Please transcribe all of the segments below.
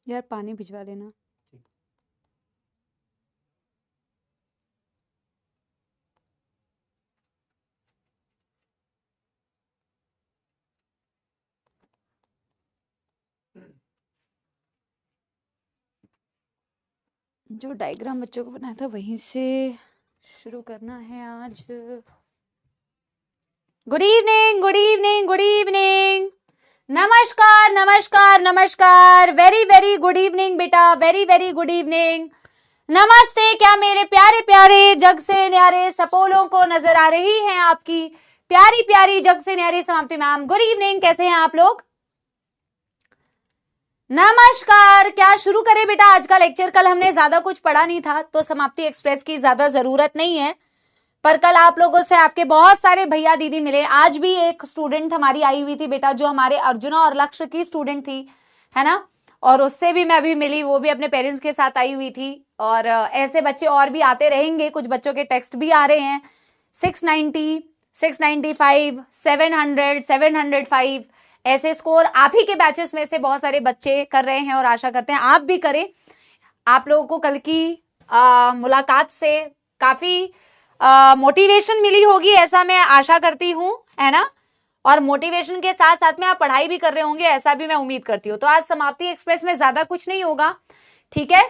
यार पानी भिजवा देना। जो डायग्राम बच्चों को बनाया था वहीं से शुरू करना है आज। Good evening, good evening, good evening. नमस्कार नमस्कार नमस्कार। वेरी वेरी गुड इवनिंग बेटा, वेरी वेरी गुड इवनिंग। नमस्ते। क्या मेरे प्यारे प्यारे जग से न्यारे सपोलों को नजर आ रही हैं आपकी प्यारी प्यारी जग से न्यारी समाप्ति मैम? गुड इवनिंग, कैसे हैं आप लोग? नमस्कार। क्या शुरू करें बेटा आज का लेक्चर? कल हमने ज्यादा कुछ पढ़ा नहीं था तो समाप्ति एक्सप्रेस की ज्यादा जरूरत नहीं है, पर कल आप लोगों से आपके बहुत सारे भैया दीदी मिले। आज भी एक स्टूडेंट हमारी आई हुई थी बेटा, जो हमारे अर्जुना और लक्ष्य की स्टूडेंट थी, है ना, और उससे भी मैं अभी मिली, वो भी अपने पेरेंट्स के साथ आई हुई थी। और ऐसे बच्चे और भी आते रहेंगे, कुछ बच्चों के टेक्स्ट भी आ रहे हैं। 690, 695, 700, 705 ऐसे स्कोर आप ही के बैचेस में से बहुत सारे बच्चे कर रहे हैं और आशा करते हैं आप भी करें। आप लोगों को कल की मुलाकात से काफी मोटिवेशन मिली होगी, ऐसा मैं आशा करती हूं, है ना, और मोटिवेशन के साथ साथ में आप पढ़ाई भी कर रहे होंगे, ऐसा भी मैं उम्मीद करती हूँ। तो आज समाप्ति एक्सप्रेस में ज्यादा कुछ नहीं होगा, ठीक है।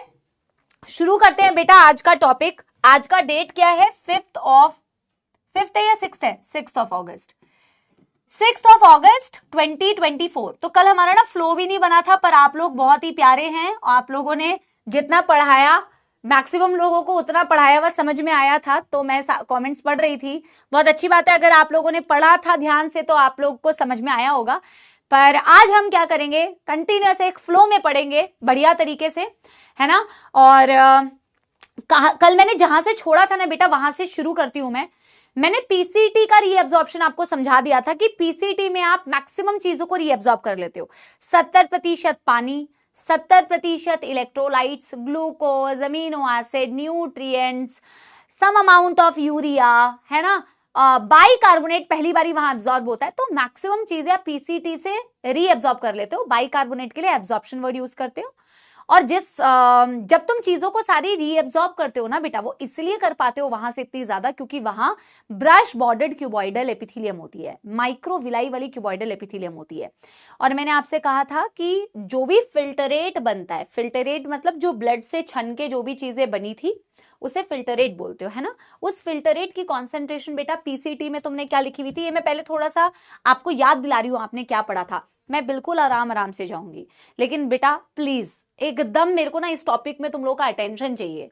शुरू करते हैं बेटा आज का टॉपिक। आज का डेट क्या है? 5th है या 6th है? 6th of August, 6th of अगस्त 2024। तो कल हमारा ना फ्लो भी नहीं बना था, पर आप लोग बहुत ही प्यारे हैं। आप लोगों ने जितना पढ़ाया, मैक्सिमम लोगों को उतना पढ़ाया हुआ समझ में आया था, तो मैं कमेंट्स पढ़ रही थी। बहुत अच्छी बात है, अगर आप लोगों ने पढ़ा था ध्यान से तो आप लोग को समझ में आया होगा। पर आज हम क्या करेंगे, कंटिन्यूअस एक फ्लो में पढ़ेंगे बढ़िया तरीके से, है ना। और कल मैंने जहां से छोड़ा था ना बेटा, वहां से शुरू करती हूं मैं। मैंने पीसीटी का रीएब्जॉर्प्शन आपको समझा दिया था कि पीसीटी में आप मैक्सिमम चीजों को रीएब्जॉर्ब कर लेते हो। 70% पानी, 70% electrolytes, glucose, amino acid, nutrients, some amount of urea, है ना, बाइकार्बोनेट पहली बारी वहां एब्जॉर्ब होता है। तो मैक्सिमम चीजें आप पीसीटी से रीएब्जॉर्ब कर लेते हो। बाइकार्बोनेट के लिए एब्जॉर्प्शन वर्ड यूज करते हो। और जब तुम चीजों को सारी रीएब्जॉर्ब करते हो ना बेटा, वो इसलिए कर पाते हो वहां से इतनी ज्यादा, क्योंकि वहां ब्रश बॉर्डर्ड क्यूबॉइडल एपिथेलियम होती है, माइक्रोविलाई वाली क्यूबॉइडल एपिथेलियम होती है। और मैंने आपसे कहा था कि जो भी फिल्टरेट बनता है, फिल्टरेट मतलब जो ब्लड से छन के जो भी चीजें बनी थी उसे फिल्टरेट बोलते हो, है ना। उस फिल्टरेट की कॉन्सेंट्रेशन बेटा पीसीटी में तुमने क्या लिखी हुई थी, ये मैं पहले थोड़ा सा आपको याद दिला रही हूं, आपने क्या पढ़ा था। मैं बिल्कुल आराम आराम से जाऊंगी, लेकिन बेटा प्लीज एकदम मेरे को ना इस टॉपिक में तुम लोग का अटेंशन चाहिए।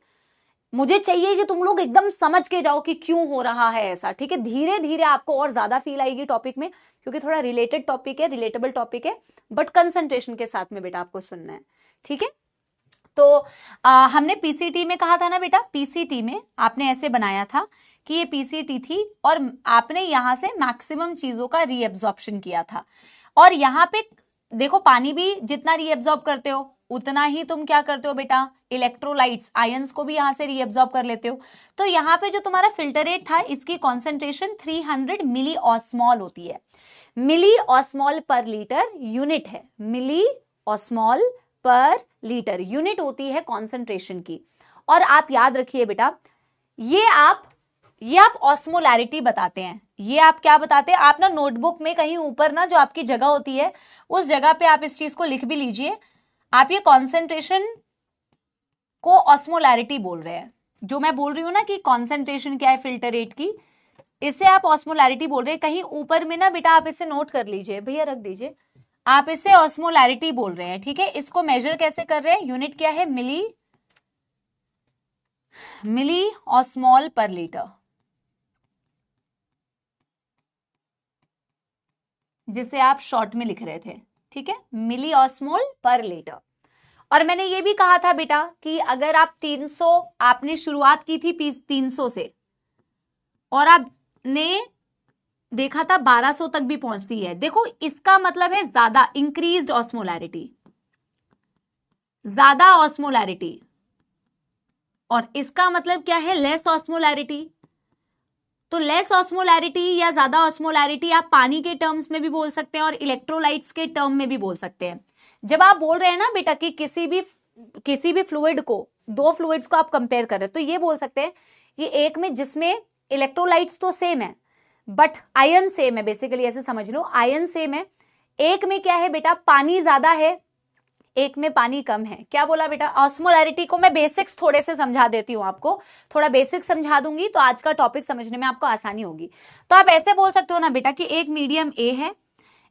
मुझे चाहिए कि तुम लोग एकदम समझ के जाओ कि क्यों हो रहा है ऐसा, ठीक है। धीरे धीरे आपको और ज्यादा फील आएगी टॉपिक में, क्योंकि थोड़ा रिलेटेड टॉपिक है, रिलेटेबल टॉपिक है, बट कंसंट्रेशन के साथ में बेटा आपको सुनना है, ठीक है। तो हमने पीसीटी में कहा था ना बेटा, पीसीटी में आपने ऐसे बनाया था कि ये पीसीटी थी और आपने यहां से मैक्सिमम चीजों का रीएब्जॉर्प्शन किया था। और यहां पे देखो, पानी भी जितना रीएब्जॉर्ब करते हो उतना ही तुम क्या करते हो बेटा, इलेक्ट्रोलाइट्स, आयंस को भी यहां से रीएब्जॉर्ब कर लेते हो। तो यहां पे जो तुम्हारा फिल्टरेट था, इसकी कॉन्सेंट्रेशन 300 मिली ऑस्मॉल होती है। मिली ऑस्मॉल पर लीटर यूनिट है, मिली ऑस्मॉल पर लीटर यूनिट होती है कॉन्सेंट्रेशन की। और आप याद रखिए बेटा, ये आप ऑस्मोलैरिटी बताते हैं। ये आप क्या बताते हैं, आप ना नोटबुक में कहीं ऊपर ना जो आपकी जगह होती है उस जगह पे आप इस चीज को लिख भी लीजिए। आप ये कॉन्सेंट्रेशन को ऑस्मोलैरिटी बोल रहे हैं। जो मैं बोल रही हूं ना कि कॉन्सेंट्रेशन क्या है फिल्टरेट की, इसे आप ऑस्मोलैरिटी बोल रहे हैं। कहीं ऊपर में ना बेटा आप इसे नोट कर लीजिए, भैया रख दीजिए। आप इसे ऑस्मोलैरिटी बोल रहे हैं, ठीक है। इसको मेजर कैसे कर रहे हैं, यूनिट क्या है, मिली ऑस्मॉल पर लीटर, जिसे आप शॉर्ट में लिख रहे थे, ठीक है, मिली ऑस्मोल पर लीटर। और मैंने ये भी कहा था बेटा कि अगर आप 300, आपने शुरुआत की थी 300 से और आपने देखा था 1200 तक भी पहुंचती है, देखो इसका मतलब है ज्यादा इंक्रीज्ड ऑस्मोलैरिटी, ज्यादा ऑस्मोलैरिटी। और इसका मतलब क्या है, लेस ऑस्मोलैरिटी। तो लेस ऑस्मोलैरिटी या ज्यादा ऑस्मोलैरिटी आप पानी के टर्म्स में भी बोल सकते हैं और इलेक्ट्रोलाइट्स के टर्म में भी बोल सकते हैं। जब आप बोल रहे हैं ना बेटा कि किसी भी फ्लूइड को, दो फ्लूइड्स को आप कंपेयर कर रहे हैं, तो ये बोल सकते हैं कि एक में जिसमें इलेक्ट्रोलाइट्स तो सेम है बट आयन सेम है, बेसिकली ऐसे समझ लो आयन सेम है। एक में क्या है बेटा, पानी ज्यादा है, एक में पानी कम है। क्या बोला बेटा, ऑस्मोलैरिटी को मैं बेसिक्स थोड़े से समझा देती हूं आपको, थोड़ा बेसिक समझा दूंगी तो आज का टॉपिक समझने में आपको आसानी होगी। तो आप ऐसे बोल सकते हो ना बेटा कि एक मीडियम ए है,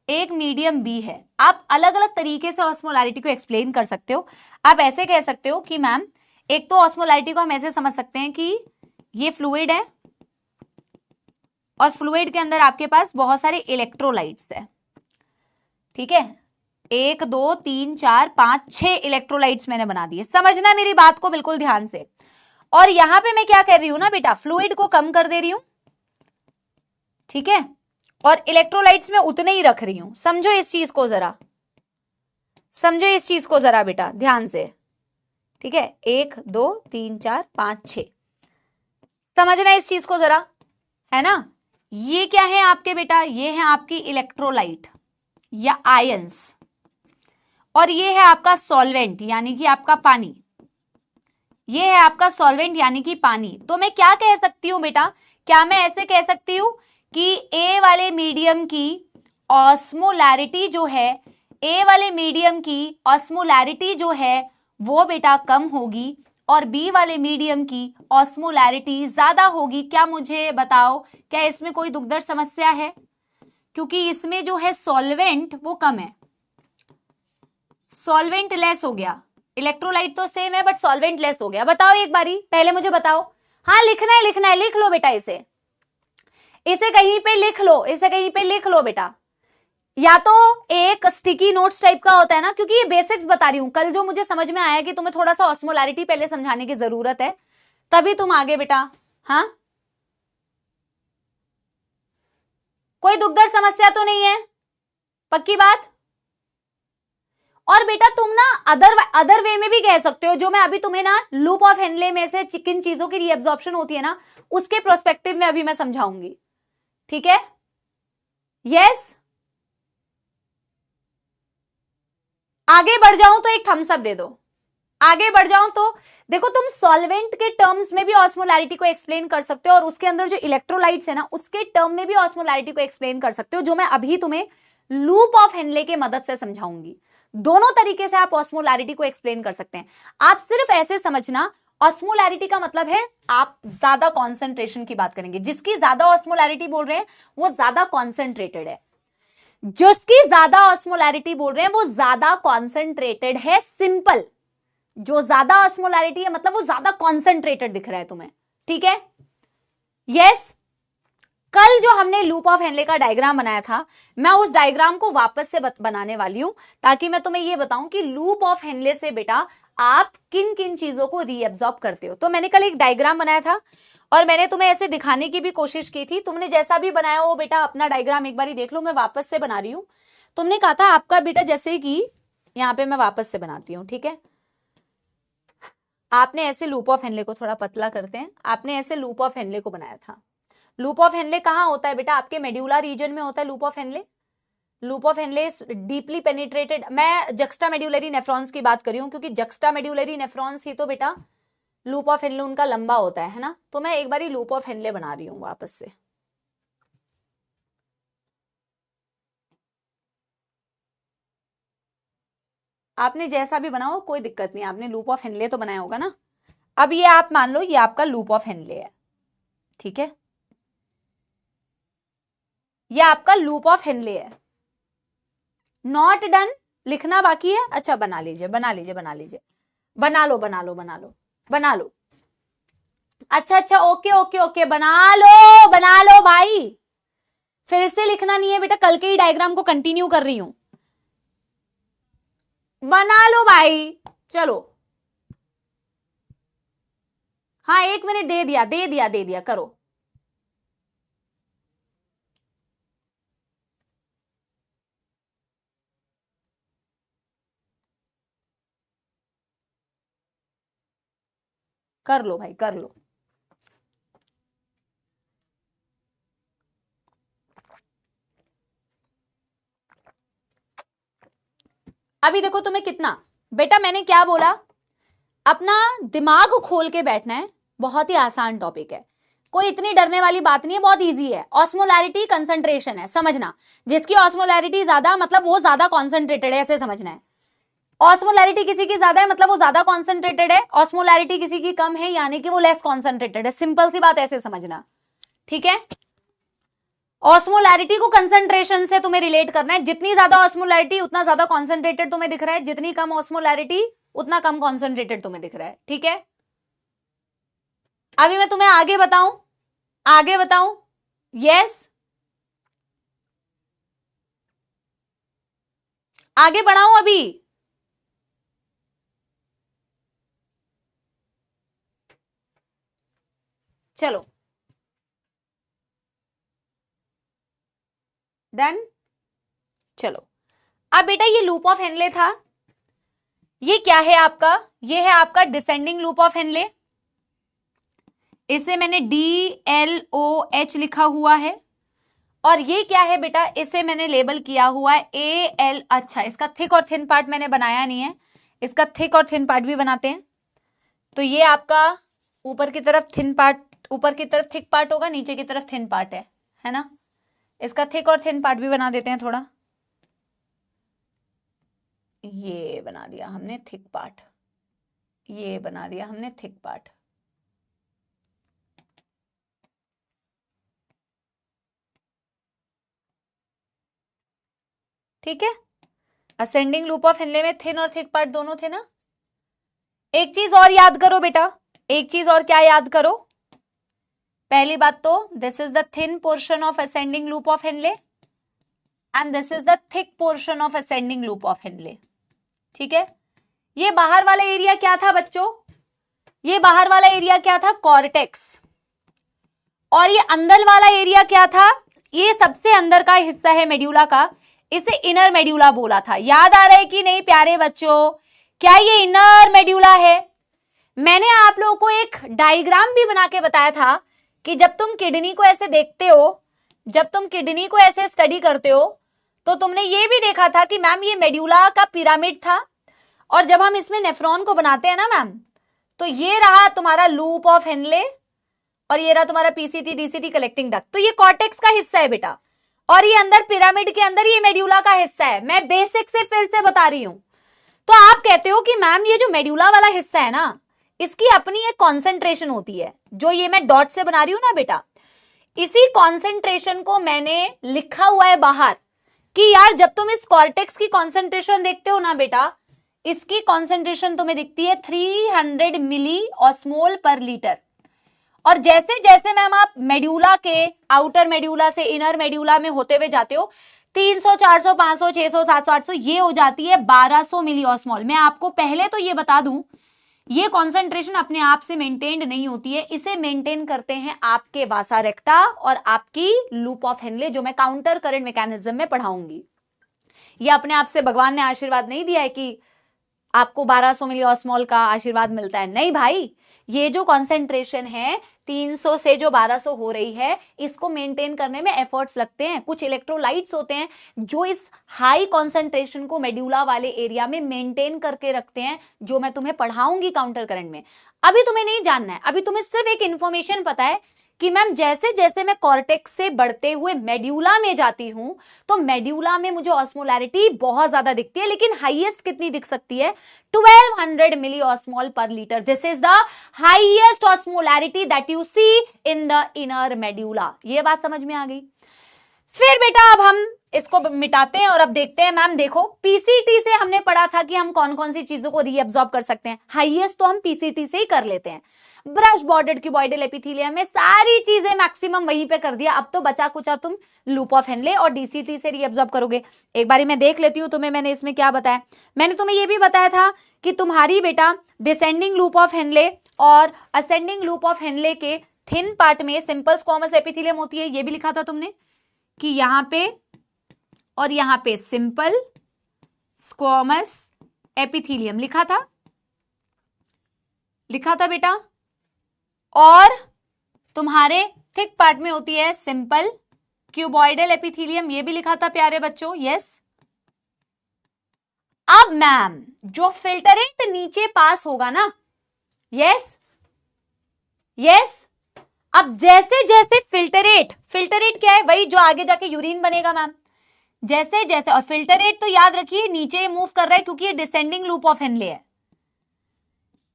एक मीडियम बी है। आप अलग अलग तरीके से ऑस्मोलैरिटी को एक्सप्लेन कर सकते हो। आप ऐसे कह सकते हो कि मैम, एक तो ऑस्मोलैरिटी को हम ऐसे समझ सकते हैं कि ये फ्लूइड है और फ्लूइड के अंदर आपके पास बहुत सारे इलेक्ट्रोलाइट्स है, ठीक है, 1 2 3 4 5 6 इलेक्ट्रोलाइट्स मैंने बना दिए। समझना मेरी बात को बिल्कुल ध्यान से। और यहां पे मैं क्या कर रही हूं ना बेटा, फ्लूइड को कम कर दे रही हूं, ठीक है, और इलेक्ट्रोलाइट्स में उतने ही रख रही हूं। समझो इस चीज को जरा, समझो इस चीज को जरा बेटा ध्यान से, ठीक है। 1 2 3 4 5 6, समझना इस चीज को जरा, है ना। ये क्या है आपके बेटा, ये है आपकी इलेक्ट्रोलाइट या आयंस, और ये है आपका सॉल्वेंट यानी कि आपका पानी। ये है आपका सॉल्वेंट यानी कि पानी। तो मैं क्या कह सकती हूं बेटा, क्या मैं ऐसे कह सकती हूं कि ए वाले मीडियम की ऑस्मोलैरिटी जो है, ए वाले मीडियम की ऑस्मोलैरिटी जो है वो बेटा कम होगी और बी वाले मीडियम की ऑस्मोलैरिटी ज्यादा होगी। क्या मुझे बताओ, क्या इसमें कोई दुखद समस्या है? क्योंकि इसमें जो है सॉल्वेंट वो कम है, सॉल्वेंट लेस हो गया। इलेक्ट्रोलाइट तो सेम है बट सॉल्वेंट लेस हो गया। बताओ एक बारी, पहले मुझे बताओ। हाँ लिखना है, लिखना है, लिख लो बेटा, इसे कहीं पे लिख लो, इसे कहीं पे लिख लो बेटा। या तो एक स्टिकी नोट्स टाइप का होता है ना, क्योंकि ये बेसिक्स बता रही हूं। कल जो मुझे समझ में आया कि तुम्हें थोड़ा सा ऑस्मोलैरिटी पहले समझाने की जरूरत है, तभी तुम आगे बेटा। हाँ, कोई दुखद समस्या तो नहीं है, पक्की बात। और बेटा तुम ना अदर वे में भी कह सकते हो, जो मैं अभी तुम्हें ना लूप ऑफ हेनले में से किन चीजों की रीअब्जॉर्प्शन होती है ना, उसके प्रोस्पेक्टिव में अभी मैं समझाऊंगी, ठीक है। यस, आगे बढ़ जाऊं तो एक थम्स अप दे दो। आगे बढ़ जाऊं तो देखो, तुम सॉल्वेंट के टर्म्स में भी ऑस्मोलैरिटी को एक्सप्लेन कर सकते हो और उसके अंदर जो इलेक्ट्रोलाइट्स है ना उसके टर्म में भी ऑस्मोलैरिटी को एक्सप्लेन कर सकते हो, जो मैं अभी तुम्हें लूप ऑफ हेनले के मदद से समझाऊंगी। दोनों तरीके से आप ऑस्मोलैरिटी को एक्सप्लेन कर सकते हैं। आप सिर्फ ऐसे समझना, ऑस्मोलैरिटी का मतलब है आप ज्यादा कॉन्सेंट्रेशन की बात करेंगे। जिसकी ज्यादा ऑस्मोलैरिटी बोल रहे हैं वो ज्यादा कॉन्सेंट्रेटेड है, जिसकी ज्यादा ऑस्मोलैरिटी बोल रहे हैं वो ज्यादा कॉन्सेंट्रेटेड है। सिंपल, जो ज्यादा ऑस्मोलैरिटी है मतलब वो ज्यादा कॉन्सेंट्रेटेड दिख रहा है तुम्हें, ठीक है। यस, कल जो हमने लूप ऑफ हेनले का डायग्राम बनाया था, मैं उस डायग्राम को वापस से बनाने वाली हूं, ताकि मैं तुम्हें यह बताऊं कि लूप ऑफ हेनले से बेटा आप किन किन चीजों को रीअब्सॉर्ब करते हो। तो मैंने कल एक डायग्राम बनाया था और मैंने तुम्हें ऐसे दिखाने की भी कोशिश की थी। तुमने जैसा भी बनाया हो बेटा, अपना डायग्राम एक बार देख लो, मैं वापस से बना रही हूं। तुमने कहा था आपका बेटा, जैसे कि यहां पे मैं वापस से बनाती हूं, ठीक है। आपने ऐसे लूप ऑफ हेनले को थोड़ा पतला करते हैं, आपने ऐसे लूप ऑफ हेनले को बनाया था। लूप ऑफ हेनले कहां होता है बेटा, आपके मेड्यूलर रीजन में होता है loop of Henley. Loop of Henley deeply penetrated, मैं जक्स्टा मेड्यूलरी नेफ्रॉन्स की बात कर रही हूं, क्योंकि जक्स्टा मेड्यूलरी नेफ्रॉन्स ही तो बेटा लूप ऑफ हेनले उनका लंबा होता है ना। तो मैं एक बारी लूप ऑफ हेनले बना रही हूं वापस से। आपने जैसा भी बनाओ कोई दिक्कत नहीं, आपने लूप ऑफ हेनले तो बनाया होगा ना। अब ये आप मान लो ये आपका लूप ऑफ हेनले है, ठीक है, ये आपका लूप ऑफ हेनले है। नॉट डन, लिखना बाकी है। अच्छा बना लीजिए, बना लीजिए, बना लीजिए, बना लो, बना लो, बना लो, बना लो। अच्छा अच्छा, ओके ओके ओके, बना लो, बना लो भाई। फिर से लिखना नहीं है बेटा, कल के ही डायग्राम को कंटिन्यू कर रही हूं। बना लो भाई, चलो। हाँ 1 मिनट दे दिया, दे दिया, दे दिया, करो। कर लो भाई, कर लो। अभी देखो तुम्हें कितना, बेटा मैंने क्या बोला, अपना दिमाग खोल के बैठना है, बहुत ही आसान टॉपिक है, कोई इतनी डरने वाली बात नहीं है, बहुत इजी है। ऑस्मोलैरिटी कंसंट्रेशन है, समझना, जिसकी ऑस्मोलैरिटी ज्यादा मतलब वो ज्यादा कॉन्सेंट्रेटेड है, ऐसे समझना है। ऑस्मोलैरिटी किसी की ज्यादा है मतलब वो ज्यादा कॉन्सेंट्रेटेड है, ऑस्मोलैरिटी किसी की कम है यानी कि वो लेस कॉन्सेंट्रेटेड है, सिंपल सी बात, ऐसे समझना, ठीक है। ऑस्मोलैरिटी को कंसंट्रेशन से तुम्हें रिलेट करना है, जितनी ज्यादा ऑस्मोलैरिटी उतना ज्यादा कॉन्सेंट्रेटेड तुम्हें दिख रहा है, जितनी कम ऑस्मोलैरिटी उतना कम कॉन्सेंट्रेटेड तुम्हें दिख रहा है, ठीक है। अभी मैं तुम्हें आगे बताऊं, यस, आगे बढ़ाऊं अभी, चलो डन। चलो अब बेटा ये लूप ऑफ हेनले था, ये क्या है आपका, ये है आपका डिसेंडिंग लूप ऑफ हेनले, इसे मैंने DLOH लिखा हुआ है, और ये क्या है बेटा, इसे मैंने लेबल किया हुआ है AL। अच्छा, इसका थिक और थिन पार्ट मैंने बनाया नहीं है, इसका थिक और थिन पार्ट भी बनाते हैं। तो ये आपका ऊपर की तरफ थिन पार्ट, ऊपर की तरफ थिक पार्ट होगा, नीचे की तरफ थिन पार्ट है ना। इसका थिक और थिन पार्ट भी बना देते हैं थोड़ा, ये बना दिया हमने थिक पार्ट, ये बना दिया हमने थिक पार्ट, ठीक है। असेंडिंग लूप ऑफ हेनले में थिन और थिक पार्ट दोनों थे ना। एक चीज और याद करो बेटा, एक चीज और क्या याद करो, पहली बात तो this is the thin portion of ascending loop of Henley and this is the thick portion of ascending loop of Henley, ठीक है। ये बाहर वाला एरिया क्या था बच्चों, ये बाहर वाला एरिया क्या था, कॉर्टेक्स, और ये अंदर वाला एरिया क्या था, ये सबसे अंदर का हिस्सा है मेड्यूला का, इसे इनर मेड्यूला बोला था। याद आ रहा है कि नहीं प्यारे बच्चों, क्या ये इनर मेड्यूला है। मैंने आप लोगों को एक डायग्राम भी बना के बताया था कि जब तुम किडनी को ऐसे देखते हो, जब तुम किडनी को ऐसे स्टडी करते हो, तो तुमने ये भी देखा था कि मैम ये मेड्यूला का पिरामिड था, और जब हम इसमें नेफ्रॉन को बनाते हैं ना मैम, तो ये रहा तुम्हारा लूप ऑफ हेनले और ये रहा तुम्हारा PCT DCT कलेक्टिंग डक्ट, तो ये कॉर्टेक्स का हिस्सा है बेटा, और ये अंदर पिरामिड के अंदर ये मेड्यूला का हिस्सा है। मैं बेसिक से फिर से बता रही हूं। तो आप कहते हो कि मैम ये जो मेड्यूला वाला हिस्सा है ना, इसकी अपनी एक कॉन्सेंट्रेशन होती है, जो ये मैं डॉट से बना रही हूं ना बेटा, इसी कॉन्सेंट्रेशन को मैंने लिखा हुआ है बाहर कि यार जब तुम इस कॉर्टेक्स की कॉन्सेंट्रेशन देखते हो ना बेटा, इसकी कॉन्सेंट्रेशन तुम्हें दिखती है 300 मिली ऑस्मोल पर लीटर, और जैसे जैसे मैम आप मेड्यूला के आउटर मेड्यूला से इनर मेड्यूला में होते हुए जाते हो, 300, 400, 500, 600, 700, 800, ये हो जाती है 1200 मिली ऑस्मोल। मैं आपको पहले तो ये बता दूं, ये कॉन्सेंट्रेशन अपने आप से मेंटेन्ड नहीं होती है, इसे मेंटेन करते हैं आपके वासा रेक्टा और आपकी लूप ऑफ हेनले, जो मैं काउंटर करंट मैकेनिज्म में पढ़ाऊंगी। ये अपने आप से भगवान ने आशीर्वाद नहीं दिया है कि आपको 1200 मिली ऑस्मोल का आशीर्वाद मिलता है, नहीं भाई, ये जो कॉन्सेंट्रेशन है 300 से जो 1200 हो रही है, इसको मेंटेन करने में एफर्ट्स लगते हैं। कुछ इलेक्ट्रोलाइट्स होते हैं जो इस हाई कॉन्सेंट्रेशन को मेड्यूला वाले एरिया में मेंटेन करके रखते हैं, जो मैं तुम्हें पढ़ाऊंगी काउंटर करंट में। अभी तुम्हें नहीं जानना है, अभी तुम्हें सिर्फ एक इंफॉर्मेशन पता है कि मैम जैसे जैसे मैं कॉर्टेक्स से बढ़ते हुए मेड्यूला में जाती हूं, तो मेड्यूला में मुझे ऑस्मोलैरिटी बहुत ज्यादा दिखती है, लेकिन हाईएस्ट कितनी दिख सकती है, 1200 milli osmole per litre. This is the highest osmolarity that you see in the inner medulla. ये बात समझ में आ गई। फिर बेटा अब हम इसको मिटाते हैं और अब देखते हैं, मैम देखो PCT से हमने पढ़ा था कि हम कौन कौन सी चीजों को रीअब्सॉर्ब कर सकते हैं, हाईएस्ट तो हम PCT से ही कर लेते हैं। ब्रश बॉर्डर्ड क्यूबॉइडल एपिथेलियम में सारी चीजें मैक्सिमम वहीं पे कर दिया, अब तो बचा कुचा तुम लूप ऑफ हेनले और DCT से रीअब्सॉर्ब करोगे। एक बारी मैं देख लेती हूँ तुम्हें मैंने इसमें क्या बताया। मैंने तुम्हें यह भी बताया था कि तुम्हारी बेटा डिसेंडिंग लूप ऑफ हेनले और असेंडिंग लूप ऑफ हेनले के थिन पार्ट में सिंपल स्क्वामस एपिथेलियम होती है, ये भी लिखा था तुमने कि यहां पे और यहां पे सिंपल स्क्वामस एपिथेलियम लिखा था बेटा, और तुम्हारे थिक पार्ट में होती है सिंपल क्यूबॉइडल एपिथेलियम, ये भी लिखा था प्यारे बच्चों, यस। अब मैम जो फिल्टरेट नीचे पास होगा ना, यस यस, अब जैसे जैसे फिल्टरेट क्या है, वही जो आगे जाके यूरिन बनेगा मैम, जैसे जैसे, और फिल्टरेट तो याद रखिए नीचे मूव कर रहा है क्योंकि ये डिसेंडिंग लूप ऑफ हेनले है,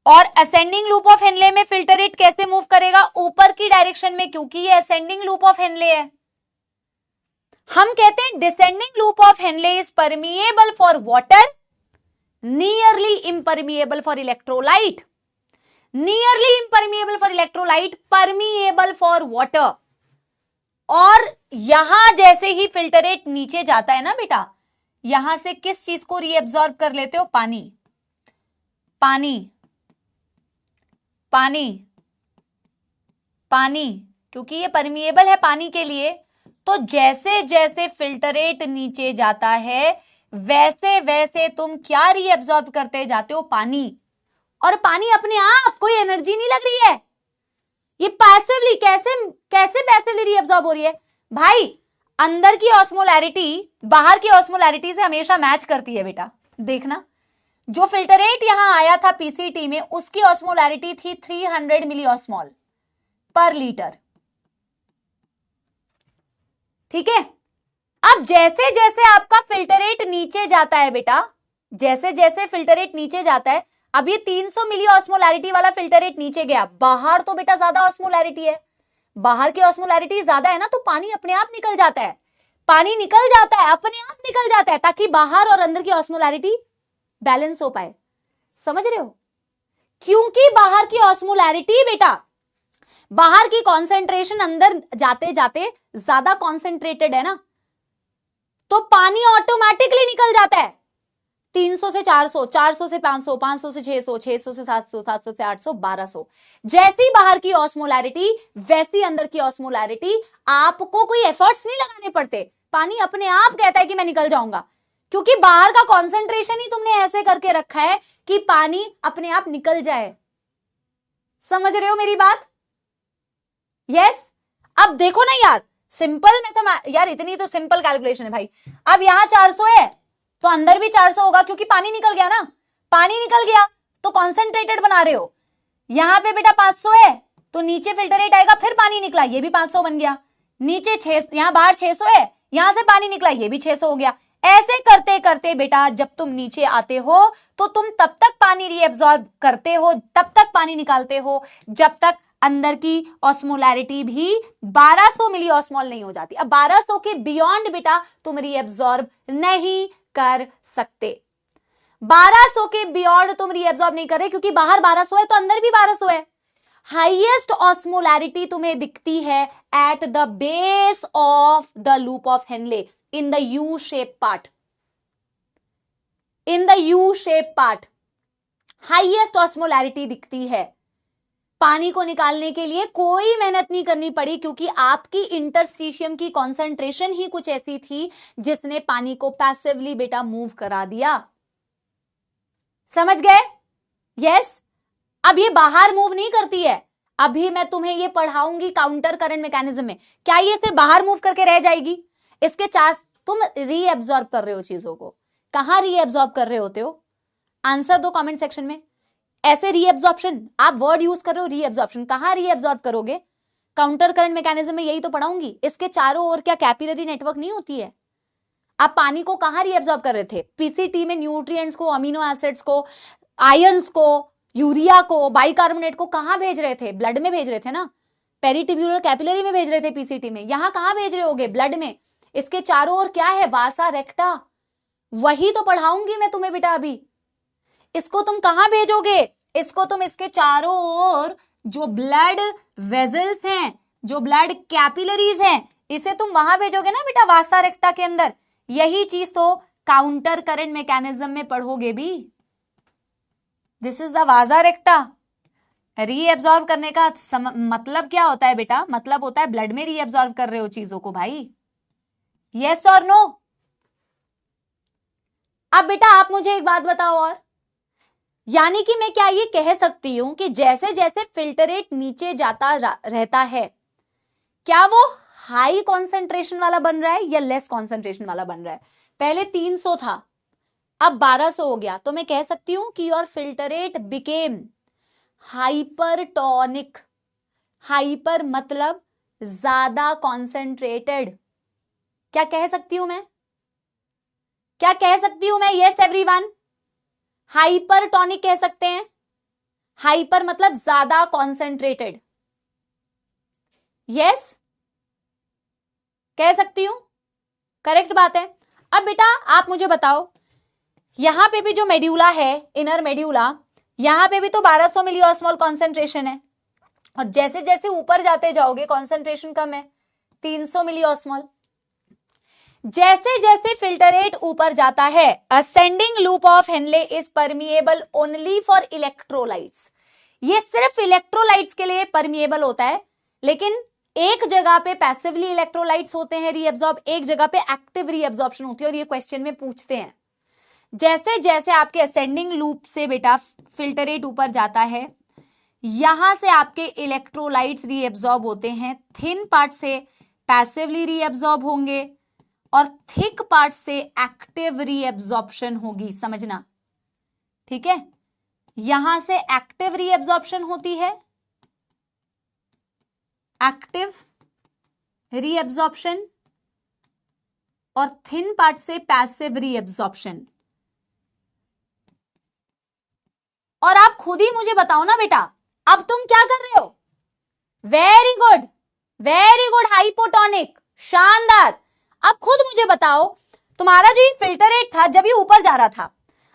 और असेंडिंग लूप ऑफ हेनले में फिल्टरेट कैसे मूव करेगा, ऊपर की डायरेक्शन में, क्योंकि ये असेंडिंग लूप ऑफ हेनले है। हम कहते हैं descending loop of Henle is permeable for water, nearly impermeable for electrolyte, nearly impermeable for electrolyte, permeable for water. और यहां जैसे ही फिल्टरेट नीचे जाता है ना बेटा, यहां से किस चीज को रीअब्सॉर्ब कर लेते हो, पानी, पानी, पानी, पानी, क्योंकि ये परमिएबल है पानी के लिए। तो जैसे जैसे फिल्टरेट नीचे जाता है वैसे वैसे तुम क्या रीअब्सॉर्ब करते जाते हो, पानी। और पानी अपने आप, कोई एनर्जी नहीं लग रही है, ये पैसिवली, कैसे पैसिवली रीअब्सॉर्ब हो रही है भाई। अंदर की ऑस्मोलैरिटी बाहर की ऑस्मोलैरिटी से हमेशा मैच करती है बेटा। देखना, जो फिल्टरेट यहां आया था पीसीटी में, उसकी ऑस्मोलैरिटी थी 300 मिली ऑस्मोल पर लीटर, ठीक है। अब जैसे जैसे आपका फिल्टरेट नीचे जाता है बेटा, जैसे जैसे फिल्टरेट नीचे जाता है, अब ये 300 मिली ऑस्मोलैरिटी वाला फिल्टरेट नीचे गया, बाहर तो बेटा ज्यादा ऑस्मोलैरिटी है, बाहर की ऑस्मोलैरिटी ज्यादा है ना, तो पानी अपने आप निकल जाता है, पानी निकल जाता है, अपने आप निकल जाता है, ताकि बाहर और अंदर की ऑस्मोलैरिटी बैलेंस हो पाए। समझ रहे हो, क्योंकि बाहर की ऑस्मोलैरिटी बेटा, बाहर की कॉन्सेंट्रेशन अंदर जाते जाते ज्यादा कॉन्सेंट्रेटेड है ना, तो पानी ऑटोमेटिकली निकल जाता है। 300 से 400, 400 से 500, 500 से 600, 600 से 700, 700 से 800, 1200। जैसी बाहर की ऑस्मोलैरिटी वैसी अंदर की ऑस्मोलैरिटी। आपको कोई एफर्ट्स नहीं लगाने पड़ते, पानी अपने आप कहता है कि मैं निकल जाऊंगा, क्योंकि बाहर का कॉन्सेंट्रेशन ही तुमने ऐसे करके रखा है कि पानी अपने आप निकल जाए। समझ रहे हो मेरी बात? यस। अब देखो ना यार, सिंपल यार इतनी तो सिंपल कैलकुलेशन है भाई। अब यहां 400 है तो अंदर भी 400 होगा, क्योंकि पानी निकल गया ना, पानी निकल गया तो कॉन्सेंट्रेटेड बना रहे हो। यहां पे बेटा 500 है तो नीचे फिल्टरेट आएगा, फिर पानी निकला, ये भी 500 बन गया। नीचे 6, यहां बाहर 600 है, यहां से पानी निकला, ये भी 600 हो गया। ऐसे करते करते बेटा जब तुम नीचे आते हो तो तुम तब तक पानी रीअब्सॉर्ब करते हो, तब तक पानी निकालते हो, जब तक अंदर की ऑस्मोलैरिटी भी 1200 मिली ऑस्मोल नहीं हो जाती। अब 1200 के बियॉन्ड बेटा तुम रीअब्सॉर्ब नहीं कर सकते, 1200 के बियॉन्ड तुम रीअब्सॉर्ब नहीं कर रहे, क्योंकि बाहर 1200 है तो अंदर भी 1200 है। हाईएस्ट ऑस्मोलैरिटी तुम्हें दिखती है eight the base of the loop of Henley, in the U shape part, in the U shape part highest osmolarity दिखती है। पानी को निकालने के लिए कोई मेहनत नहीं करनी पड़ी, क्योंकि आपकी इंटरस्टिशियम की कॉन्सेंट्रेशन ही कुछ ऐसी थी जिसने पानी को पैसिवली बेटा मूव करा दिया। समझ गए? यस। अब ये बाहर मूव नहीं करती है, अभी मैं तुम्हें ये पढ़ाऊंगी काउंटर करंट मैकेनिज्म में। क्या ये सिर्फ बाहर मूव करके रह जाएगी? इसके चार, तुम रीअब्सॉर्ब कर रहे हो चीजों को, कहां रीअब्सॉर्ब कर रहे होते हो? आंसर दो कमेंट सेक्शन में। ऐसे रीअब्सॉर्प्शन, आप वर्ड यूज कर रहे हो रीअब्सॉर्प्शन, कहां रीअब्सॉर्ब करोगे? काउंटर करंट मैकेनिज्म में यही तो पढ़ाऊंगी। इसके चारों ओर क्या कैपिलरी नेटवर्क नहीं होती है? आप पानी को कहां रीअब्सॉर्ब कर रहे थे? पीसीटी में न्यूट्रिएंट्स को, अमीनो एसिड्स को, आयंस को, यूरिया को, बाइकार्बोनेट को कहां भेज रहे थे? ब्लड में भेज रहे थे ना, पेरिटिब्यूलर कैपिलरी में भेज रहे थे पीसीटी में। यहां कहां भेज रहे होगे? ब्लड में। इसके चारों ओर क्या है? वासा रेक्टा। वही तो पढ़ाऊंगी मैं तुम्हें बेटा अभी। इसको तुम कहां भेजोगे? इसको तुम इसके चारों ओर जो ब्लड वेजल्स हैं, जो ब्लड कैपिलरीज हैं, इसे तुम वहां भेजोगे ना बेटा, वासा रेक्टा के अंदर। यही चीज तो काउंटर करंट मैकेनिज्म में पढ़ोगे भी। This is the Vasa रेक्टा। Reabsorb करने का मतलब क्या होता है बेटा? मतलब होता है ब्लड में रीएब्सॉर्ब कर रहे हो चीजों को भाई। यस और नो? अब बेटा आप मुझे एक बात बताओ और, यानी कि मैं क्या ये कह सकती हूं कि जैसे जैसे फिल्टरेट नीचे जाता रहता है, क्या वो हाई कॉन्सेंट्रेशन वाला बन रहा है या लेस कॉन्सेंट्रेशन वाला बन रहा है? पहले 300 था, अब 1200 हो गया, तो मैं कह सकती हूं कि your filter rate became hypertonic. Hyper मतलब ज्यादा कॉन्सेंट्रेटेड। क्या कह सकती हूं मैं? क्या कह सकती हूं मैं? यस एवरीवन, हाइपरटोनिक कह सकते हैं। हाइपर मतलब ज्यादा कॉन्सेंट्रेटेड। यस, कह सकती हूं, करेक्ट बात है। अब बेटा आप मुझे बताओ, यहां पे भी जो मेड्यूला है, इनर मेड्यूला, यहां पे भी तो 1200 मिली ऑस्मोल कॉन्सेंट्रेशन है, और जैसे जैसे ऊपर जाते जाओगे कॉन्सेंट्रेशन कम है, 300 मिली ऑस्मोल। जैसे जैसे फिल्टर रेट ऊपर जाता है, ascending loop of Henle is permeable only for electrolytes. ये सिर्फ इलेक्ट्रोलाइट्स के लिए परमिएबल होता है, लेकिन एक जगह पे पैसिवली इलेक्ट्रोलाइट्स होते हैं रीअब्सॉर्ब, एक जगह पे एक्टिव रीअब्सॉर्प्शन होती है, और ये क्वेश्चन में पूछते हैं। जैसे जैसे आपके असेंडिंग लूप से बेटा फिल्टर रेट ऊपर जाता है, यहां से आपके इलेक्ट्रोलाइट्स रीअब्सॉर्ब होते हैं, थिन पार्ट से पैसिवली रीअब्सॉर्ब होंगे और थिक पार्ट से एक्टिव रीअब्सॉर्प्शन होगी, समझना, ठीक है। यहां से एक्टिव रीअब्सॉर्प्शन होती है, एक्टिव रीअब्सॉर्प्शन, और थिन पार्ट से पैसिव रीअब्सॉर्प्शन। और आप खुद ही मुझे बताओ ना बेटा, अब तुम क्या कर रहे हो? Very good, very good, hypotonic, शानदार। अब खुद मुझे बताओ, तुम्हारा जो ये फिल्टर रेट था जब ये ऊपर जा रहा था,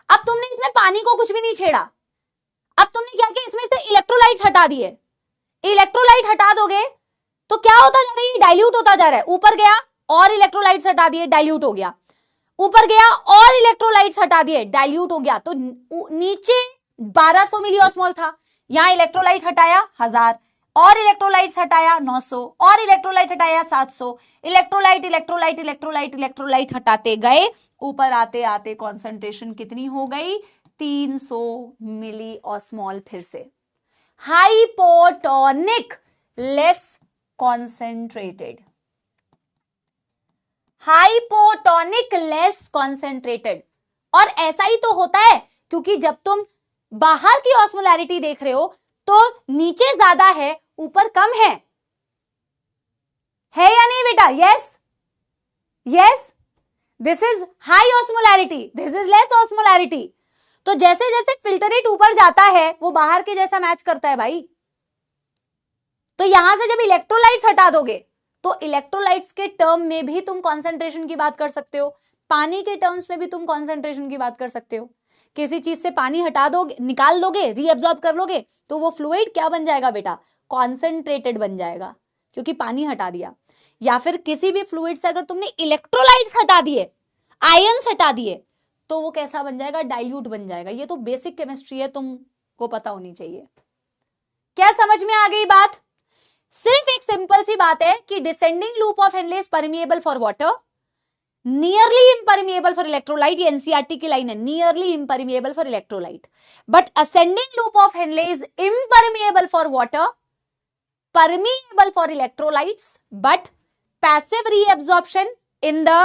अब तुमने इसमें पानी को कुछ भी नहीं छेड़ा, अब तुमने क्या किया, इसमें से इलेक्ट्रोलाइट हटा दिए। इलेक्ट्रोलाइट हटा दोगे तो क्या होता जा रहा है, डाइल्यूट होता जा रहा है। ऊपर गया और इलेक्ट्रोलाइट्स हटा दिए, डाइल्यूट हो गया। ऊपर गया और इलेक्ट्रोलाइट्स हटा दिए, डाइल्यूट हो गया। तो नीचे 1200 मिली ऑस्मोल था, यहां इलेक्ट्रोलाइट हटाया 1000, और इलेक्ट्रोलाइट्स हटाया 900, और इलेक्ट्रोलाइट हटाया 700। इलेक्ट्रोलाइट इलेक्ट्रोलाइट इलेक्ट्रोलाइट इलेक्ट्रोलाइट हटाते गए, ऊपर आते आते कॉन्सेंट्रेशन कितनी हो गई, 300 मिली ऑस्मोल। फिर से hypotonic, less concentrated. Hypotonic, less concentrated. और ऐसा ही तो होता है, क्योंकि जब तुम बाहर की ऑस्मोलैरिटी देख रहे हो तो नीचे ज्यादा है, ऊपर कम है या नहीं बेटा? Yes, yes, this is high osmolarity, this is less osmolarity. तो जैसे जैसे फिल्टर रेट ऊपर जाता है वो बाहर के जैसा मैच करता है भाई। तो यहां से जब इलेक्ट्रोलाइट्स हटा दोगे तो इलेक्ट्रोलाइट्स के टर्म में भी तुम कॉन्सेंट्रेशन की बात कर सकते हो, पानी के टर्म्स में भी तुम कॉन्सेंट्रेशन की बात कर सकते हो। किसी चीज से पानी हटा दोगे, निकाल दोगे, रीअब्सॉर्ब कर लोगे, तो वो फ्लूइड क्या बन जाएगा बेटा? कॉन्सेंट्रेटेड बन जाएगा, क्योंकि पानी हटा दिया। या फिर किसी भी फ्लूइड से अगर तुमने इलेक्ट्रोलाइट्स हटा दिए, आयंस हटा दिए, तो वो कैसा बन जाएगा? डाइल्यूट बन जाएगा। ये तो बेसिक केमिस्ट्री है, तुमको पता होनी चाहिए। क्या समझ में आ गई बात? सिर्फ एक सिंपल सी बात है कि descending loop of Henle is permeable for water, nearly impermeable for electrolyte. ये एनसीईआरटी की लाइन है, nearly impermeable for electrolyte, but ascending loop of Henle is impermeable for water, permeable for electrolytes, but passive reabsorption in the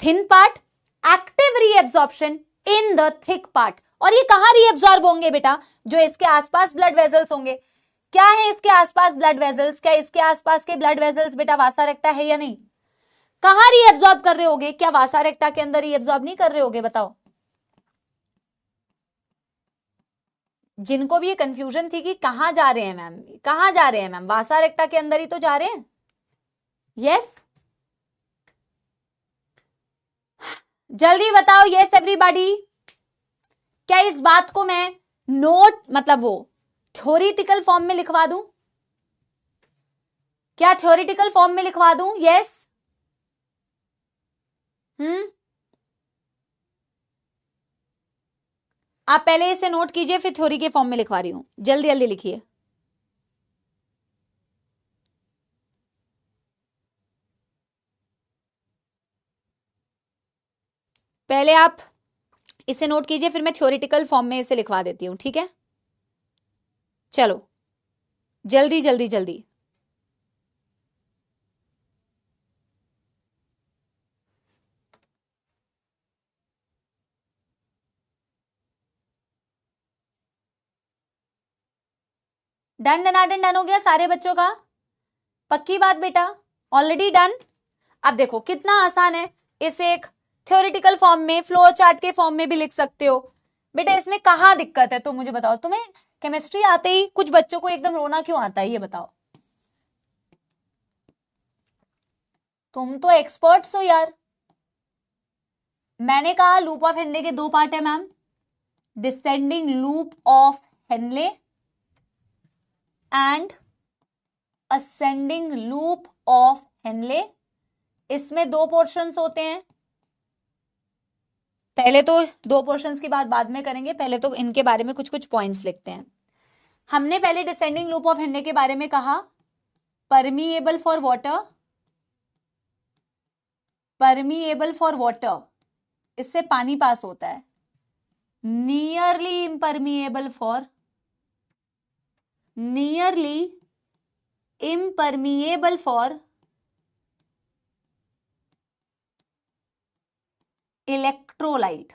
thin part, active reabsorption in the thick part। और ये कहां reabsorb होंगे बेटा? जो इसके आसपास blood vessels होंगे। क्या है इसके आसपास ब्लड वेजल्स? क्या इसके आसपास के ब्लड वेजल्स बेटा वासा रेक्टा है या नहीं? कहां reabsorb कर रहे होगे? क्या वासा रेक्टा के अंदर reabsorb नहीं कर रहे होगे? बताओ। जिनको भी ये कंफ्यूजन थी कि कहां जा रहे हैं मैम, कहां जा रहे हैं मैम, वासा रेक्टा के अंदर ही तो जा रहे हैं। यस, जल्दी बताओ। यस एवरीबॉडी, क्या इस बात को मैं नोट मतलब वो थ्योरेटिकल फॉर्म में लिखवा दूं? क्या थ्योरेटिकल फॉर्म में लिखवा दूं? यस, आप पहले इसे नोट कीजिए, फिर थ्योरी के फॉर्म में लिखवा रही हूं। जल्दी जल्दी लिखिए। पहले आप इसे नोट कीजिए, फिर मैं थ्योरेटिकल फॉर्म में इसे लिखवा देती हूं, ठीक है? चलो जल्दी जल्दी जल्दी। डन डनाडन डन हो गया सारे बच्चों का? पक्की बात बेटा, ऑलरेडी डन। अब देखो कितना आसान है, इसे एक थ्योरेटिकल फॉर्म में, फ्लो चार्ट के फॉर्म में भी लिख सकते हो। बेटा इसमें कहाँ दिक्कत है तो मुझे बताओ, तुम्हें केमिस्ट्री आते ही कुछ बच्चों को एकदम रोना क्यों आता है ये बताओ? तुम तो एक्सपर्ट्स हो यार। मैंने कहा लूप ऑफ हेनले के दो पार्ट है ma'am, descending loop of Henley and ascending loop of Henley. इसमें दो पोर्शंस होते हैं। पहले तो दो पोर्शंस की बात बाद में करेंगे, पहले तो इनके बारे में कुछ कुछ पॉइंट्स लिखते हैं। हमने पहले डिसेंडिंग लूप ऑफ हेनले के बारे में कहा, permeable for water, permeable for water, इससे पानी पास होता है। Nearly impermeable for, nearly impermeable for electrolyte,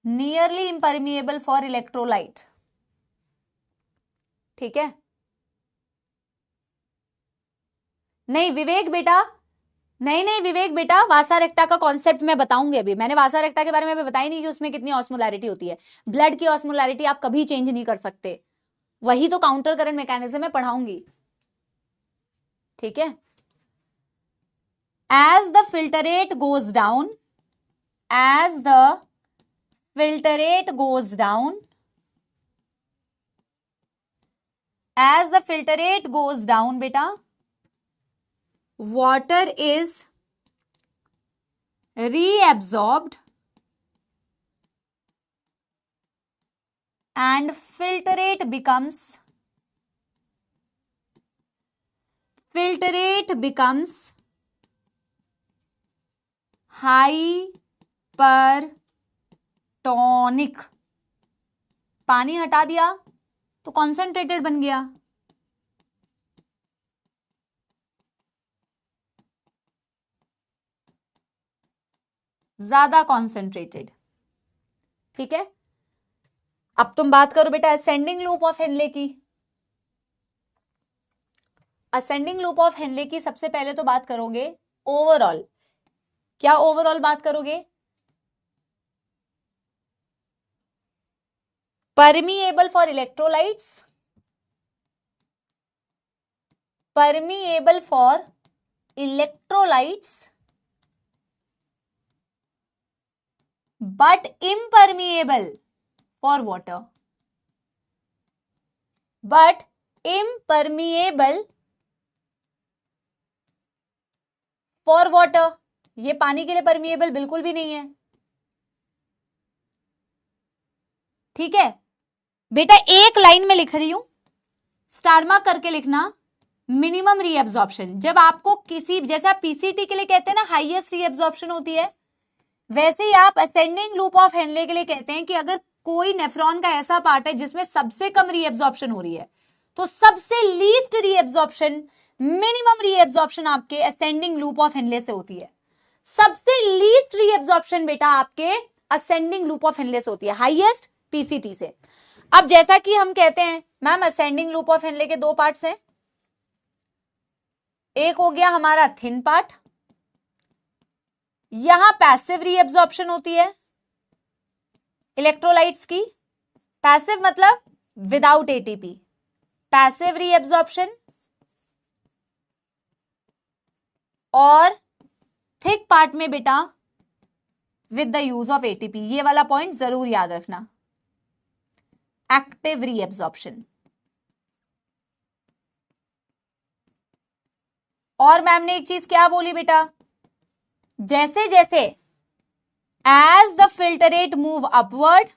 nearly impermeable for electrolyte. ठीक है? नहीं विवेक बेटा, नहीं विवेक बेटा, वासा रेक्टा का कॉन्सेप्ट मैं बताऊंगी अभी। मैंने वासा रेक्टा के बारे में अभी बताई नहीं कि उसमें कितनी ऑस्मोलैरिटी होती है। ब्लड की ऑस्मोलैरिटी आप कभी चेंज नहीं कर सकते, वही तो काउंटर करंट मैकेनिज्म में पढ़ाऊंगी। ठीक है? As the filtrate goes down, as the filtrate goes down, as the filtrate goes down beta, water is reabsorbed and filtrate becomes hypertonic. पानी हटा दिया तो कॉन्सेंट्रेटेड बन गया। ज्यादा कॉन्सेंट्रेटेड। ठीक है? अब तुम बात करो बेटा असेंडिंग लूप ऑफ हेनले की। असेंडिंग लूप ऑफ हेनले की सबसे पहले तो बात करोगे ओवरऑल। क्या ओवरऑल बात करोगे? Permeable for electrolytes, permeable for electrolytes but impermeable for water, but impermeable for water. ये पानी के लिए परमिएबल बिल्कुल भी नहीं है। ठीक है बेटा, एक लाइन में लिख रही हूं, स्टार मार्क करके लिखना, मिनिमम रीएब्जॉर्प्शन। जब आपको किसी, जैसे आप पीसीटी के लिए कहते हैं ना हाईएस्ट रीएब्जॉर्प्शन होती है, वैसे ही आप असेंडिंग लूप ऑफ हेनले के लिए कहते हैं कि अगर कोई नेफ्रॉन का ऐसा पार्ट है जिसमें सबसे कम रीएब्जॉर्प्शन हो रही है, तो सबसे लीस्ट रीएब्जॉर्प्शन, मिनिमम रीएब्जॉर्प्शन आपके असेंडिंग लूप ऑफ हेनले से होती है। सबसे लीस्ट रीएब्जॉर्प्शन बेटा आपके असेंडिंग लूप ऑफ हेनले से होती है, हाईएस्ट पीसीटी से। अब जैसा कि हम कहते हैं ma'am ascending loop of Henley के दो पार्ट्स हैं, एक हो गया हमारा थिन पार्ट, यहां पैसिव रीएब्जॉर्प्शन होती है इलेक्ट्रोलाइट्स की। पैसिव मतलब विदाउट एटीपी, पैसिव रीएब्जॉर्प्शन। और थिक पार्ट में बेटा with the use of ATP, ये वाला पॉइंट जरूर याद रखना, एक्टिव रीएब्जॉर्प्शन। और मैम ने एक चीज क्या बोली बेटा, जैसे जैसे as the filtrate move upward,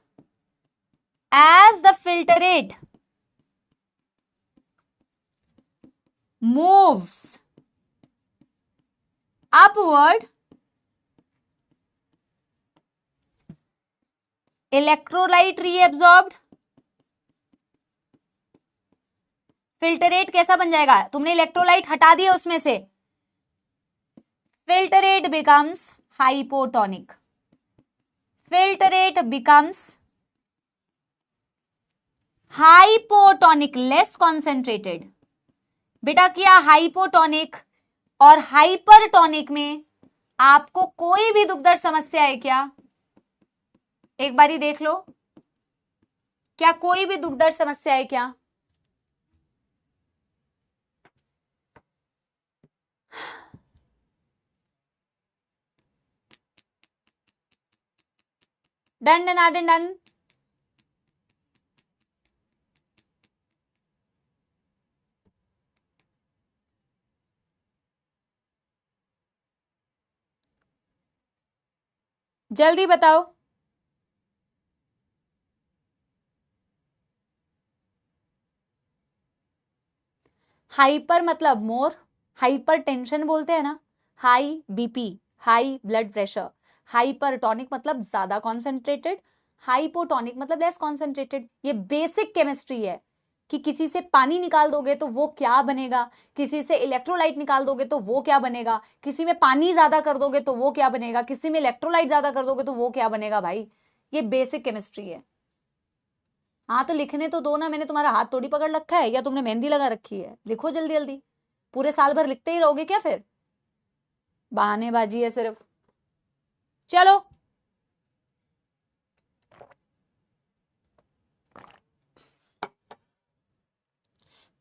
as the filtrate moves upward, electrolyte reabsorbed, filtrate कैसा बन जाएगा, तुमने इलेक्ट्रोलाइट हटा दिया उसमें से, filtrate becomes hypotonic, filtrate becomes hypotonic less concentrated. बेटा क्या हाइपोटोनिक और हाइपरटोनिक में आपको कोई भी दुखदर्द समस्या है क्या? एक बारी देख लो, क्या कोई भी दुखदर्द समस्या है क्या? Done done done done. जल्दी बताओ। हाइपर मतलब मोर, हाइपर टेंशन बोलते हैं ना, high BP, high blood pressure. Hypertonic मतलब ज्यादा कॉन्सेंट्रेटेड, हाइपोटोनिक मतलब लेस कॉन्सेंट्रेटेड। ये बेसिक केमिस्ट्री है कि किसी से पानी निकाल दोगे तो वो क्या बनेगा, किसी से इलेक्ट्रोलाइट निकाल दोगे तो वो क्या बनेगा, किसी में पानी ज्यादा कर दोगे तो वो क्या बनेगा, किसी में इलेक्ट्रोलाइट ज्यादा कर दोगे तो वो क्या बनेगा। भाई ये बेसिक केमिस्ट्री है। हाँ तो लिखने तो दो ना, मैंने तुम्हारा हाथ थोड़ी पकड़ रखा है या तुमने मेहंदी लगा रखी है। लिखो जल्दी जल्दी। पूरे साल भर लिखते ही रहोगे क्या फिर? बहानेबाजी है सिर्फ। चलो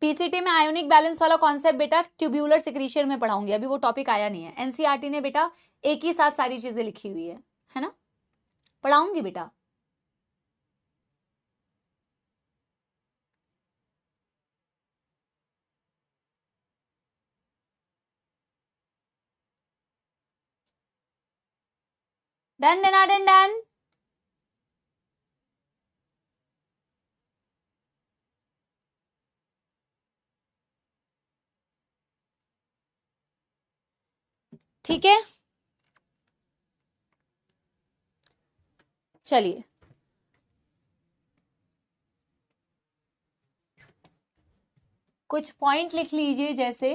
पीसीटी में आयोनिक बैलेंस वाला कॉन्सेप्ट बेटा ट्यूब्यूलर सिक्रीशन में पढ़ाऊंगी, अभी वो टॉपिक आया नहीं है। एनसीईआरटी ने बेटा एक ही साथ सारी चीजें लिखी हुई है ना, पढ़ाऊंगी बेटा। Done done done done. ठीक है चलिए, कुछ पॉइंट लिख लीजिए, जैसे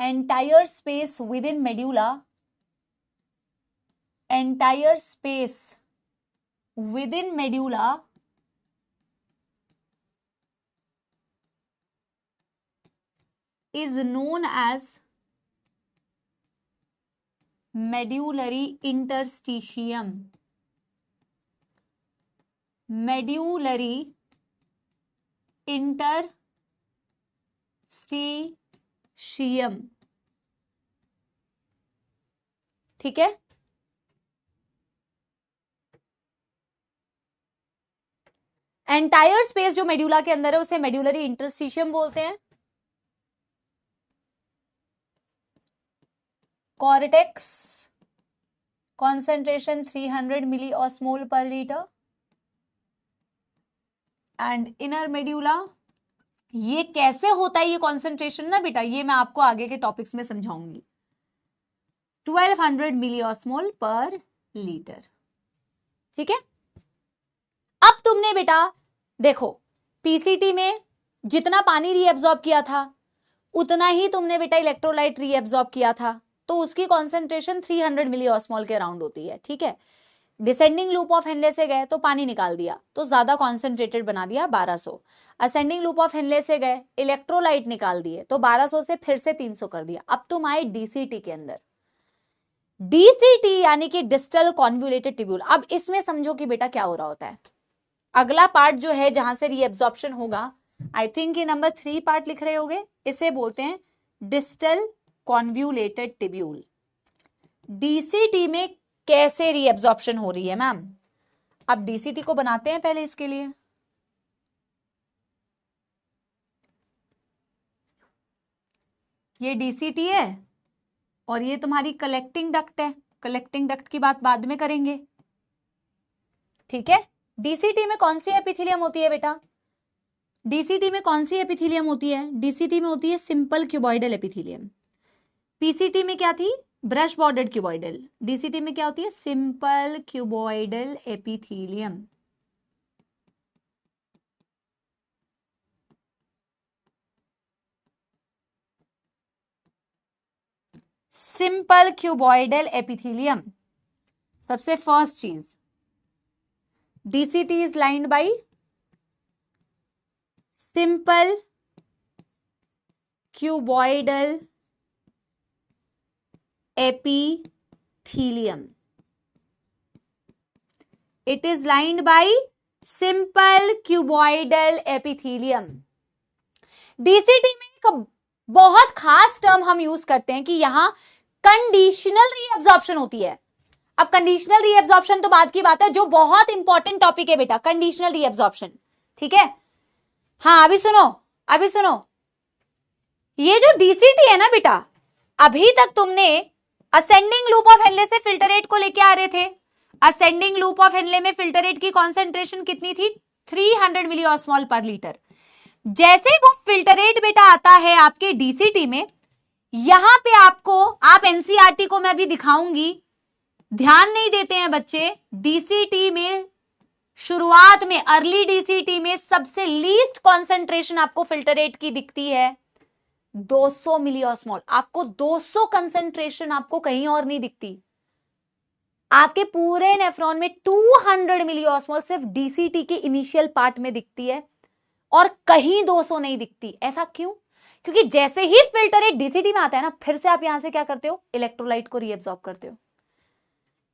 entire space with in medulla, entire space with in medulla is known as medullary interstitium, medullary interstitium। ठीक है, एंटायर स्पेस जो मेड्यूला के अंदर है उसे मेड्यूलरी इंटरस्टिशियम बोलते हैं। Cortex concentration 300 milli osmole per litre and inner medulla. ये कैसे होता है ये कॉन्सेंट्रेशन ना बेटा, ये मैं आपको आगे के टॉपिक्स में समझाऊंगी। 1200 मिली ऑस्मोल पर लीटर। ठीक है, अब तुमने बेटा देखो पीसीटी में जितना पानी रीएब्सॉर्ब किया था उतना ही तुमने बेटा इलेक्ट्रोलाइट रीएब्सॉर्ब किया था, तो उसकी कॉन्सेंट्रेशन 300 मिली ऑस्मोल के अराउंड होती है। ठीक है, डिसेंडिंग लूप ऑफ हेनले से गए तो पानी निकाल दिया तो ज्यादा कॉन्सेंट्रेटेड बना दिया 1200। असेंडिंग लूप ऑफ हेनले से गए इलेक्ट्रोलाइट निकाल दिए तो 1200 से फिर से 300 कर दिया। अब तुम आए डीसीटी के अंदर, डीसीटी यानी कि डिस्टल कॉन्वुलेटेड ट्यूब्यूल। अब इसमें समझो कि बेटा क्या हो रहा होता है। अगला पार्ट जो है जहां से रीएब्सॉर्प्शन होगा, आई थिंक ये नंबर 3 पार्ट लिख रहे होगे, इसे बोलते हैं डिस्टल कॉन्वुलेटेड ट्यूब्यूल। डीसीटी में कैसे रीएब्सॉर्प्शन हो रही है मैम? अब डीसीटी को बनाते हैं पहले इसके लिए। ये डीसीटी है और ये तुम्हारी कलेक्टिंग डक्ट है। कलेक्टिंग डक्ट की बात बाद में करेंगे। ठीक है, डीसीटी में कौन सी एपिथेलियम होती है बेटा? डीसीटी में कौन सी एपिथेलियम होती है? डीसीटी में होती है सिंपल क्यूबॉइडल एपिथेलियम। पीसीटी में क्या थी? Brush bordered cuboidal. डीसीटी में क्या होती है? Simple cuboidal epithelium. Simple cuboidal epithelium सबसे फर्स्ट चीज। DCT is lined by simple cuboidal epithelium. It is lined by simple cuboidal epithelium. DCT में एक बहुत खास टर्म हम यूज करते हैं कि यहां कंडीशनल रीअब्जॉर्प्शन होती है. अब कंडीशनल रीअब्जॉर्प्शन तो बात की बात है, जो बहुत इंपॉर्टेंट टॉपिक है बेटा, कंडीशनल रीअब्जॉर्प्शन. ठीक है, हाँ अभी सुनो, ये जो डीसीटी है ना बेटा, अभी तक तुमने असेंडिंग लूप ऑफ हेनले से फिल्टर रेट को लेके आ रहे थे. असेंडिंग लूप ऑफ हेनले में फिल्टर रेट की कॉन्सेंट्रेशन कितनी थी? 300 मिली ऑस्मॉल पर लीटर. जैसे वो फिल्टर रेट बेटा आता है आपके डीसीटी में, यहां पे आपको, आप एनसीईआरटी को मैं अभी दिखाऊंगी, ध्यान नहीं देते हैं बच्चे. डीसीटी में शुरुआत में, अर्ली डीसीटी में सबसे लीस्ट कॉन्सेंट्रेशन आपको फिल्टर रेट की दिखती है 200 मिली ऑस्मॉल. आपको 200 कंसेंट्रेशन आपको कहीं और नहीं दिखती. आपके पूरे नेफ्रॉन में 200 मिली ऑस्मॉल सिर्फ डीसीटी के इनिशियल पार्ट में दिखती है और कहीं 200 नहीं दिखती. ऐसा क्यों? क्योंकि जैसे ही फिल्टर रेट डीसीटी में आता है ना, फिर से आप यहां से क्या करते हो? इलेक्ट्रोलाइट को रीअब्सॉर्ब करते हो.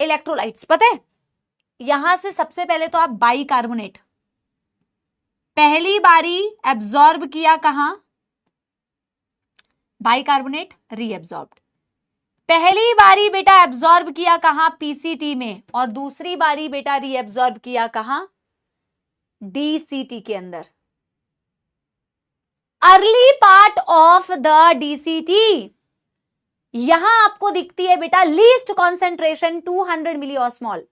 इलेक्ट्रोलाइट्स पता है, यहां से सबसे पहले तो आप बाइकार्बोनेट पहली बारी एब्जॉर्ब किया कहां? Bicarbonate reabsorbed. पहली बारी बेटा एब्जॉर्ब किया कहां? पीसीटी में. और दूसरी बारी बेटा रीअब्सॉर्ब किया कहां? डीसीटी के अंदर. Early part of the DCT, यहां आपको दिखती है बेटा लीस्ट कॉन्सेंट्रेशन 200 मिली ऑस्मॉल.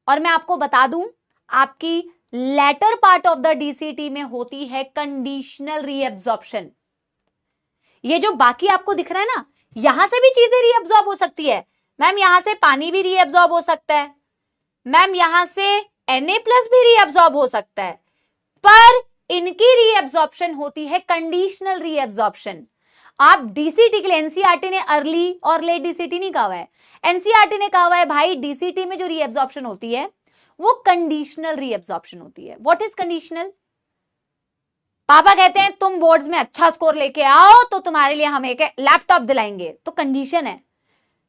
और मैं आपको बता दूं, आपकी later part of the DCT में होती है कंडीशनल रीअब्जॉर्प्शन. ये जो बाकी आपको दिख रहा है ना, यहां से भी चीजें रीअब्जॉर्ब हो सकती है. मैम यहां से पानी भी रीअब्जॉर्ब हो सकता है, मैम यहां से Na+ भी रीअब्जॉर्ब हो सकता है, पर इनकी रीअब्जॉर्प्शन होती है कंडीशनल रीअब्जॉर्प्शन. आप डीसीटी के लिए, एनसीईआरटी ने अर्ली और लेट डीसीटी नहीं कहा हुआ है. एनसीईआरटी ने कहा हुआ है भाई डीसीटी में जो रीअब्जॉर्प्शन होती है वो कंडीशनल रीअब्जॉर्प्शन होती है. What is conditional? पापा कहते हैं तुम बोर्ड्स में अच्छा स्कोर लेके आओ तो तुम्हारे लिए हम एक लैपटॉप दिलाएंगे. तो कंडीशन है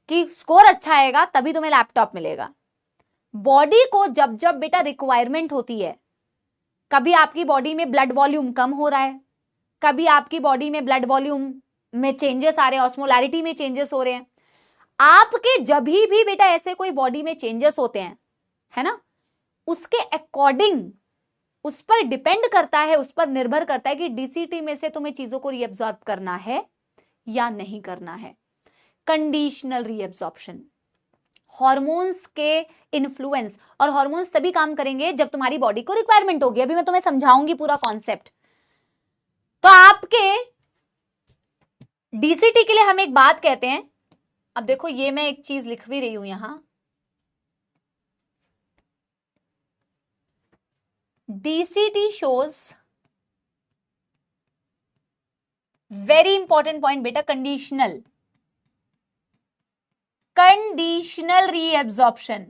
कि स्कोर अच्छा आएगा तभी तुम्हें लैपटॉप मिलेगा. बॉडी को जब जब बेटा रिक्वायरमेंट होती है, कभी आपकी बॉडी में ब्लड वॉल्यूम कम हो रहा है, कभी आपकी बॉडी में ब्लड वॉल्यूम में चेंजेस आ रहे हैं, ऑस्मोलैरिटी में चेंजेस हो रहे हैं, आपके जब भी बेटा ऐसे कोई बॉडी में चेंजेस होते हैं, है ना, उसके अकॉर्डिंग उस पर डिपेंड करता है, उस पर निर्भर करता है कि डीसीटी में से तुम्हें चीजों को रीअब्सॉर्ब करना है या नहीं करना है. कंडीशनल रीअब्सॉर्प्शन, हार्मोन्स के इन्फ्लुएंस, और हार्मोन्स तभी काम करेंगे जब तुम्हारी बॉडी को रिक्वायरमेंट होगी. अभी मैं तुम्हें समझाऊंगी पूरा कॉन्सेप्ट. तो आपके डीसीटी के लिए हम एक बात कहते हैं. अब देखो ये मैं एक चीज लिख भी रही हूं यहां, DCT shows very important point बेटा, conditional reabsorption.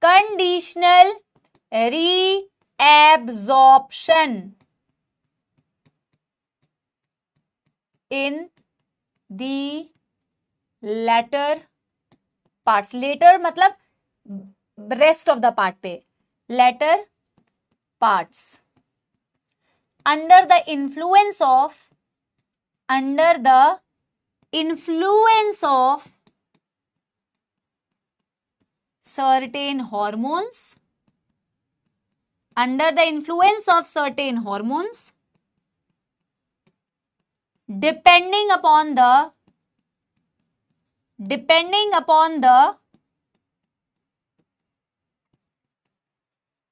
Conditional reabsorption in the letter parts. Letter मतलब रेस्ट ऑफ द पार्ट पे, later parts, under the influence of certain hormones, depending upon the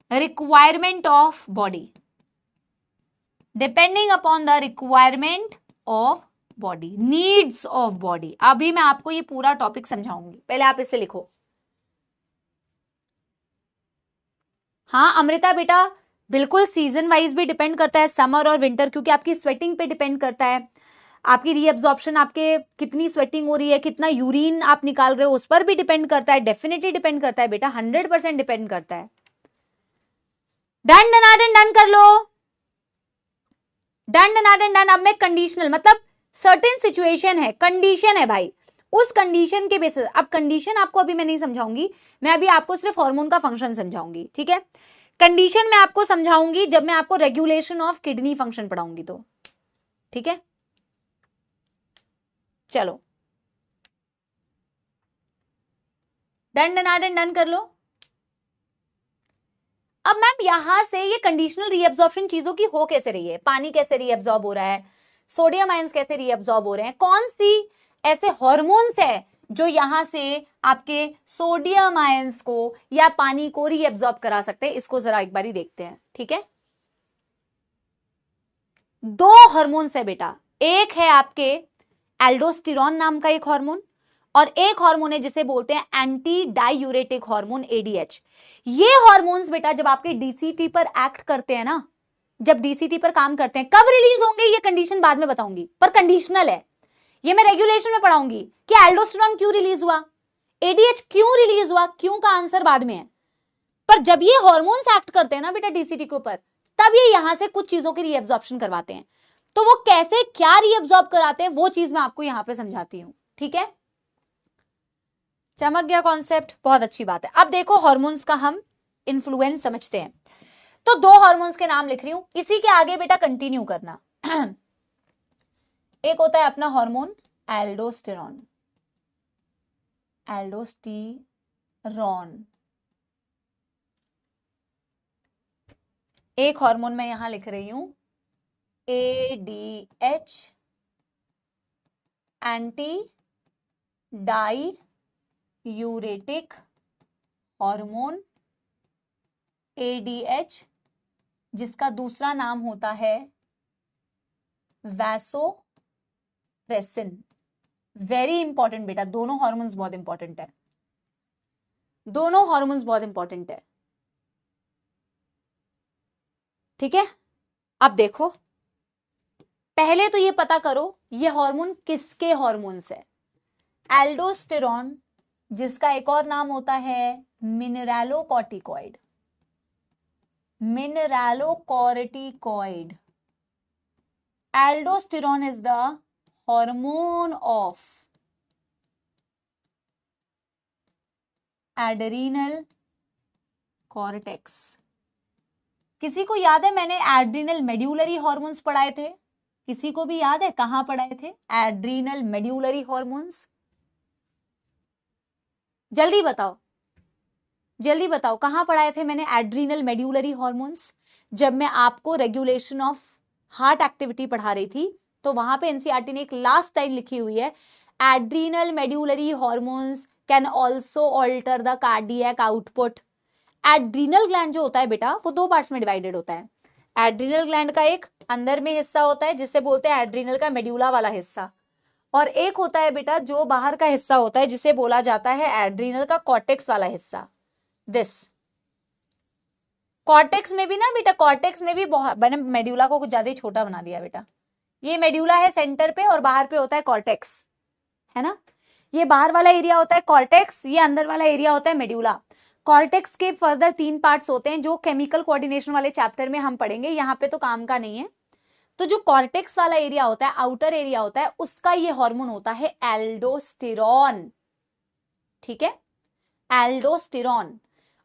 requirement of body, depending upon the requirement of body, needs of body. अभी मैं आपको ये पूरा topic समझाऊंगी, पहले आप इसे लिखो. हाँ अमृता बेटा, बिल्कुल सीजन वाइज भी डिपेंड करता है, समर और विंटर, क्योंकि आपकी स्वेटिंग पे डिपेंड करता है, आपकी रीअब्जॉर्प्शन, आपके कितनी स्वेटिंग हो रही है, कितना यूरिन आप निकाल रहे हो, उस पर भी डिपेंड करता है, डेफिनेटली डिपेंड करता है बेटा, 100% डिपेंड करता है। डन डन डन कर लो, डन डन डन। अब मैं कंडीशनल, मतलब सर्टेन सिचुएशन है, कंडीशन है भाई, उस कंडीशन के बेसिस, अब कंडीशन आपको अभी मैं नहीं समझाऊंगी, मैं अभी आपको सिर्फ हार्मोन का फंक्शन समझाऊंगी, ठीक है। कंडीशन मैं आपको समझाऊंगी जब मैं आपको रेगुलेशन ऑफ किडनी फंक्शन पढ़ाऊंगी तो, ठीक है। चलो डन डन डन कर लो। अब मैम यहां से ये कंडीशनल रीअब्जॉर्प्शन चीजों की हो कैसे रही है, पानी कैसे रीअब्जॉर्ब हो रहा है, सोडियम आयंस कैसे रीअब्जॉर्ब हो रहे हैं, कौन सी ऐसे हार्मोन्स है जो यहां से आपके सोडियम आयंस को या पानी को रीअब्जॉर्ब करा सकते हैं, इसको जरा एक बारी देखते हैं, ठीक है। दो हार्मोन्स है बेटा, एक है आपके एल्डोस्टेरॉन नाम का एक हार्मोन, और एक हार्मोन है जिसे बोलते हैं एंटी डायूरेटिक हार्मोन, एडीएच। ये हार्मोन्स बेटा जब आपके डीसीटी पर एक्ट करते हैं ना, जब डीसीटी पर काम करते हैं, कब रिलीज होंगे ये कंडीशन बाद में बताऊंगी, पर कंडीशनल है ये, मैं रेगुलेशन में पढ़ाऊंगी कि एल्डोस्टेरॉन क्यों रिलीज हुआ, एडीएच क्यों रिलीज हुआ, क्यों का आंसर बाद में है। पर जब ये हार्मोन्स एक्ट करते हैं ना बेटा डीसीटी के ऊपर, तब ये यहां से कुछ चीजों की रीअब्जॉर्प्शन करवाते हैं। तो वो कैसे क्या रीअब्जॉर्ब कराते हैं वो चीज मैं आपको यहां पे समझाती हूं, ठीक है। चमक गया कॉन्सेप्ट, बहुत अच्छी बात है। अब देखो हार्मोन्स का हम इन्फ्लुएंस समझते हैं। तो दो हार्मोन्स के नाम लिख रही हूं, इसी के आगे बेटा कंटिन्यू करना। एक होता है अपना हार्मोन एल्डोस्टेरॉन, एल्डोस्टेरॉन। एक हार्मोन मैं यहां लिख रही हूं ADH, anti diuretic hormone, ADH, जिसका दूसरा नाम होता है वैसोप्रेसिन। वेरी इंपॉर्टेंट बेटा, दोनों हार्मोन्स बहुत इंपॉर्टेंट है, दोनों हार्मोन्स बहुत इंपॉर्टेंट है, ठीक है। अब देखो पहले तो ये पता करो ये हार्मोन किसके हार्मोन्स है। एल्डोस्टेरॉन, जिसका एक और नाम होता है mineralocorticoid, mineralocorticoid. Aldosterone is the hormone of adrenal cortex. किसी को याद है मैंने एड्रीनल मेड्यूलरी हार्मोन्स पढ़ाए थे, किसी को भी याद है कहां पढ़ाए थे एड्रीनल मेड्यूलरी हार्मोन्स? जल्दी बताओ, जल्दी बताओ कहां पढ़ाए थे मैंने एड्रीनल मेड्यूलरी हार्मोन्स? जब मैं आपको रेगुलेशन ऑफ हार्ट एक्टिविटी पढ़ा रही थी तो वहां पे एनसीईआरटी ने एक लास्ट लाइन लिखी हुई है, adrenal medullary hormones can also alter the cardiac output. Adrenal gland जो होता है बेटा वो दो पार्ट्स में डिवाइडेड होता है। एड्रीनल ग्लैंड का एक अंदर में हिस्सा होता है जिसे बोलते हैं एड्रीनल का मेड्यूला वाला हिस्सा, और एक होता है बेटा जो बाहर का हिस्सा होता है जिसे बोला जाता है एड्रीनल का कॉर्टेक्स वाला हिस्सा। दिस कॉर्टेक्स में भी ना बेटा, कॉर्टेक्स में भी बहुत, मैंने मेड्यूला को कुछ ज्यादा ही छोटा बना दिया बेटा, ये मेड्यूला है सेंटर पे और बाहर पे होता है कॉर्टेक्स, है ना। ये बाहर वाला एरिया होता है कॉर्टेक्स, ये अंदर वाला एरिया होता है मेड्यूला। कॉर्टेक्स के फर्दर 3 पार्ट्स होते हैं जो केमिकल कोऑर्डिनेशन वाले चैप्टर में हम पढ़ेंगे, यहाँ पे तो काम का नहीं है। तो जो कॉर्टेक्स वाला एरिया होता है, आउटर एरिया होता है, उसका ये हार्मोन होता है एल्डोस्टेरॉन, ठीक है, एल्डोस्टेरॉन।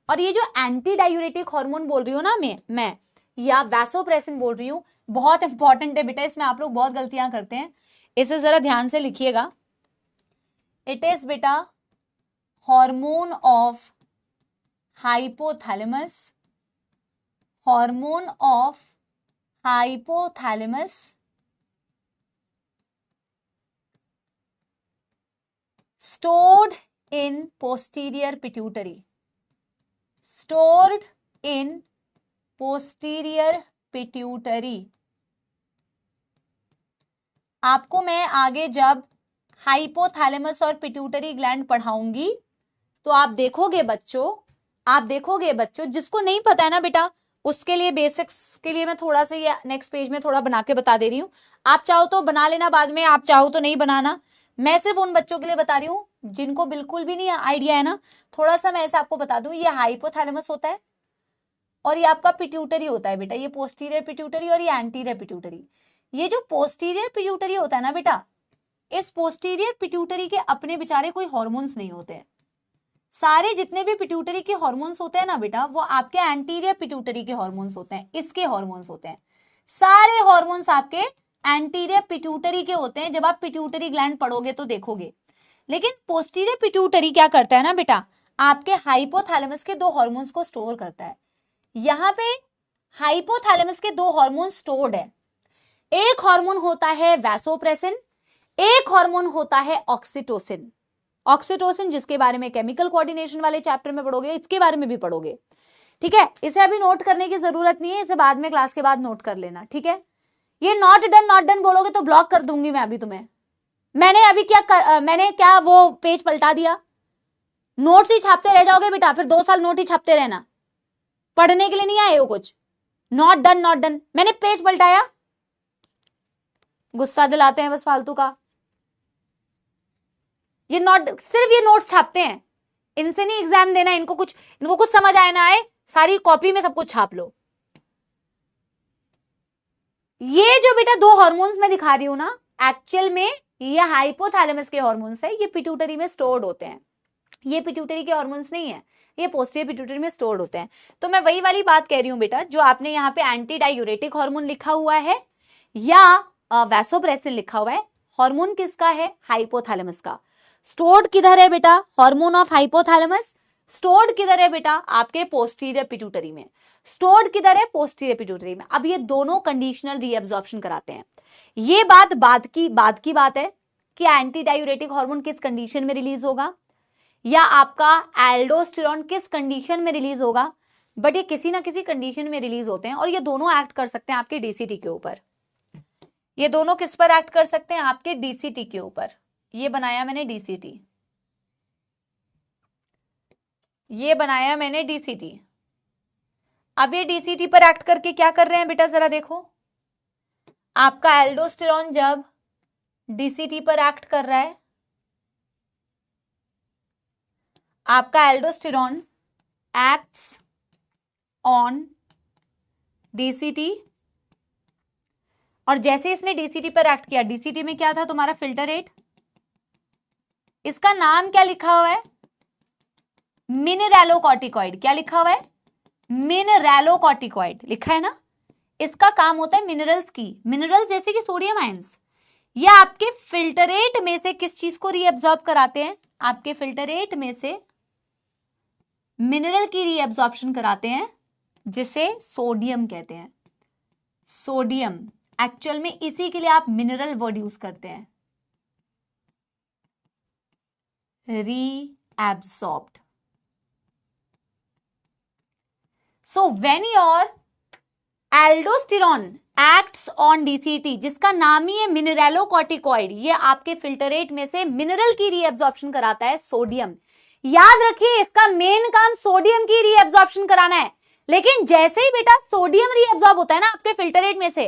और ये जो एंटी डायूरेटिक हार्मोन बोल रही हूँ ना मैं या वैसोप्रेसिन बोल रही हूँ, बहुत इंपॉर्टेंट है बेटा, इसमें आप लोग बहुत गलतियां करते हैं, इसे जरा ध्यान से लिखिएगा। इट इज बेटा hormone of hypothalamus, hormone of hypothalamus, stored in posterior pituitary, stored in posterior pituitary। आपको मैं आगे जब हाइपोथैलेमस और पिट्यूटरी ग्लैंड पढ़ाऊंगी तो आप देखोगे बच्चों, जिसको नहीं पता है ना बेटा उसके लिए बेसिक्स के लिए मैं थोड़ा सा ये नेक्स्ट पेज में थोड़ा बना के बता दे रही हूँ। आप चाहो तो बना लेना बाद में, आप चाहो तो नहीं बनाना। मैं सिर्फ उन बच्चों के लिए बता रही हूँ जिनको बिल्कुल भी नहीं आइडिया है ना। थोड़ा सा मैं ऐसे आपको बता दूं, ये हाइपोथैलेमस होता है और ये आपका पिट्यूटरी होता है बेटा। ये पोस्टीरियर पिट्यूटरी और ये एंटीरियर पिट्यूटरी। ये जो पोस्टीरियर पिट्यूटरी होता है ना बेटा, इस पोस्टीरियर पिट्यूटरी के अपने बेचारे कोई हॉर्मोन्स नहीं होते हैं। सारे जितने भी पिट्यूटरी के हॉर्मोन्स होते हैं ना बेटा, वो आपके एंटीरियर पिट्यूटरी के हॉर्मोन्स होते हैं, इसके हॉर्मोन्स होते हैं। सारे हॉर्मोन्स आपके एंटीरियर पिट्यूटरी के होते हैं। जब आप पिट्यूटरी ग्लैंड पढ़ोगे तो देखोगे। लेकिन पोस्टीरियर पिट्यूटरी क्या करता है ना बेटा, आपके हाइपोथैलेमस के दो हॉर्मोन्स को स्टोर करता है। यहां पे हाइपोथैलेमस के दो हॉर्मोन स्टोर्ड है। एक हार्मोन होता है वैसोप्रेसिन, एक हार्मोन होता है ऑक्सीटोसिन। ऑक्सीटोसिन जिसके बारे में केमिकल कोऑर्डिनेशन वाले चैप्टर में पढ़ोगे, इसके बारे में भी पढ़ोगे। ठीक है, इसे अभी नोट करने की जरूरत नहीं है, इसे बाद में क्लास के बाद नोट कर लेना। ठीक है, ये नॉट डन बोलोगे तो ब्लॉक कर दूंगी मैं अभी तुम्हें। मैंने क्या वो पेज पलटा दिया? नोट्स ही छापते रह जाओगे बेटा, फिर 2 साल नोट ही छापते रहना। पढ़ने के लिए नहीं आए हो कुछ। नॉट डन मैंने पेज पलटाया? गुस्सा दिलाते हैं बस फालतू का। ये सिर्फ ये नोट्स छापते हैं, इनसे नहीं एग्जाम देना। इनको कुछ समझ आए ना आए, सारी कॉपी में सब कुछ छाप लो। ये जो बेटा 2 हार्मोन्स मैं दिखा रही हूं ना, एक्चुअल में ये हाइपोथैलेमस के हार्मोन्स है। ये पिट्यूटरी में स्टोर्ड होते हैं। ये पिट्यूटरी के हार्मोन्स नहीं है, ये पोस्टीरियर पिट्यूटरी में स्टोर्ड होते हैं। तो मैं वही वाली बात कह रही हूं बेटा, जो आपने यहाँ पे एंटी डायूरेटिक हार्मोन लिखा हुआ है या वैसोप्रेसिन लिखा हुआ है, हार्मोन किसका है? हाइपोथैलेमस का। स्टोर्ड किधर है बेटा? हार्मोन ऑफ हाइपोथैलेमस स्टोर्ड किधर है बेटा? आपके पोस्टीरियर पिट्यूटरी में। स्टोर्ड किधर है? पोस्टीरियर पिट्यूटरी में। अब ये दोनों कंडीशनल रीअब्जॉर्प्शन कराते हैं। ये बात की बात है कि एंटी डायूरेटिक हार्मोन किस कंडीशन में रिलीज होगा या आपका एल्डोस्टेरोन किस कंडीशन में रिलीज होगा, बट ये किसी ना किसी कंडीशन में रिलीज होते हैं और ये दोनों एक्ट कर सकते हैं आपके डीसीटी के ऊपर। ये दोनों किस पर एक्ट कर सकते हैं? आपके डीसीटी के ऊपर। ये बनाया मैंने डीसीटी, ये बनाया मैंने डीसीटी। अब ये डीसीटी पर एक्ट करके क्या कर रहे हैं बेटा, जरा देखो। आपका एल्डोस्टेरोन जब डीसीटी पर एक्ट कर रहा है, आपका एल्डोस्टेरोन एक्ट्स ऑन डीसीटी, और जैसे इसने डीसीटी पर एक्ट किया, डीसीटी में क्या था तुम्हारा? फिल्टरेट। इसका नाम क्या लिखा हुआ है? मिनरैलोकॉर्टिकॉइड। क्या लिखा हुआ है? मिनरैलोकॉर्टिकॉइड लिखा है ना। इसका काम होता है मिनरल्स की, मिनरल्स जैसे कि सोडियम आयंस। ये आपके फिल्टरेट में से किस चीज को रीअब्सॉर्ब कराते हैं? आपके फिल्टरेट में से मिनरल की रीअब्सॉर्प्शन कराते हैं, जिसे सोडियम कहते हैं। सोडियम एक्चुअल में इसी के लिए आप मिनरल वर्ड यूज करते हैं, reabsorbed. So when your aldosterone acts on DCT, जिसका नाम ही है मिनरैलोकॉर्टिकॉइड, ये आपके फिल्टरेट में से मिनरल की रीअब्सॉर्प्शन कराता है, सोडियम। याद रखिए, इसका मेन काम सोडियम की रीअब्सॉर्प्शन कराना है। लेकिन जैसे ही बेटा सोडियम रीअब्सॉर्ब होता है ना आपके फिल्टरेट में से,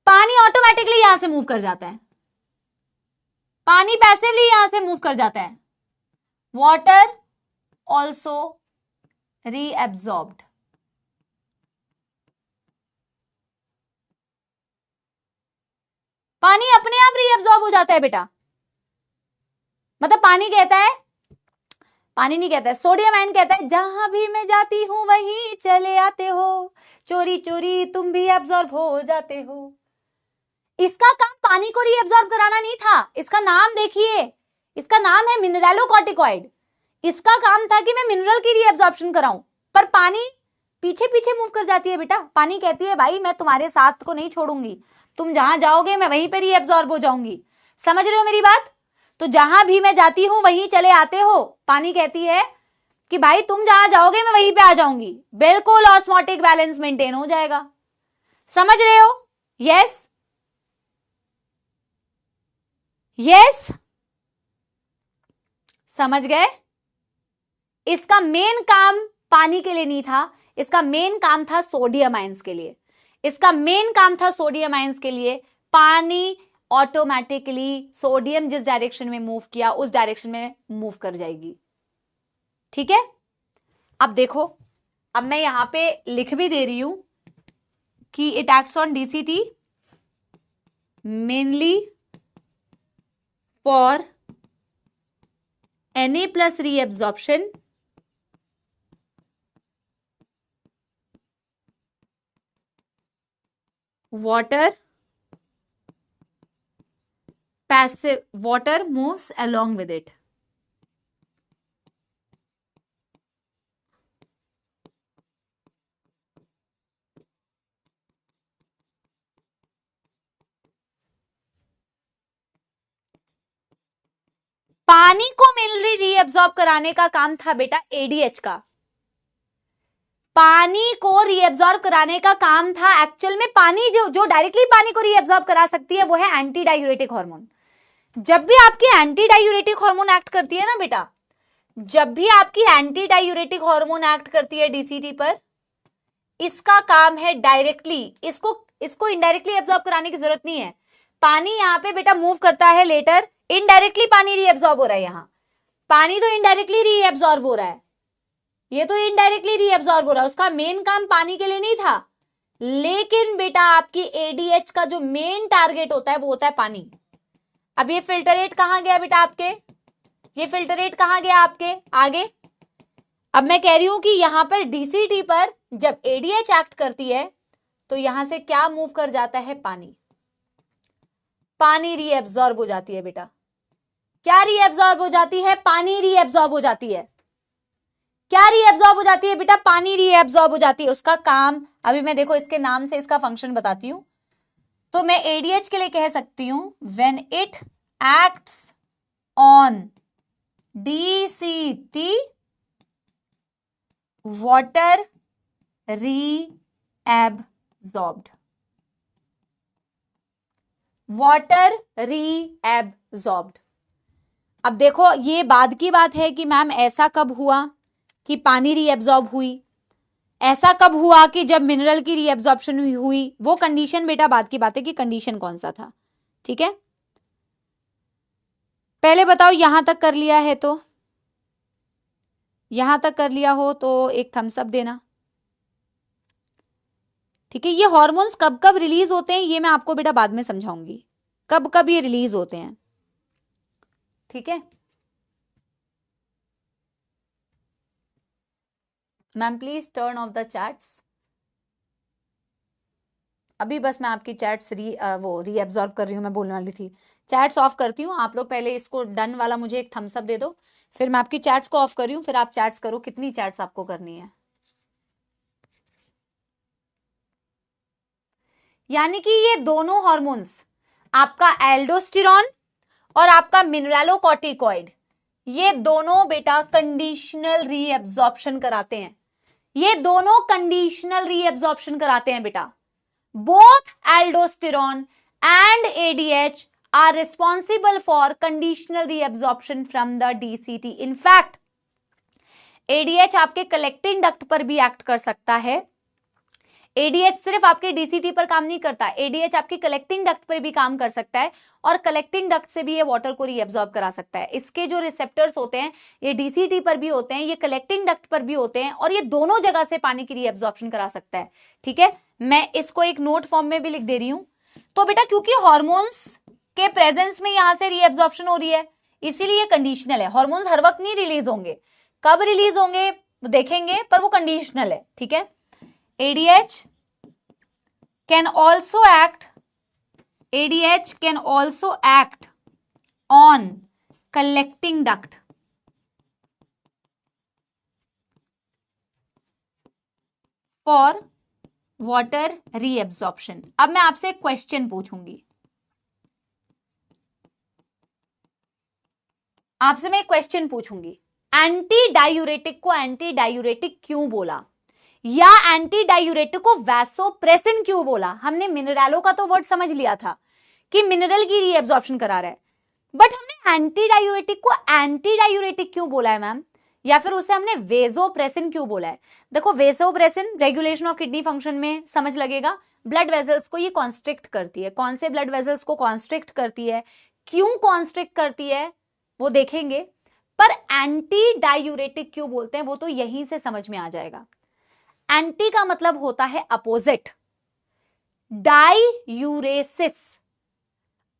पानी ऑटोमेटिकली यहां से मूव कर जाता है। पानी पैसिवली यहां से मूव कर जाता है। Water also reabsorbed. पानी अपने आप रीअब्सॉर्ब हो जाता है बेटा। मतलब पानी कहता है, पानी नहीं कहता है, सोडियम आयन कहता है, जहां भी मैं जाती हूं वहीं चले आते हो, चोरी चोरी तुम भी एब्जॉर्ब हो जाते हो। इसका काम पानी को रीअब्सॉर्ब कराना नहीं था। इसका नाम देखिए, इसका नाम है मिनरैलोकॉर्टिकॉइड। इसका काम था कि मैं मिनरल की रीअब्सॉर्प्शन कराऊं, पर पानी पीछे पीछे मूव कर जाती है बेटा। पानी कहती है भाई मैं तुम्हारे साथ को नहीं छोड़ूंगी, तुम जहां जाओगे मैं वहीं पर रीअब्सॉर्ब हो जाऊंगी। समझ रहे हो मेरी बात? तो जहां भी मैं जाती हूं वहीं चले आते हो। पानी कहती है कि भाई तुम जहां जाओगे मैं वहीं पे आ जाऊंगी। बिल्कुल ऑस्मोटिक बैलेंस मेंटेन हो जाएगा। समझ रहे हो? यस यस, समझ गए? इसका मेन काम पानी के लिए नहीं था, इसका मेन काम था सोडियम आयंस के लिए, इसका मेन काम था सोडियम आयंस के लिए। पानी ऑटोमेटिकली सोडियम जिस डायरेक्शन में मूव किया उस डायरेक्शन में मूव कर जाएगी। ठीक है, अब देखो, अब मैं यहां पे लिख भी दे रही हूं कि it acts on DCT mainly for Na plus reabsorption water moves along with it। पानी को मिनरली रीअब्सॉर्ब कराने का काम था बेटा एडीएच का, पानी को रीअब्सॉर्ब कराने का काम था। एक्चुअल में पानी जो डायरेक्टली पानी को रीअब्सॉर्ब करा सकती है वो है एंटी डायूरेटिक हार्मोन। जब भी आपकी एंटी डायूरेटिक हार्मोन एक्ट करती है ना बेटा, जब भी आपकी एंटी डायूरेटिक हार्मोन एक्ट करती है डीसीटी पर, इसका काम है डायरेक्टली, इसको इनडायरेक्टली एब्सॉर्ब कराने की जरूरत नहीं है। पानी यहां पे बेटा मूव करता है लेटर, इनडायरेक्टली पानी रीएब्सॉर्ब हो रहा है। यहां पानी तो इनडायरेक्टली रीएब्सॉर्ब हो रहा है, ये तो इनडायरेक्टली रीएब्सॉर्ब हो रहा है, उसका मेन काम पानी के लिए नहीं था। लेकिन बेटा आपकी एडीएच का जो मेन टारगेट होता है वो होता है पानी। अब ये फिल्टरेट कहां गया बेटा आपके, ये फिल्टरेट कहां गया आपके आगे। अब मैं कह रही हूं कि यहां पर डीसीटी पर जब एडीएच एक्ट करती है तो यहां से क्या मूव कर जाता है, पानी, पानी रीएब्सॉर्ब हो जाती है बेटा। क्या रीएब्सॉर्ब हो जाती है, पानी रीएब्सॉर्ब हो जाती है। क्या रीएब्सॉर्ब हो जाती है बेटा, पानी रीएब्सॉर्ब हो जाती है। उसका काम अभी मैं देखो इसके नाम से इसका फंक्शन बताती हूं। तो मैं एडीएच के लिए कह सकती हूं when it acts on DCT water reabsorbed, water reabsorbed. अब देखो ये बाद की बात है कि मैम ऐसा कब हुआ कि पानी रीएब्सॉर्ब हुई, ऐसा कब हुआ कि जब मिनरल की रीएब्सॉर्प्शन हुई, वो कंडीशन बेटा बाद की बात है कि कंडीशन कौन सा था। ठीक है, पहले बताओ यहां तक कर लिया है तो, यहां तक कर लिया हो तो एक थम्स अप देना। ठीक है, ये हॉर्मोन्स कब कब रिलीज होते हैं ये मैं आपको बेटा बाद में समझाऊंगी, कब कब ये रिलीज होते हैं। ठीक है ma'am, please turn off the chats. अभी बस मैं आपकी चैट्स रीअब्सॉर्ब कर रही हूँ, मैं बोलने वाली थी। चैट्स ऑफ करती हूँ, आप लोग पहले इसको डन वाला मुझे एक थम्स अप दे दो, फिर मैं आपकी चैट्स को ऑफ कर रही हूँ, फिर आप चैट्स करो, कितनी चैट्स आपको करनी है। यानी कि ये दोनों हार्मोन्स, आपका एल्डोस्टेरॉन और आपका मिनरलोकॉर्टिकॉइड, ये दोनों बेटा कंडीशनल रीअब्सॉर्प्शन कराते हैं, ये दोनों कंडीशनल रीअब्सॉर्प्शन कराते हैं बेटा। Both aldosterone and ADH are responsible for conditional reabsorption from the DCT. In fact, ADH आपके कलेक्टिंग डक्ट पर भी एक्ट कर सकता है। ADH सिर्फ आपके DCT पर काम नहीं करता, ADH आपकी कलेक्टिंग डक्ट पर भी काम कर सकता है और कलेक्टिंग डक्ट से भी ये वाटर को रीअब्सॉर्ब करा सकता है। इसके जो रिसेप्टर्स होते हैं ये DCT पर भी होते हैं, ये कलेक्टिंग डक्ट पर भी होते हैं और ये दोनों जगह से पानी की रीअब्सॉर्प्शन करा सकता है। ठीक है, मैं इसको एक नोट फॉर्म में भी लिख दे रही हूं। तो बेटा क्योंकि हॉर्मोन्स के प्रेजेंस में यहां से रीअब्सॉर्प्शन हो रही है, इसीलिए ये कंडीशनल है। हॉर्मोन्स हर वक्त नहीं रिलीज होंगे, कब रिलीज होंगे देखेंगे, पर वो कंडीशनल है। ठीक है, ADH can also act, ADH can also act on collecting duct for water reabsorption। अब मैं आपसे एक क्वेश्चन पूछूंगी, आपसे मैं एक क्वेश्चन पूछूंगी, एंटी डायूरेटिक को एंटी डायूरेटिक क्यों बोला, या एंटी डायूरेटिक को वैसोप्रेसिन क्यों बोला। हमने मिनरलों का तो वर्ड समझ लिया था कि मिनरल की रीअब्सॉर्प्शन करा रहा है, बट हमने एंटी डायूरेटिक को एंटी डायूरेटिक क्यों बोला है मैम। या फिर उसे हमने वेसोप्रेसिन क्यों बोला है? देखो vasopressin regulation of kidney function में समझ लगेगा, ब्लड वेजल्स को ये कॉन्स्ट्रिक्ट करती है। कौन से ब्लड वेजल्स को कॉन्स्ट्रिक्ट करती है, क्यों कॉन्स्ट्रिक्ट करती है वो देखेंगे, पर एंटी डायूरेटिक क्यों बोलते हैं वो तो यहीं से समझ में आ जाएगा। एंटी का मतलब होता है opposite, diuresis,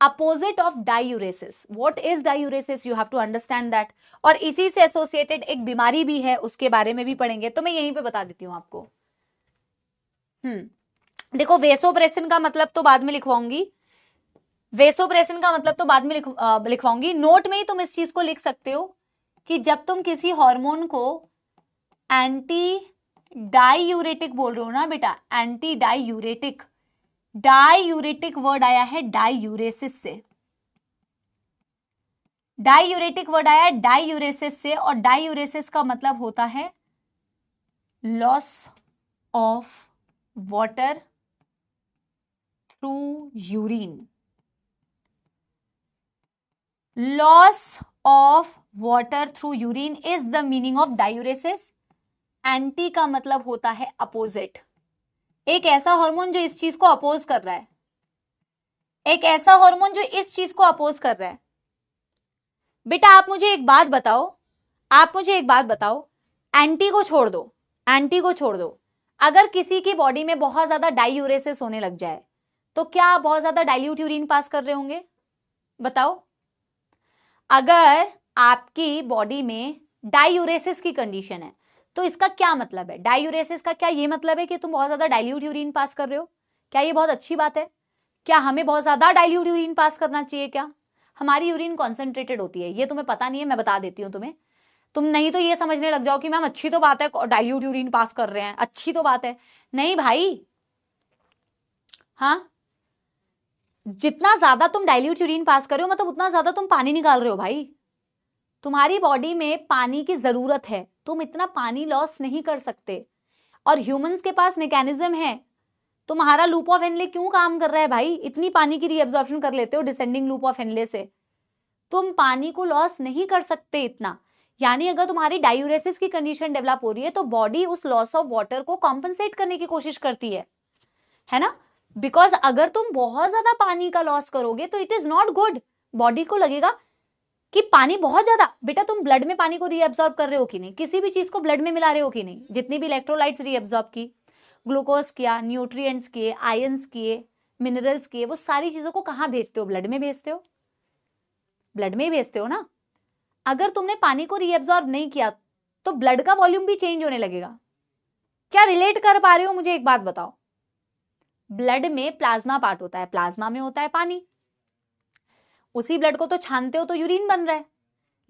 opposite of diuresis. What is diuresis, you have to understand that. और इसी से एसोसिएटेड एक बीमारी भी है, उसके बारे में भी पढ़ेंगे, तो मैं यहीं पे बता देती हूं आपको। देखो वेसोप्रेसिन का मतलब तो बाद में लिखवाऊंगी, वेसोप्रेसिन का मतलब तो बाद में लिखवाऊंगी। नोट में ही तुम इस चीज को लिख सकते हो कि जब तुम किसी हार्मोन को एंटी डायूरेटिक बोल रहे हो ना बेटा, एंटी डायूरेटिक, डायूरेटिक वर्ड आया है डायूरेसिस से, डायूरेटिक वर्ड आया है डायूरेसिस से, और डायूरेसिस का मतलब होता है loss of water through urine, loss of water through urine is the meaning of diuresis. Anti का मतलब होता है अपोजिट, एक ऐसा हार्मोन जो इस चीज को अपोज कर रहा है, एक ऐसा हार्मोन जो इस चीज को अपोज कर रहा है। बेटा आप मुझे एक बात बताओ, आप मुझे एक बात बताओ, एंटी को छोड़ दो, एंटी को छोड़ दो, अगर किसी की बॉडी में बहुत ज्यादा डायूरेसिस होने लग जाए तो क्या आप बहुत ज्यादा डाइल्यूट यूरिन पास कर रहे होंगे? बताओ, अगर आपकी बॉडी में डायूरेसिस की कंडीशन है तो इसका क्या मतलब है? डायूरेसिस का क्या ये मतलब है कि तुम बहुत ज्यादा डाइल्यूट यूरिन पास कर रहे हो? क्या ये बहुत अच्छी बात है? क्या हमें बहुत ज्यादा डाइल्यूट यूरिन पास करना चाहिए? क्या हमारी यूरिन कॉन्सेंट्रेटेड होती है? ये तुम्हें पता नहीं है, मैं बता देती हूँ तुम्हें। तुम नहीं तो ये समझने लग जाओ कि मैम अच्छी तो बात है डाइल्यूट यूरिन पास कर रहे हैं, अच्छी तो बात है। नहीं भाई, हाँ, जितना ज्यादा तुम डाइल्यूट यूरिन पास कर रहे हो मतलब उतना ज्यादा तुम पानी निकाल रहे हो भाई। तुम्हारी बॉडी में पानी की जरूरत है, तुम इतना पानी लॉस नहीं कर सकते, और ह्यूमंस के पास मैकेनिज्म है। तुम्हारा लूप ऑफ हेनले क्यों काम कर रहा है भाई? इतनी पानी की रीअब्जॉर्प्शन कर लेते हो डिसेंडिंग लूप ऑफ हेनले से, तुम पानी को लॉस नहीं कर सकते इतना। यानी अगर तुम्हारी डायूरेसिस की कंडीशन डेवलप हो रही है तो बॉडी उस लॉस ऑफ वाटर को कॉम्पनसेट करने की कोशिश करती है ना? बिकॉज अगर तुम बहुत ज्यादा पानी का लॉस करोगे तो it is not good. Body को लगेगा कि पानी बहुत ज्यादा, बेटा तुम ब्लड में पानी को रीअब्सॉर्ब कर रहे हो कि नहीं? किसी भी चीज को ब्लड में मिला रहे हो कि नहीं? जितनी भी इलेक्ट्रोलाइट्स रीअब्सॉर्ब की, ग्लूकोज किया, न्यूट्रिएंट्स किए, आयंस किए, मिनरल्स किए, वो सारी चीजों को कहाँ भेजते हो? ब्लड में भेजते हो, ब्लड में ही भेजते हो ना। अगर तुमने पानी को रीअब्सॉर्ब नहीं किया तो ब्लड का वॉल्यूम भी चेंज होने लगेगा। क्या रिलेट कर पा रहे हो? मुझे एक बात बताओ, ब्लड में प्लाज्मा पार्ट होता है, प्लाज्मा में होता है पानी, उसी ब्लड को तो छानते हो तो यूरिन बन रहा है।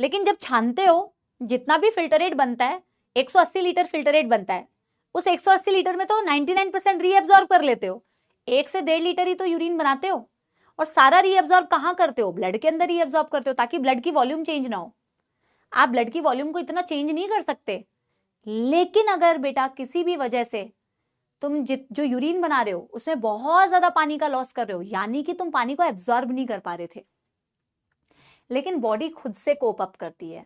लेकिन जब छानते हो जितना भी फिल्टरेट बनता है, 180 लीटर फिल्टरेट बनता है, उस 180 लीटर में तो 99% रीअब्सॉर्ब कर लेते हो, 1 से 1.5 लीटर ही तो यूरिन बनाते हो, और सारा रीअब्सॉर्ब कहां करते हो? ब्लड के अंदर रीअब्सॉर्ब करते हो, ताकि ब्लड की वॉल्यूम चेंज ना हो। आप ब्लड की वॉल्यूम को इतना चेंज नहीं कर सकते। लेकिन अगर बेटा किसी भी वजह से तुम जो यूरिन बना रहे हो उसमें बहुत ज्यादा पानी का लॉस कर रहे हो, यानी कि तुम पानी को एब्जॉर्ब नहीं कर पा रहे थे, लेकिन बॉडी खुद से कोप अप करती है।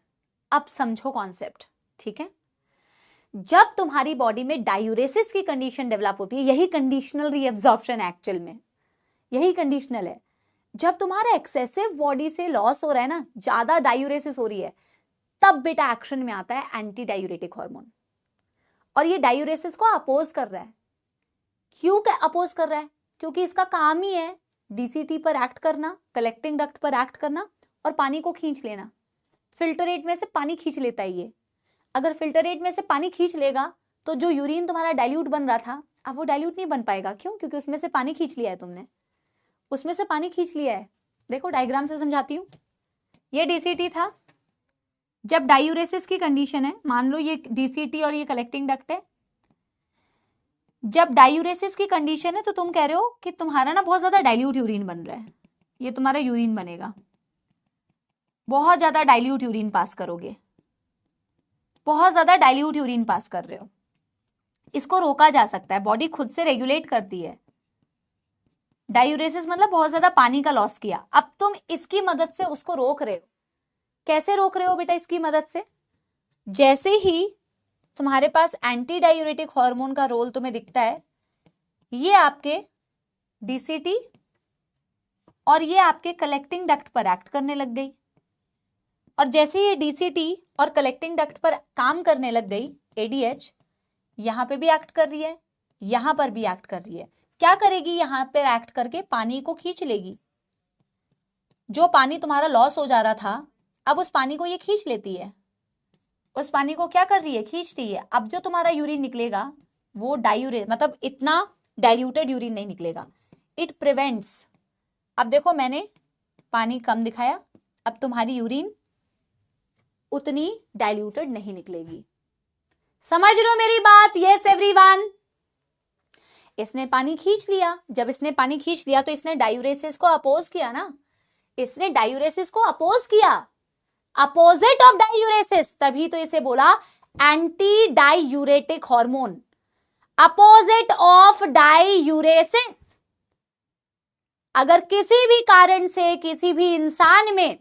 अब समझो कॉन्सेप्ट, ठीक है? जब तुम्हारी बॉडी में डायूरेसिस की कंडीशन डेवलप होती है, यही कंडीशनल रीअब्जॉर्प्शन एक्चुअल में, यही कंडीशनल है। जब तुम्हारा एक्सेसिव बॉडी से लॉस हो रहा है ना, ज्यादा डायूरेसिस हो रही है, तब बेटा एक्शन में आता है एंटी डायूरेटिक हार्मोन, और ये डायूरेसिस को अपोज कर रहा है। क्यों अपोज कर रहा है? क्योंकि इसका काम ही है डीसीटी पर एक्ट करना, कलेक्टिंग डक्ट पर एक्ट करना और पानी को खींच लेना। फिल्टरेट में से पानी खींच लेता है ये। अगर फिल्टरेट में से पानी खींच लेगा तो जो यूरिन तुम्हारा डाइल्यूट बन रहा था अब वो डाइल्यूट नहीं बन पाएगा। क्यों? क्योंकि उसमें से पानी खींच लिया है तुमने, उसमें से पानी खींच लिया है। देखो डायग्राम से समझाती हूं। ये डीसीटी था, जब डायूरेसिस की कंडीशन है, मान लो ये डीसीटी और ये कलेक्टिंग डक्ट है, जब डायूरेसिस की कंडीशन है तो तुम कह रहे हो कि तुम्हारा ना बहुत ज्यादा डाइल्यूट यूरिन बन रहा है, ये तुम्हारा यूरिन बनेगा, बहुत ज्यादा डाइल्यूट यूरिन पास करोगे, बहुत ज्यादा डाइल्यूट यूरिन पास कर रहे हो। इसको रोका जा सकता है, बॉडी खुद से रेगुलेट करती है। डायूरेसिस मतलब बहुत ज्यादा पानी का लॉस किया, अब तुम इसकी मदद से उसको रोक रहे हो। कैसे रोक रहे हो बेटा इसकी मदद से? जैसे ही तुम्हारे पास एंटी डायूरेटिक हार्मोन का रोल तुम्हें दिखता है, ये आपके डीसीटी और ये आपके कलेक्टिंग डक्ट पर एक्ट करने लग गई। और जैसे ये डीसीटी और कलेक्टिंग डक्ट पर काम करने लग गई, एडीएच यहां पे भी एक्ट कर रही है, यहां पर भी एक्ट कर रही है। क्या करेगी? यहां पर एक्ट करके पानी को खींच लेगी। जो पानी तुम्हारा लॉस हो जा रहा था, अब उस पानी को ये खींच लेती है। उस पानी को क्या कर रही है? खींच रही है। अब जो तुम्हारा यूरिन निकलेगा वो डायूरेट, मतलब इतना डाइल्यूटेड यूरिन नहीं निकलेगा। It prevents. अब देखो मैंने पानी कम दिखाया, अब तुम्हारी यूरिन उतनी डाइल्यूटेड नहीं निकलेगी। समझ रहे हो मेरी बात? Yes everyone. इसने पानी खींच लिया। जब इसने पानी खींच लिया तो इसने डायूरेसिस को अपोज किया ना, इसने डायूरेसिस को अपोज किया, अपोजिट ऑफ डायूरेसिस, तभी तो इसे बोला anti diuretic hormone, opposite of diuresis. अगर किसी भी कारण से किसी भी इंसान में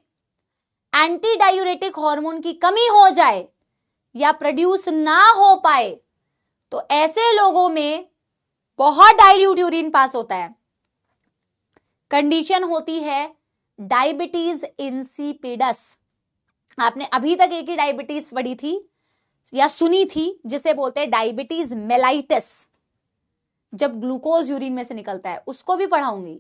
एंटी डायूरेटिक हार्मोन की कमी हो जाए या प्रोड्यूस ना हो पाए तो ऐसे लोगों में बहुत डाइल्यूट यूरिन पास होता है। कंडीशन होती है डायबिटीज इंसिपिडस। आपने अभी तक एक ही डायबिटीज पढ़ी थी या सुनी थी जिसे बोलते हैं डायबिटीज मेलाइटिस, जब ग्लूकोज यूरिन में से निकलता है, उसको भी पढ़ाऊंगी।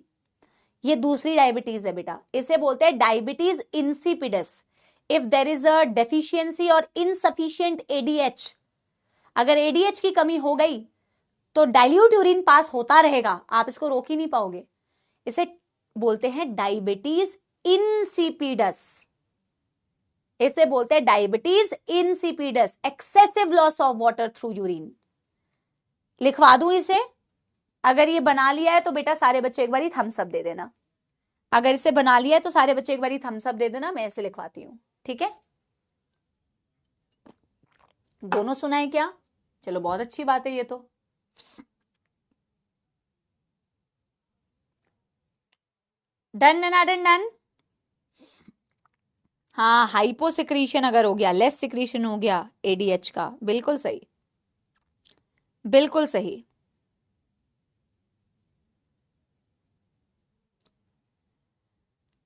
ये दूसरी डायबिटीज है बेटा, इसे बोलते हैं diabetes insipidus. If there is a deficiency और इनसफिशिएंट एडीएच, अगर एडीएच की कमी हो गई तो डाइल्यूट यूरिन पास होता रहेगा, आप इसको रोक ही नहीं पाओगे। इसे बोलते हैं डायबिटीज इंसिपिडस। इसे बोलते हैं diabetes insipidus, excessive loss of water through urine. लिखवा दूं इसे? अगर ये बना लिया है तो बेटा सारे बच्चे एक बारी थम्स अप दे देना। अगर इसे बना लिया है तो सारे बच्चे एक बारी थम्स अप दे देना, मैं इसे लिखवाती हूं, ठीक है? दोनों सुना है क्या? चलो बहुत अच्छी बात है ये तो। डन ना डन? डन। हाँ, हाइपो सिक्रीशन अगर हो गया, लेस सिक्रीशन हो गया एडीएच का, बिल्कुल सही, बिल्कुल सही।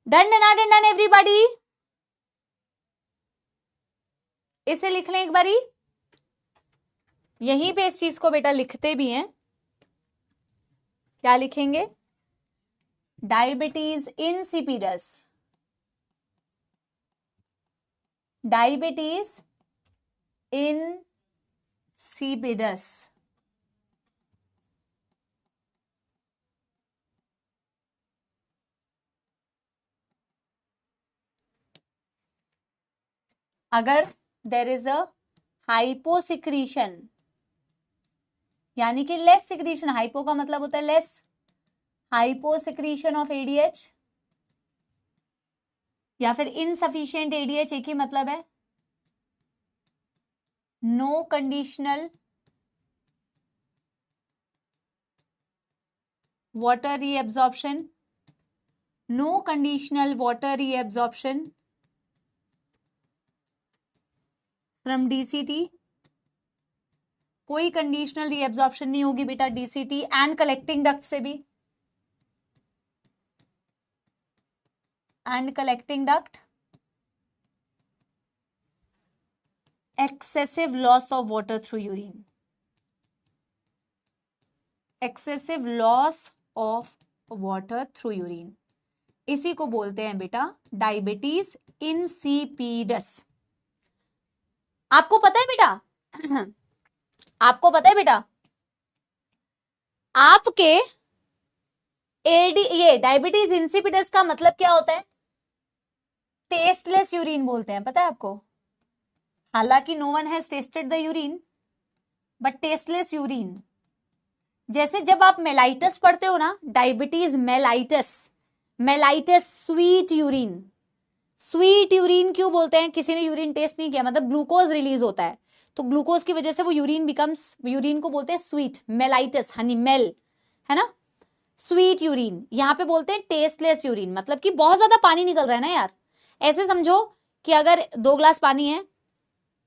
डन ना डन? Done everybody? इसे लिख लें एक बारी, यहीं पे इस चीज को बेटा लिखते भी हैं। क्या लिखेंगे? Diabetes insipidus, diabetes insipidus. अगर देर इज अ हाइपोसिक्रीशन, यानी कि लेस सिक्रीशन, हाइपो का मतलब होता है लेस, हाइपोसिक्रीशन ऑफ एडीएच या फिर इनसफिशिएंट एडीएच, एक ही मतलब है। No conditional water reabsorption, no conditional water reabsorption from DCT, कोई कंडीशनल रीएब्जॉर्प्शन नहीं होगी बेटा डीसीटी एंड कलेक्टिंग डक्ट से भी, and collecting duct, excessive loss of water through urine, excessive loss of water through urine, इसी को बोलते हैं बेटा डायबिटीज इंसिपिडस। आपको पता है बेटा आपको पता है बेटा, आपके ये डायबिटीज इंसिपिडस का मतलब क्या होता है? टेस्टलेस यूरिन बोलते हैं, पता है आपको? हालांकि no one has tested the urine, but tasteless urine. जैसे जब आप मेलाइटस पढ़ते हो ना, diabetes mellitus, mellitus sweet urine. Sweet urine क्यों बोलते हैं? किसी ने यूरिन टेस्ट नहीं किया, मतलब ग्लूकोज रिलीज होता है, तो ग्लूकोज की वजह से वो यूरिन बिकम्स, यूरिन को बोलते हैं स्वीट, मेलाइटस, हनी मेल, है ना, स्वीट यूरिन। यहां पे बोलते हैं टेस्टलेस यूरिन, मतलब कि बहुत ज्यादा पानी निकल रहा है ना यार। ऐसे समझो कि अगर 2 ग्लास पानी है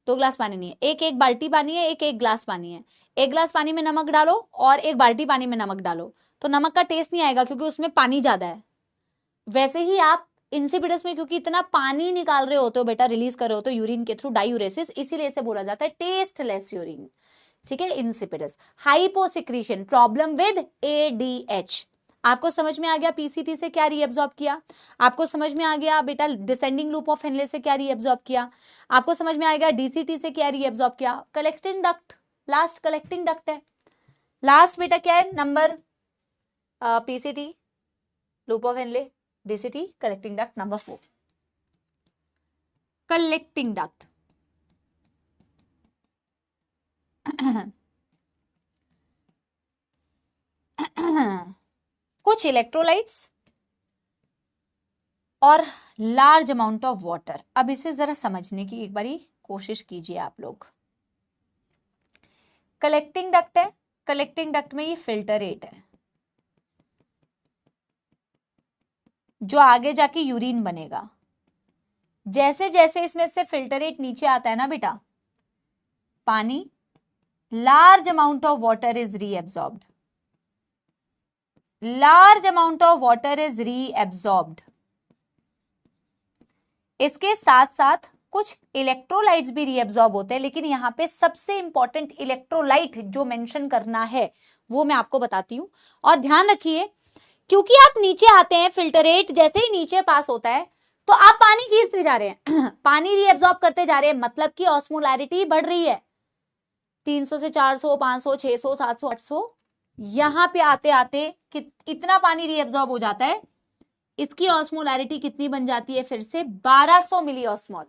2 ग्लास पानी नहीं है, एक बाल्टी पानी है, एक ग्लास पानी है। 1 ग्लास पानी में नमक डालो और 1 बाल्टी पानी में नमक डालो, तो नमक का टेस्ट नहीं आएगा क्योंकि उसमें पानी ज्यादा है। वैसे ही आप इंसिपिडस में क्योंकि इतना पानी निकाल रहे होते हो बेटा, रिलीज कर रहे होते हो यूरिन के थ्रू, डायूरेसिस, इसीलिए इसे बोला जाता है टेस्टलेस यूरिन। ठीक है, insipidus. Hyposecretion, problem with ADH. आपको समझ में आ गया पीसीटी से क्या रीएब्जॉर्ब किया, आपको समझ में आ गया बेटा डिसेंडिंग लूप ऑफ हेनले से क्या रीएब्जॉर्ब किया, आपको समझ में आ गया डीसीटी से क्या रीएब्जॉर्ब किया। Collecting duct, last collecting duct है। लास्ट बेटा क्या है number, PCT, loop of Henley, DCT, collecting duct number 4। Collecting duct कुछ इलेक्ट्रोलाइट्स और लार्ज अमाउंट ऑफ वाटर। अब इसे जरा समझने की एक बारी कोशिश कीजिए आप लोग। कलेक्टिंग डक्ट है, कलेक्टिंग डक्ट में ये फिल्टरेट है जो आगे जाके यूरिन बनेगा। जैसे जैसे इसमें से फिल्टरेट नीचे आता है ना बेटा, पानी, large amount of water is reabsorbed, large amount of water is reabsorbed. इसके साथ साथ कुछ इलेक्ट्रोलाइट्स भी रीएब्सॉर्ब होते हैं, लेकिन यहां पे सबसे इंपॉर्टेंट इलेक्ट्रोलाइट जो मेंशन करना है वो मैं आपको बताती हूं। और ध्यान रखिए, क्योंकि आप नीचे आते हैं, फिल्टरेट जैसे ही नीचे पास होता है तो आप पानी खींचते जा रहे हैं पानी रीएब्सॉर्ब करते जा रहे हैं, मतलब कि ऑस्मोलैरिटी बढ़ रही है। 300 से 400, 500, 600, 700, 800, यहां पे आते आते इतना पानी रीएब्सॉर्ब हो जाता है, इसकी ऑस्मोलैरिटी कितनी बन जाती है फिर से 1200 मिली ऑस्मोल,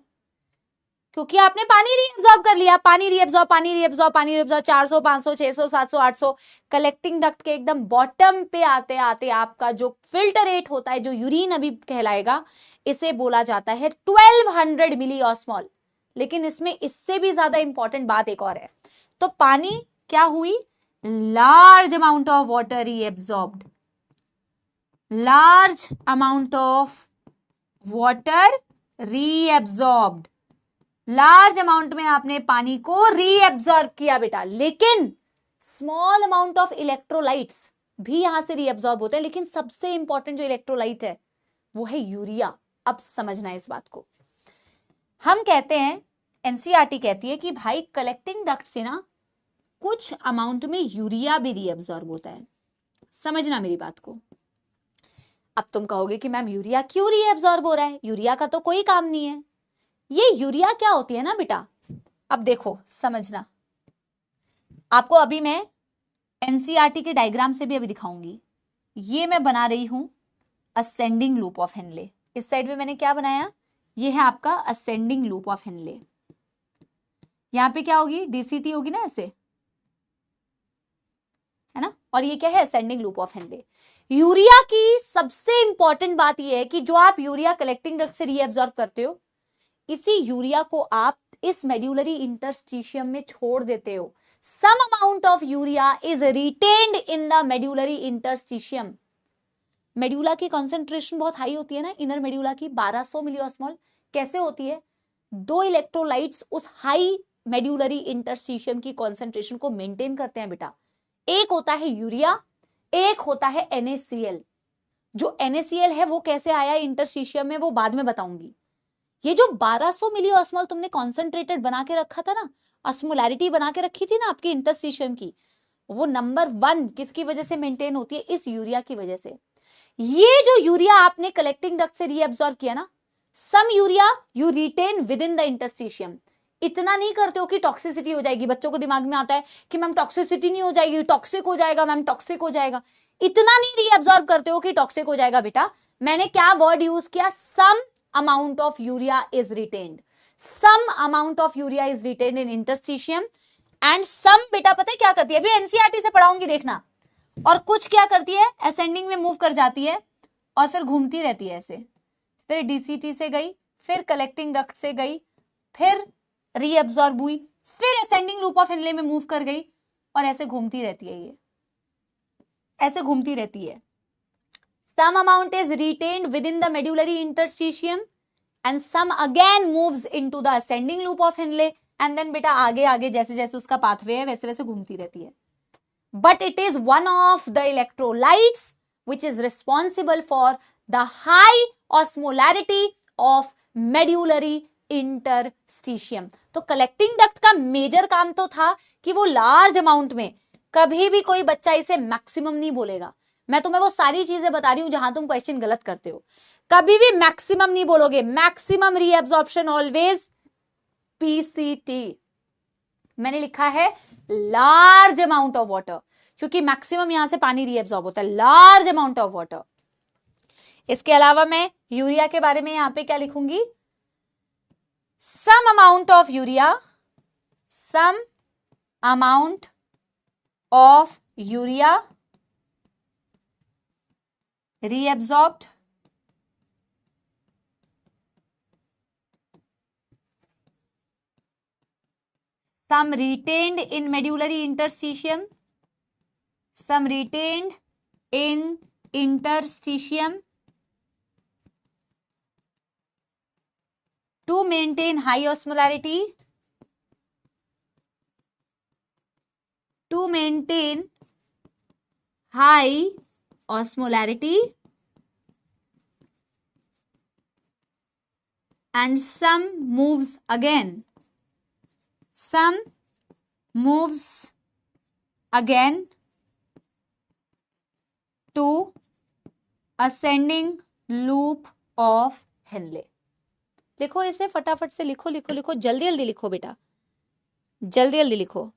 क्योंकि आपने पानी रीएब्सॉर्ब कर लिया। पानी रीएब्सॉर्ब, पानी रीएब्सॉर्ब, पानी रीएब्सॉर्ब, 400, 500, 600, 700, 800। कलेक्टिंग डक्ट के एकदम बॉटम पे आते आते आपका जो फिल्टरेट होता है, जो यूरिन अभी कहलाएगा, इसे बोला जाता है 1200 मिली ऑस्मोल। लेकिन इसमें इससे भी ज्यादा इंपॉर्टेंट बात एक और है। तो पानी क्या हुई, large amount of water reabsorbed, large amount of water reabsorbed, large amount में आपने पानी को रीएब्सॉर्ब किया बेटा। लेकिन स्मॉल अमाउंट ऑफ इलेक्ट्रोलाइट्स भी यहां से रीएब्सॉर्ब होते हैं, लेकिन सबसे इंपॉर्टेंट जो इलेक्ट्रोलाइट है वो है यूरिया। अब समझना है इस बात को। हम कहते हैं, एनसीईआरटी कहती है कि भाई कलेक्टिंग डक्ट से ना कुछ अमाउंट में यूरिया भी रीएब्सॉर्ब होता है। समझना मेरी बात को। अब तुम कहोगे कि मैम यूरिया क्यों रीएब्सॉर्ब हो रहा है, यूरिया का तो कोई काम नहीं है। ये यूरिया क्या होती है ना बेटा, अब देखो समझना, आपको अभी मैं एनसीईआरटी के डायग्राम से भी अभी दिखाऊंगी। ये मैं बना रही हूं असेंडिंग लूप ऑफ हेनले। इस साइड में मैंने क्या बनाया, ये है आपका असेंडिंग लूप ऑफ हेनले। यहां पे क्या होगी, डीसीटी होगी ना ऐसे, है ना, और ये क्या है, ascending loop of Henley. Urea की सबसे इंपॉर्टेंट बात यह है कि जो आप यूरिया कलेक्टिंग डक्ट से रीएब्सॉर्ब करते हो, इसी यूरिया को आप इस मेड्यूलरी इंटरस्टिशियम में छोड़ देते हो। Some amount of urea is retained in the medullary interstitium. Medulla की कॉन्सेंट्रेशन बहुत हाई होती है ना, इनर मेड्यूला की 1200 मिलीऑस्मोल। कैसे होती है, 2 इलेक्ट्रोलाइट्स उस हाई मेड्यूलरी इंटरस्टिशियम की कॉन्सेंट्रेशन को मेंटेन करते हैं बेटा। एक होता है यूरिया, एक होता है NaCl। जो NaCl है वो कैसे आया इंटरस्टिशियम में वो बाद में बताऊंगी। ये जो 1200 मिली ऑस्मोल तुमने कॉन्सेंट्रेटेड बना के रखा था ना, ऑस्मोलैरिटी बना के रखी थी ना आपकी इंटरस्टिशियम की, वो नंबर 1 किसकी वजह से मेंटेन होती है, इस यूरिया की वजह से। ये जो यूरिया आपने कलेक्टिंग डक्ट से रीएब्सॉर्ब किया ना, some urea you retain within the interstitium. इतना नहीं करते हो कि टॉक्सिसिटी हो जाएगी। बच्चों को दिमाग में आता है कि मैम टॉक्सिसिटी नहीं हो जाएगी, टॉक्सिक हो जाएगा, मैम टॉक्सिक हो जाएगा। इतना नहीं रीएब्सॉर्ब करते हो कि टॉक्सिक हो जाएगा बेटा। मैंने क्या वर्ड यूज किया, सम amount of urea is retained, some amount of urea is retained in interstitium and some बेटा पता है क्या करती है, अभी एनसीईआरटी से पढ़ाऊंगी देखना। और कुछ क्या करती है, असेंडिंग में मूव कर जाती है और फिर घूमती रहती है ऐसे, फिर डीसीटी से गई, फिर कलेक्टिंग डक्ट से गई, फिर रीअब्सॉर्ब हुई, फिर असेंडिंग लूप ऑफ हेनले में मूव कर गई और ऐसे घूमती रहती है। ये ऐसे घूमती रहती है। Some amount is retained within the medullary interstitium and some again moves into the ascending loop of Henle and then बेटा आगे आगे जैसे जैसे उसका पाथवे है वैसे वैसे घूमती रहती है. But it is one of the electrolytes which is responsible for the high osmolarity of medullary interstitium. तो कलेक्टिंग डक्ट का मेजर काम तो था कि वो लार्ज अमाउंट में, कभी भी कोई बच्चा इसे मैक्सिमम नहीं बोलेगा. मैं तुम्हें वो सारी चीजें बता रही हूं जहां तुम क्वेश्चन गलत करते हो. कभी भी मैक्सिमम नहीं बोलोगे. Maximum reabsorption always PCT. मैंने लिखा है लार्ज अमाउंट ऑफ वाटर, क्योंकि मैक्सिमम यहां से पानी रीएब्जॉर्ब होता है, लार्ज अमाउंट ऑफ वाटर. इसके अलावा मैं यूरिया के बारे में यहां पे क्या लिखूंगी, some amount of urea, some amount of urea reabsorbed, some retained in medullary interstitium, some retained in interstitium to maintain high osmolarity, to maintain high osmolarity, and some moves again, some moves again to ascending loop of Henle. लिखो इसे फटाफट से, लिखो लिखो लिखो, जल्दी जल्दी लिखो बेटा, जल्दी जल्दी लिखो.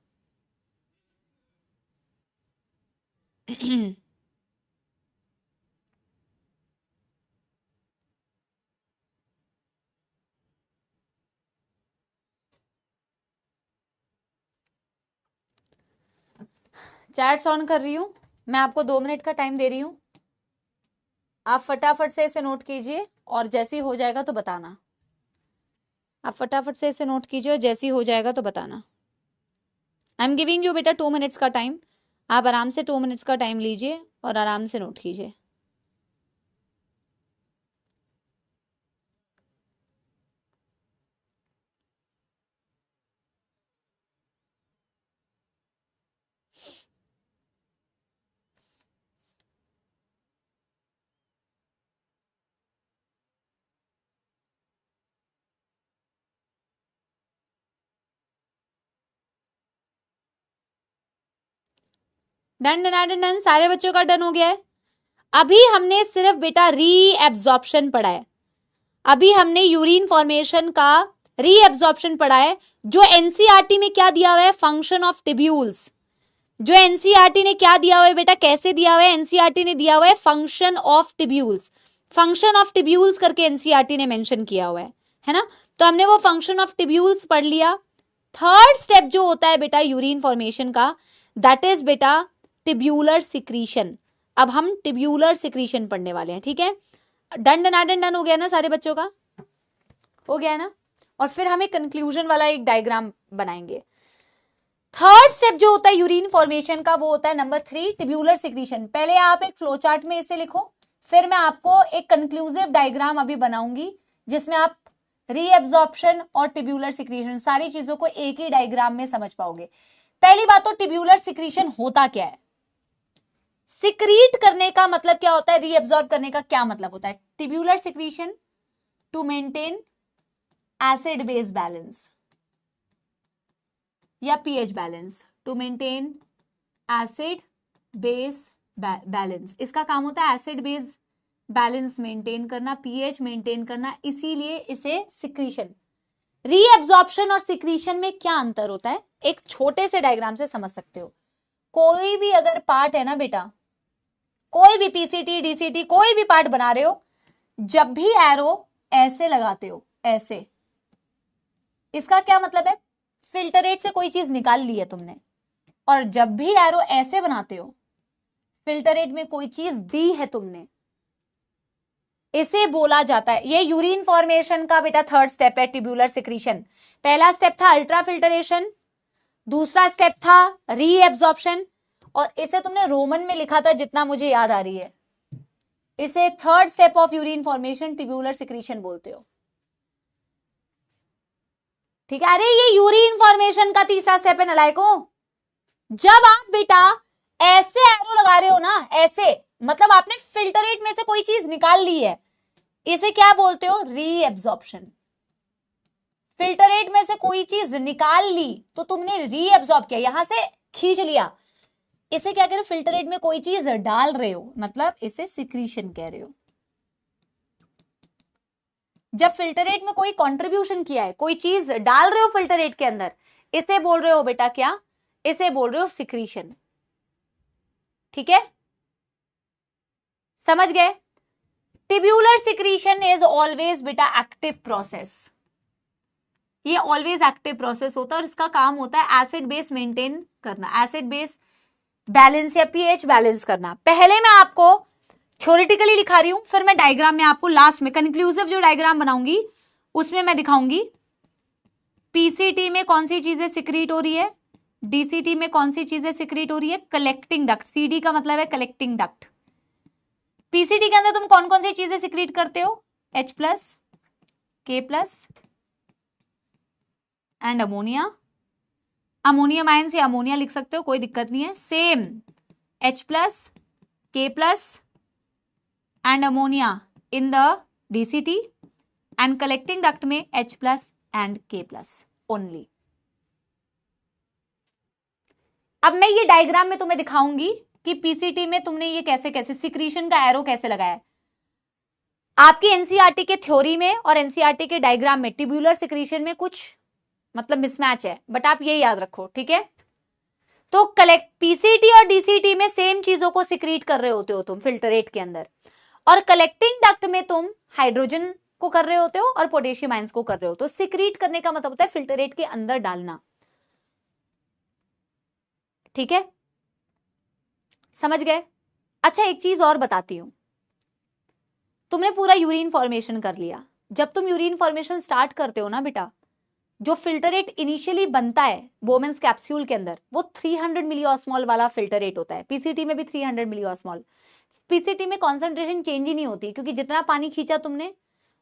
चैट्स ऑन कर रही हूं मैं, आपको 2 मिनट का टाइम दे रही हूं. आप फटाफट से इसे नोट कीजिए और जैसे ही हो जाएगा तो बताना. आप फटाफट से इसे नोट कीजिए और जैसे ही हो जाएगा तो बताना. आई एम गिविंग यू बेटा 2 मिनट्स का टाइम. आप आराम से 2 मिनट्स का टाइम लीजिए और आराम से नोट कीजिए. डन डन डन डन, सारे बच्चों का डन हो गया है. अभी हमने सिर्फ बेटा रीएब्जॉर्प्शन पढ़ा है. अभी हमने यूरिन फॉर्मेशन का रीएब्जॉर्प्शन पढ़ा है. जो एनसीईआरटी में क्या दिया हुआ है, फंक्शन ऑफ टिब्यूल्स. जो एनसीईआरटी ने क्या दिया हुआ है बेटा, कैसे दिया हुआ है, एनसीईआरटी ने दिया हुआ है function of tubules. Function of tubules करके एनसीईआरटी ने मेंशन किया हुआ है ना. तो हमने वो फंक्शन ऑफ टिब्यूल्स पढ़ लिया. थर्ड स्टेप जो होता है बेटा यूरिन फॉर्मेशन का, दैट इज बेटा टिब्यूलर सिक्रीशन. अब हम टिब्यूलर सिक्रीशन पढ़ने वाले हैं. ठीक है, डन डन डन हो गया ना सारे बच्चों का, हो गया ना. और फिर हम एक कंक्लूजन वाला एक डायग्राम बनाएंगे. थर्ड स्टेप जो होता है यूरिन फॉर्मेशन का, वो होता है नंबर 3 टिब्यूलर सिक्रीशन. पहले आप एक फ्लो चार्ट में इसे लिखो, फिर मैं आपको एक कंक्लूसिव डायग्राम अभी बनाऊंगी जिसमें आप रीएब्जॉर्प्शन और टिब्यूलर सिक्रीशन सारी चीजों को एक ही डायग्राम में समझ पाओगे. पहली बात तो टिब्यूलर सिक्रीशन होता क्या है. सिक्रीट करने का मतलब क्या होता है, रीएब्जॉर्ब करने का क्या मतलब होता है. Tubular secretion to maintain acid base balance या pH balance, to maintain acid base balance. इसका काम होता है एसिड बेस बैलेंस मेंटेन करना, पीएच मेंटेन करना, इसीलिए इसे सिक्रीशन. रीएब्जॉर्प्शन और सिक्रीशन में क्या अंतर होता है, एक छोटे से डायग्राम से समझ सकते हो. कोई भी अगर पार्ट है ना बेटा, कोई भी पीसीटी डीसीटी कोई भी पार्ट बना रहे हो, जब भी एरो ऐसे लगाते हो, ऐसे, इसका क्या मतलब है, फिल्टरेट से कोई चीज निकाल ली है तुमने. और जब भी एरो ऐसे बनाते हो, फिल्टरेट में कोई चीज दी है तुमने, इसे बोला जाता है. ये यूरिन फॉर्मेशन का बेटा थर्ड स्टेप है, टिब्यूलर सिक्रीशन. पहला स्टेप था अल्ट्रा फिल्टरेशन, दूसरा स्टेप था रीएब्जॉर्प्शन, और इसे तुमने रोमन में लिखा था जितना मुझे याद आ रही है. इसे third step of urine formation tubular secretion बोलते हो. ठीक है। अरे ये यूरिन फॉर्मेशन का तीसरा स्टेप है नलायकों। जब आप बेटा ऐसे एरो लगा रहे हो ना, ऐसे मतलब आपने फिल्टरेट में से कोई चीज निकाल ली है, इसे क्या बोलते हो? रीएब्जॉर्प्शन। फिल्टरेट में से कोई चीज निकाल ली तो तुमने रीएब्जॉर्ब किया, यहां से खींच लिया, इसे क्या कह रहे हो? फिल्टरेट में कोई चीज डाल रहे हो, मतलब इसे सिक्रीशन कह रहे हो। जब फिल्टरेट में कोई कंट्रीब्यूशन किया है, कोई चीज डाल रहे हो फिल्टरेट के अंदर, इसे बोल रहे हो बेटा क्या? इसे बोल रहे हो सिक्रीशन। ठीक है, समझ गए? टिब्यूलर सिक्रीशन इज ऑलवेज बेटा एक्टिव प्रोसेस। ये ऑलवेज एक्टिव प्रोसेस होता है और इसका काम होता है एसिड बेस मेंटेन करना, एसिड बेस बैलेंस या पीएच बैलेंस करना। पहले मैं आपको थ्योरेटिकली दिखा रही हूं, फिर मैं डायग्राम में आपको लास्ट में कंक्लूसिव जो डायग्राम बनाऊंगी उसमें मैं दिखाऊंगी पीसीटी में कौन सी चीजें सिक्रीट हो रही है, डीसीटी में कौन सी चीजें सिक्रीट हो रही है, कलेक्टिंग डक्ट, सीडी का मतलब है कलेक्टिंग डक्ट। पीसीटी के अंदर तुम कौन कौन सी चीजें सिक्रीट करते हो? H plus, K plus and ammonia. Ammonium ion से अमोनिया लिख सकते हो, कोई दिक्कत नहीं है। Same H plus, K plus and ammonia in the DCT and collecting duct में H plus and K plus only. अब मैं ये डायग्राम में तुम्हें दिखाऊंगी कि पीसीटी में तुमने ये कैसे कैसे सिक्रीशन का एरो कैसे लगाया। आपकी एनसीईआरटी के थ्योरी में और एनसीईआरटी के डायग्राम में ट्यूबुलर सिक्रीशन में कुछ मतलब मिसमैच है, बट आप ये याद रखो, ठीक है? तो कलेक्ट पीसीटी और डीसीटी में सेम चीजों को सिक्रीट कर रहे होते हो तुम फिल्टरेट के अंदर, और कलेक्टिंग डक्ट में तुम हाइड्रोजन को कर रहे होते हो और पोटेशियम आयंस को कर रहे हो। तो सिक्रीट करने का मतलब होता है फिल्टरेट के अंदर डालना। ठीक है, समझ गए? अच्छा एक चीज और बताती हूं, तुमने पूरा यूरिन फॉर्मेशन कर लिया। जब तुम यूरिन फॉर्मेशन स्टार्ट करते हो ना बेटा, जो फिल्टरेट इनिशियली बनता है बोमेंस कैप्सूल के अंदर, वो 300 मिलीऑस्मॉल वाला फिल्टरेट होता है। पीसीटी में भी 300 मिलीऑस्मॉल। पीसीटी में कॉन्सेंट्रेशन चेंज ही नहीं होती, क्योंकि जितना पानी खींचा तुमने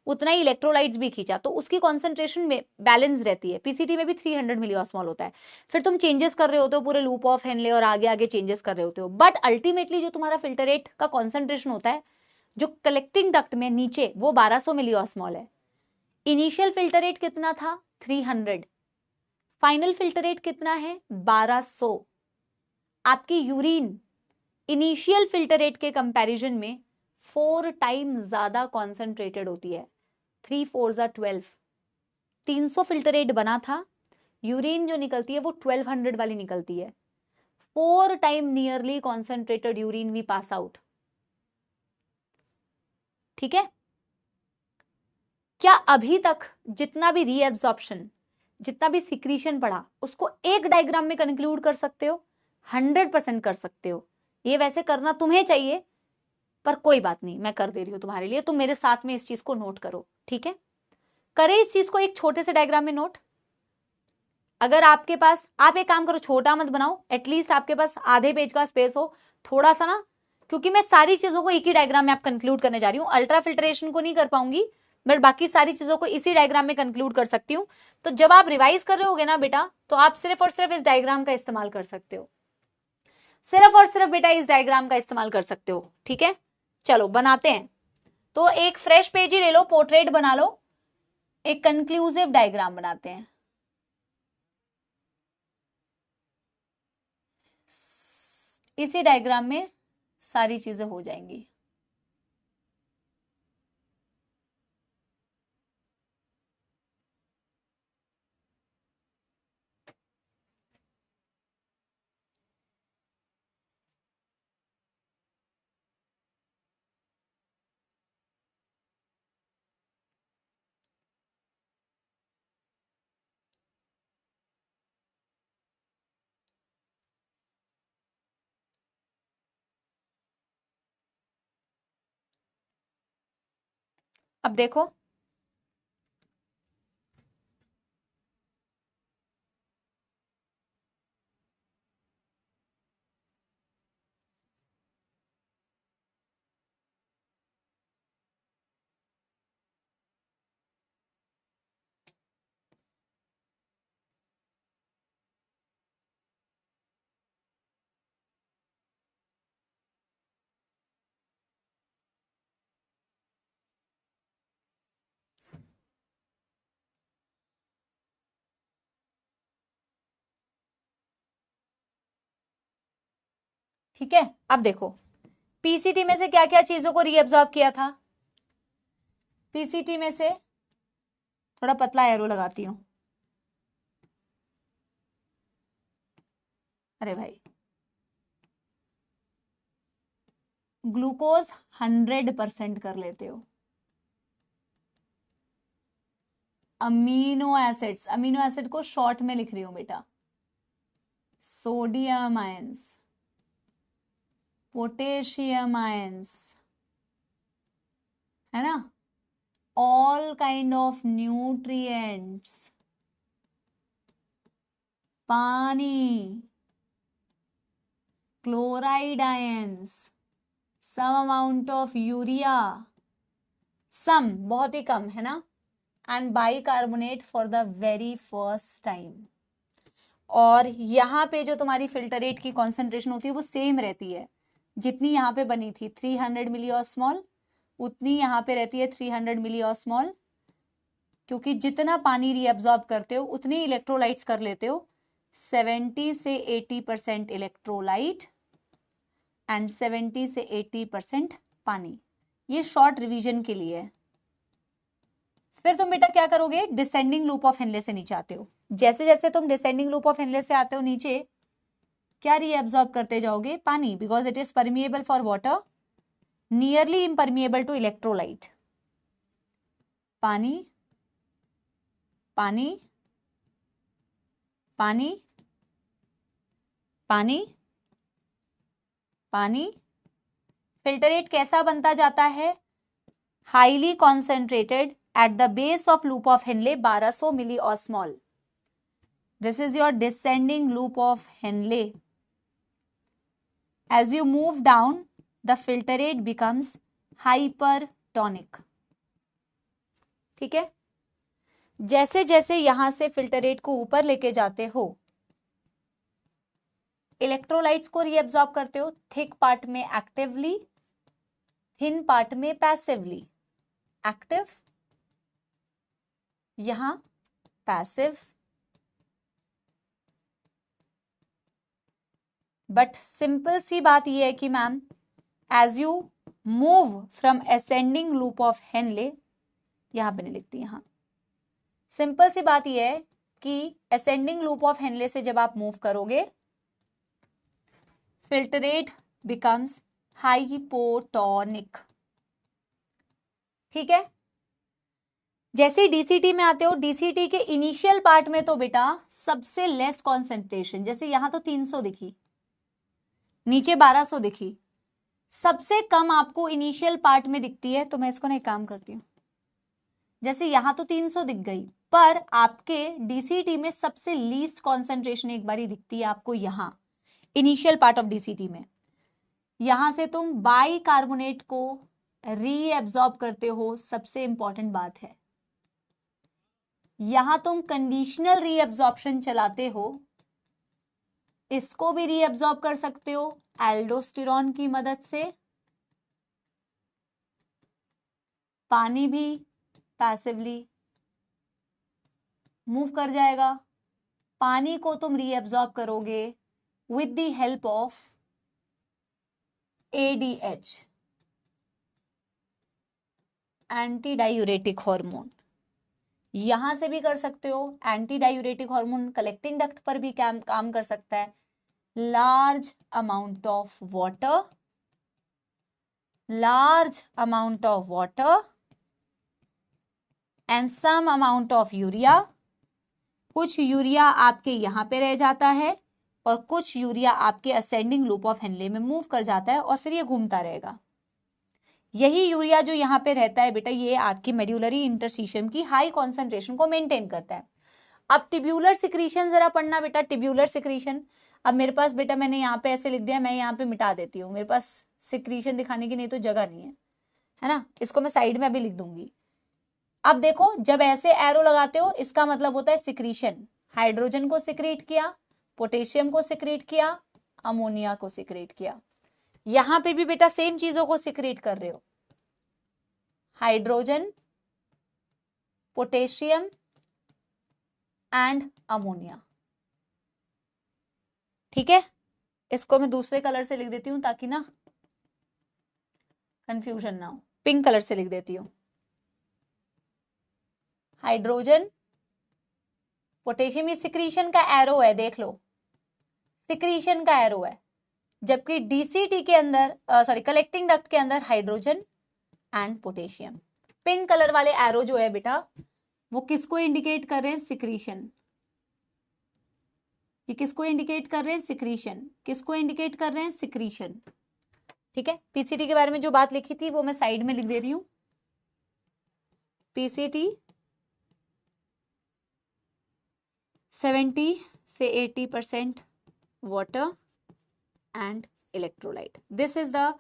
उतना ही इलेक्ट्रोलाइट्स भी खींचा, तो उसकी कॉन्सेंट्रेशन में बैलेंस रहती है। पीसीटी में भी 300 मिलीऑस्मॉल होता है। फिर तुम चेंजेस कर रहे होते हो पूरे लूप ऑफ हेनले और आगे आगे चेंजेस कर रहे होते हो, बट अल्टीमेटली जो तुम्हारा फिल्टरेट का कॉन्सेंट्रेशन होता है जो कलेक्टिंग डक्ट में नीचे, वो 1200 मिलीऑस्मॉल है। इनिशियल फिल्टरेट कितना था? 300। फाइनल फिल्टरेट कितना है? 1200। आपकी यूरिन इनिशियल फिल्टरेट के कंपैरिजन में 4 टाइम ज्यादा कॉन्सेंट्रेटेड होती है। 3 4 12। 300 फिल्टरेट बना था, यूरिन जो निकलती है वो 1200 वाली निकलती है। 4 time nearly concentrated urine we pass out. ठीक है? क्या अभी तक जितना भी रीएब्जॉर्प्शन, जितना भी सिक्रीशन पढ़ा, उसको एक डायग्राम में कंक्लूड कर सकते हो? 100% कर सकते हो। ये वैसे करना तुम्हें चाहिए, पर कोई बात नहीं, मैं कर दे रही हूं तुम्हारे लिए। तुम मेरे साथ में इस चीज को नोट करो, ठीक है? करे इस चीज को एक छोटे से डायग्राम में नोट। अगर आपके पास, आप एक काम करो, छोटा मत बनाओ, एटलीस्ट आपके पास आधे पेज का स्पेस हो थोड़ा सा ना, क्योंकि मैं सारी चीजों को एक ही डायग्राम में आप कंक्लूड करने जा रही हूँ। अल्ट्रा फिल्ट्रेशन को नहीं कर पाऊंगी, बट बाकी सारी चीजों को इसी डायग्राम में कंक्लूड कर सकती हूँ। तो जब आप रिवाइज कर रहे होगे ना बेटा, तो आप सिर्फ और सिर्फ इस डायग्राम का इस्तेमाल कर सकते हो। सिर्फ और सिर्फ बेटा इस डायग्राम का इस्तेमाल कर सकते हो, ठीक है? चलो बनाते हैं। तो एक फ्रेश पेज ही ले लो, पोर्ट्रेट बना लो, एक कंक्लूसिव डायग्राम बनाते हैं। इसी डायग्राम में सारी चीजें हो जाएंगी। अब देखो, ठीक है, अब देखो पीसीटी में से क्या क्या चीजों को रीअब्सॉर्ब किया था। पीसीटी में से थोड़ा पतला एरो लगाती हूं, अरे भाई ग्लूकोज 100% कर लेते हो। अमीनो एसिड्स, अमीनो एसिड को शॉर्ट में लिख रही हूं बेटा, सोडियम आयंस, पोटेशियम आयंस, है ना, ऑल काइंड ऑफ न्यूट्रिएंट्स, पानी, chloride ions, some amount of urea, some बहुत ही कम है ना, and bicarbonate for the very first time. और यहाँ पे जो तुम्हारी फिल्टरेट की कॉन्सेंट्रेशन होती है वो सेम रहती है, जितनी यहाँ पे बनी थी 300 मिलीऑस्मॉल, उतनी यहाँ पे रहती है 300 मिलीऑस्मॉल, क्योंकि जितना पानी रीअब्सॉर्ब करते हो उतनी इलेक्ट्रोलाइट्स कर लेते हो, 70 से 80% इलेक्ट्रोलाइट एंड 70 से 80% पानी। ये शॉर्ट रिवीजन के लिए है। फिर तुम बेटा क्या करोगे, डिसेंडिंग लूप ऑफ हेनले से नीचे आते हो। जैसे जैसे तुम डिसेंडिंग लूप ऑफ हेनले से आते हो नीचे, क्या रीअब्सॉर्ब करते जाओगे, पानी, because it is permeable for water, nearly impermeable to electrolyte. पानी पानी पानी पानी पानी। फिल्टरेट कैसा बनता जाता है, highly concentrated at the base of loop of Henle 1200 milliosmol. This is your descending loop of Henle. As you move down the filtrate becomes hypertonic. ठीक है, जैसे जैसे यहां से फिल्टरेट को ऊपर लेके जाते हो, इलेक्ट्रोलाइट्स को रीअब्सॉर्ब करते हो, थिक पार्ट में एक्टिवली, थिन पार्ट में पैसिवली। एक्टिव, यहां पैसिव। बट सिंपल सी बात यह है कि ma'am as you move from ascending loop of Henle, यहां पे नहीं लिखती, यहां सिंपल सी बात यह है कि असेंडिंग लूप ऑफ हेनले से जब आप मूव करोगे, फिल्टरेट बिकम्स हाइपोटोनिक। ठीक है, जैसे डीसीटी में आते हो, डीसीटी के इनिशियल पार्ट में तो बेटा सबसे लेस कॉन्सेंट्रेशन, जैसे यहां तो 300 दिखी, नीचे 1200 दिखी, सबसे कम आपको इनिशियल पार्ट में दिखती है। तो मैं इसको ना एक काम करती हूं, जैसे यहां तो 300 दिख गई, पर आपके डीसीटी में सबसे लीस्ट कॉन्सेंट्रेशन एक बारी दिखती है आपको यहां इनिशियल पार्ट ऑफ डीसीटी में। यहां से तुम बाइकार्बोनेट को रीएब्सॉर्ब करते हो, सबसे इंपॉर्टेंट बात है। यहां तुम कंडीशनल रीएब्सॉर्प्शन चलाते हो, इसको भी रीएब्सॉर्ब कर सकते हो एल्डोस्टेरॉन की मदद से। पानी भी पैसिवली मूव कर जाएगा। पानी को तुम रीएब्सॉर्ब करोगे with the help of ADH, anti diuretic hormone. यहां से भी कर सकते हो, anti diuretic hormone collecting duct पर भी काम कर सकता है। Large amount of water, large amount of water and some amount of urea. कुछ यूरिया आपके यहां पे रह जाता है और कुछ यूरिया आपके असेंडिंग लूप ऑफ हेनले में मूव कर जाता है और फिर ये घूमता रहेगा। यही यूरिया जो यहाँ पे रहता है बेटा, ये आपकी मेड्यूलरी इंटरस्टिशियम की हाई कॉन्सेंट्रेशन को मेंटेन करता है। अब टिब्यूलर सिक्रीशन जरा पढ़ना बेटा, टिब्यूलर सिक्रीशन। अब मेरे पास बेटा मैंने यहाँ पे ऐसे लिख दिया, मैं यहाँ पे मिटा देती हूँ, मेरे पास सिक्रीशन दिखाने की नहीं तो जगह नहीं है ना, इसको मैं साइड में अभी लिख दूंगी। अब देखो, जब ऐसे एरो लगाते हो इसका मतलब होता है सिक्रीशन। हाइड्रोजन को सिक्रीट किया, पोटेशियम को सिक्रीट किया, अमोनिया को सिक्रीट किया। यहां पे भी बेटा सेम चीजों को सिक्रीट कर रहे हो, हाइड्रोजन, पोटेशियम एंड अमोनिया। ठीक है, इसको मैं दूसरे कलर से लिख देती हूं ताकि ना कंफ्यूजन ना हो। पिंक कलर से लिख देती हूं। हाइड्रोजन पोटेशियम, ये सिक्रीशन का एरो है, देख लो सिक्रीशन का एरो है, जबकि डीसीटी के अंदर सॉरी कलेक्टिंग डक्ट के अंदर hydrogen and potassium. Pink colour वाले एरो जो है बेटा वो किसको इंडिकेट कर रहे हैं? सिक्रीशन। ये किसको इंडिकेट कर रहे हैं? सिक्रीशन। किसको इंडिकेट कर रहे हैं? सिक्रीशन। ठीक है, पीसीटी के बारे में जो बात लिखी थी वो मैं साइड में लिख दे रही हूं। पीसीटी 70 से 80% water and electrolyte. This is the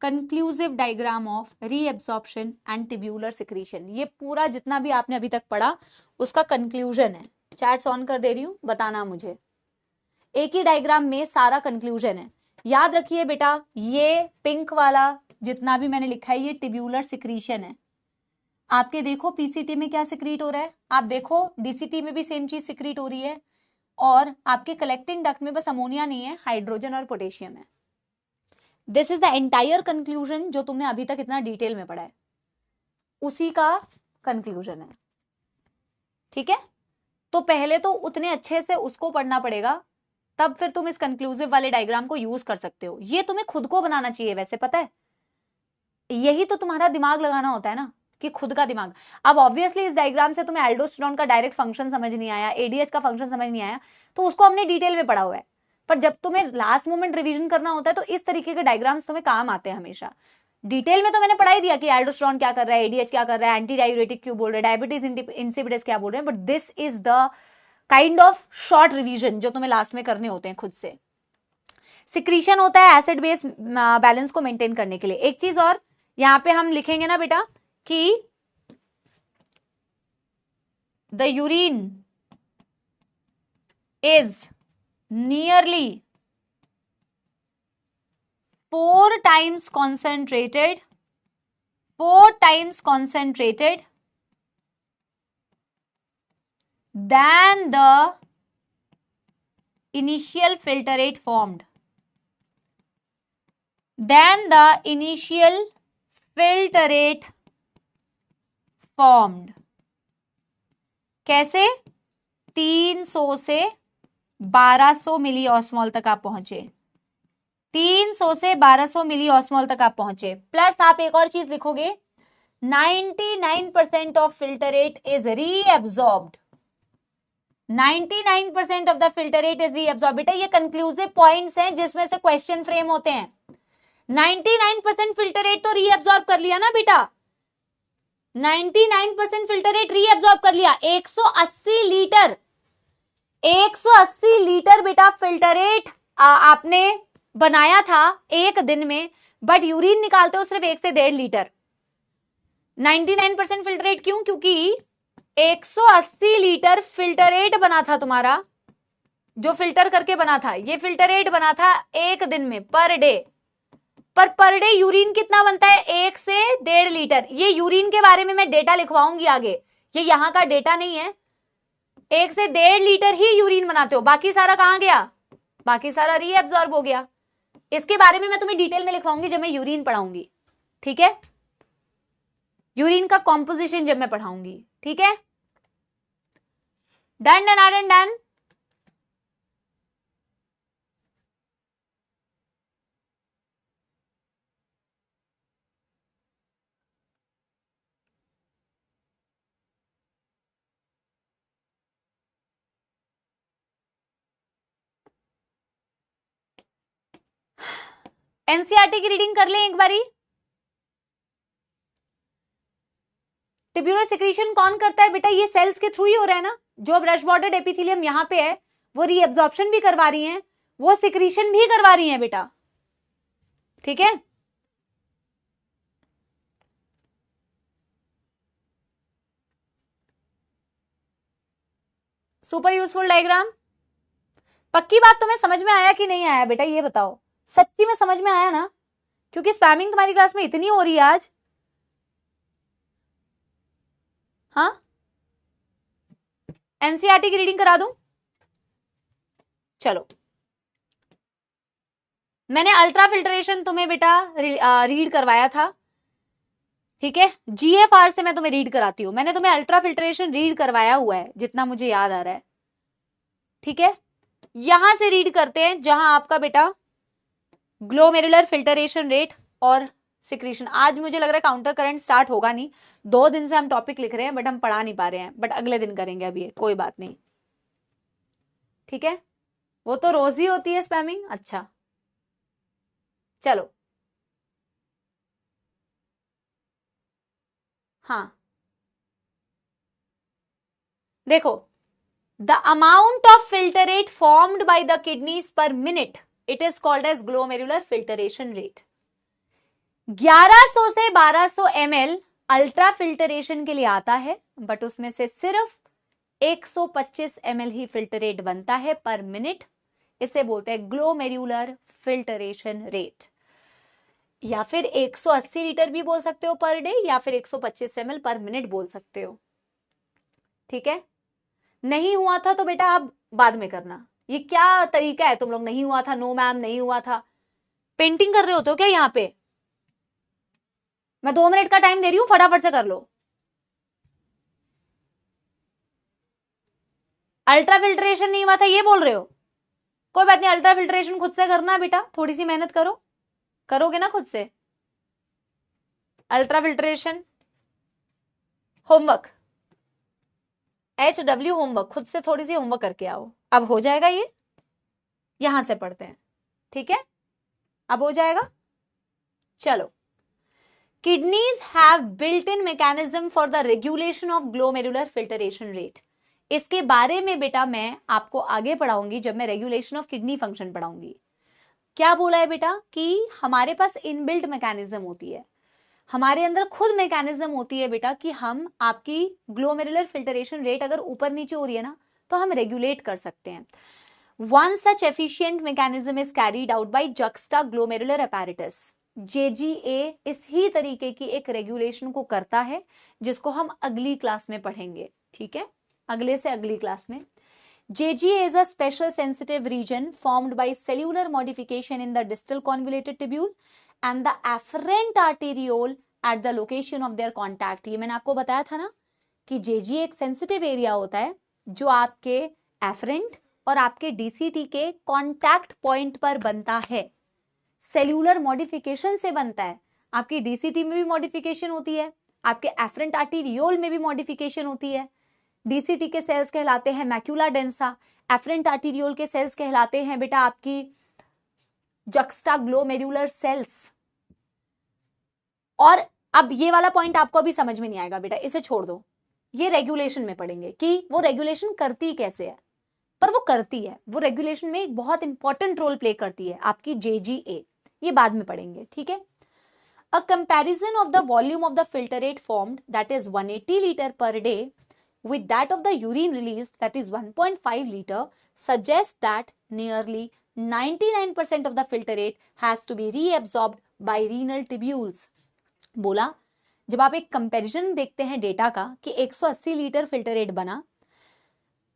conclusive diagram of reabsorption and tubular secretion. ये पूरा जितना भी आपने अभी तक पढ़ा उसका कंक्लूजन है। चैट्स ऑन कर दे रही हूं, बताना मुझे। एक ही डायग्राम में सारा कंक्लूजन है। याद रखिए बेटा, ये पिंक वाला जितना भी मैंने लिखा है ये ट्यूब्यूलर सिक्रीशन है। आपके देखो पीसीटी में क्या सिक्रीट हो रहा है, आप देखो डीसीटी में भी सेम चीज सिक्रीट हो रही है, और आपके कलेक्टिंग डक्ट में बस अमोनिया नहीं है, हाइड्रोजन और पोटेशियम है। This is the entire conclusion जो तुमने अभी तक इतना डिटेल में पढ़ा है, उसी का कंक्लूजन है। ठीक है, तो पहले तो उतने अच्छे से उसको पढ़ना पड़ेगा, तब फिर तुम इस कंक्लूसिव वाले डायग्राम को यूज कर सकते हो। ये तुम्हें खुद को बनाना चाहिए वैसे, पता है, यही तो तुम्हारा दिमाग लगाना होता है ना, कि खुद का दिमाग। अब ऑब्वियसली इस डायग्राम से तुम्हें एल्डोस्टेरोन का डायरेक्ट फंक्शन समझ नहीं आया, एडीएच का फंक्शन समझ नहीं आया, तो उसको हमने डिटेल में पढ़ा हुआ है, पर जब तुम्हें लास्ट मोमेंट रिवीजन करना होता है तो इस तरीके के डायग्राम्स तुम्हें काम आते हैं हमेशा। डिटेल में तो मैंने पढ़ा ही दिया कि एल्डोस्टेरोन क्या कर रहा है, एडीएच क्या कर रहा है, एंटी डायूरेटिक क्यों बोल रहे हैं, डायबिटीज इंसिपिडस क्या बोल रहे हैं, but this is the kind of short revision जो तुम्हें लास्ट में करने होते हैं खुद से। सिक्रीशन होता है एसिड बेस बैलेंस को मेंटेन करने के लिए। एक चीज और यहां पे हम लिखेंगे ना बेटा कि the urine is nearly 4 times concentrated than the initial filtrate formed. कैसे? 300 से 1200 मिली ऑस्मोल तक आप पहुंचे, 300 से 1200 मिली ऑस्मोल तक आप पहुंचे। प्लस आप एक और चीज लिखोगे, 99% of filtrate is reabsorbed. 99% of the filtrate is reabsorbed. बेटा ये कंक्लूसिव पॉइंट्स हैं जिसमें से क्वेश्चन फ्रेम होते हैं। 99% फिल्टरेट तो रीएब्सॉर्ब कर लिया ना बेटा, 99% फिल्टरेट रीएब्सॉर्ब कर लिया। 180 लीटर 180 लीटर बेटा फिल्टरेट आपने बनाया था एक दिन में, बट यूरिन निकालते हो सिर्फ 1 से 1.5 लीटर। 99% फिल्टरेट क्यों? क्योंकि 180 लीटर फिल्टरेट बना था तुम्हारा, जो फिल्टर करके बना था, ये फिल्टरेट बना था एक दिन में per day. Per day urine कितना बनता है? 1 से 1.5 लीटर। ये यूरिन के बारे में मैं डेटा लिखवाऊंगी आगे, ये यहां का डेटा नहीं है। 1 से 1.5 लीटर ही यूरिन बनाते हो, बाकी सारा कहां गया? बाकी सारा रीएब्सॉर्ब हो गया। इसके बारे में मैं तुम्हें डिटेल में लिखवाऊंगी जब मैं यूरिन पढ़ाऊंगी, ठीक है, यूरिन का कॉम्पोजिशन जब मैं पढ़ाऊंगी, ठीक है। Done done done done. NCERT की रीडिंग कर लें एक बारी। ट्यूब्यूलर सिक्रीशन कौन करता है बेटा? ये सेल्स के थ्रू ही हो रहा है ना। जो ब्रश बॉर्डर्ड एपिथेलियम यहां पे है वो रीएब्सॉर्प्शन भी करवा रही हैं, वो सिक्रीशन भी करवा रही हैं बेटा, ठीक है। Super useful diagram. पक्की बात तुम्हें समझ में आया कि नहीं आया बेटा, ये बताओ, सच्ची में समझ में आया ना? क्योंकि स्पैमिंग तुम्हारी क्लास में इतनी हो रही है आज। हाँ, एनसीईआरटी की रीडिंग करा दूं? चलो मैंने अल्ट्रा फिल्ट्रेशन तुम्हें बेटा रीड करवाया था, ठीक है, जीएफआर से मैं तुम्हें रीड कराती हूं, मैंने तुम्हें अल्ट्रा फिल्ट्रेशन रीड करवाया हुआ है जितना मुझे याद आ रहा है, ठीक है। यहां से रीड करते हैं जहां आपका बेटा ग्लोमेरुलर फिल्टरेशन रेट और सिक्रीशन। आज मुझे लग रहा है काउंटर करंट स्टार्ट होगा नहीं, 2 दिन से हम टॉपिक लिख रहे हैं बट हम पढ़ा नहीं पा रहे हैं, बट अगले दिन करेंगे, अभी कोई बात नहीं, ठीक है। वो तो रोज ही होती है स्पैमिंग। अच्छा चलो, हाँ देखो, the amount of filtrate formed by the kidneys per minute, it is called as glomerular filtration rate. 1100 से 1200 ml अल्ट्रा फिल्टरेशन के लिए आता है, बट उसमें से सिर्फ 125 ml ही फिल्टरेट बनता है पर मिनट। इसे बोलते हैं ग्लोमेरुलर फिल्टरेशन रेट, या फिर 180 लीटर भी बोल सकते हो पर डे, या फिर 125 ml पर मिनट बोल सकते हो, ठीक है। नहीं हुआ था तो बेटा आप बाद में करना। ये क्या तरीका है, तुम लोग नहीं हुआ था, नो मैम नहीं हुआ था, पेंटिंग कर रहे होते हो क्या यहाँ पे? मैं 2 मिनट का टाइम दे रही हूं, फटाफट से कर लो। अल्ट्रा फिल्ट्रेशन नहीं हुआ था ये बोल रहे हो, कोई बात नहीं, अल्ट्रा फिल्ट्रेशन खुद से करना है बेटा, थोड़ी सी मेहनत करो, करोगे ना खुद से ultra filtration homework, HW homework, खुद से थोड़ी सी होमवर्क करके आओ। अब हो जाएगा ये, यहां से पढ़ते हैं, ठीक है, अब हो जाएगा। चलो, kidneys have built in mechanism for the regulation of glomerular filtration rate. इसके बारे में बेटा मैं आपको आगे पढ़ाऊंगी जब मैं रेगुलेशन ऑफ किडनी फंक्शन पढ़ाऊंगी। क्या बोला है बेटा कि हमारे पास इनबिल्ट मैकेनिज्म होती है, हमारे अंदर खुद मैकेनिज्म होती है बेटा कि हम आपकी ग्लोमेरुलर फिल्टरेशन रेट अगर ऊपर नीचे हो रही है ना तो हम रेगुलेट कर सकते हैं। One such efficient mechanism is carried out by juxta glomerular apparatus. JGA इस ही तरीके की एक रेगुलेशन को करता है जिसको हम अगली क्लास में पढ़ेंगे, ठीक है, अगले से अगली क्लास में। JGA is a special sensitive region formed by cellular modification in the distal convoluted tubule and the afferent arteriole at the location of their contact। ये मैंने आपको बताया था ना कि JGA एक सेंसिटिव एरिया होता है जो आपके एफरेंट और आपके DCT के कॉन्टैक्ट पॉइंट पर बनता है, सेल्यूलर मॉडिफिकेशन से बनता है। आपकी DCT में भी मॉडिफिकेशन होती है, आपके एफरेंट आर्टेरियोल में भी मॉडिफिकेशन होती है। DCT के सेल्स कहलाते हैं मैक्यूला डेंसा, एफरेंट आर्टेरियोल के सेल्स कहलाते हैं बेटा आपकी जक्स्टाग्लोमेरुलर सेल्स। और अब ये वाला पॉइंट आपको अभी समझ में नहीं आएगा बेटा, इसे छोड़ दो, ये रेगुलेशन में पढ़ेंगे कि वो रेगुलेशन करती कैसे है, पर वो करती है, वो रेगुलेशन में एक बहुत इंपॉर्टेंट रोल प्ले करती है आपकी JGA, ये बाद में पढ़ेंगे, ठीक है। A comparison of the volume of the filtrate formed, that is 180 liter per day, with that of the urine released, that is 1.5 liter, suggests that nearly 99% of the filtrate has to be reabsorbed by renal tubules। बोला जब आप एक comparison देखते हैं data का कि 180 litre filtrate बना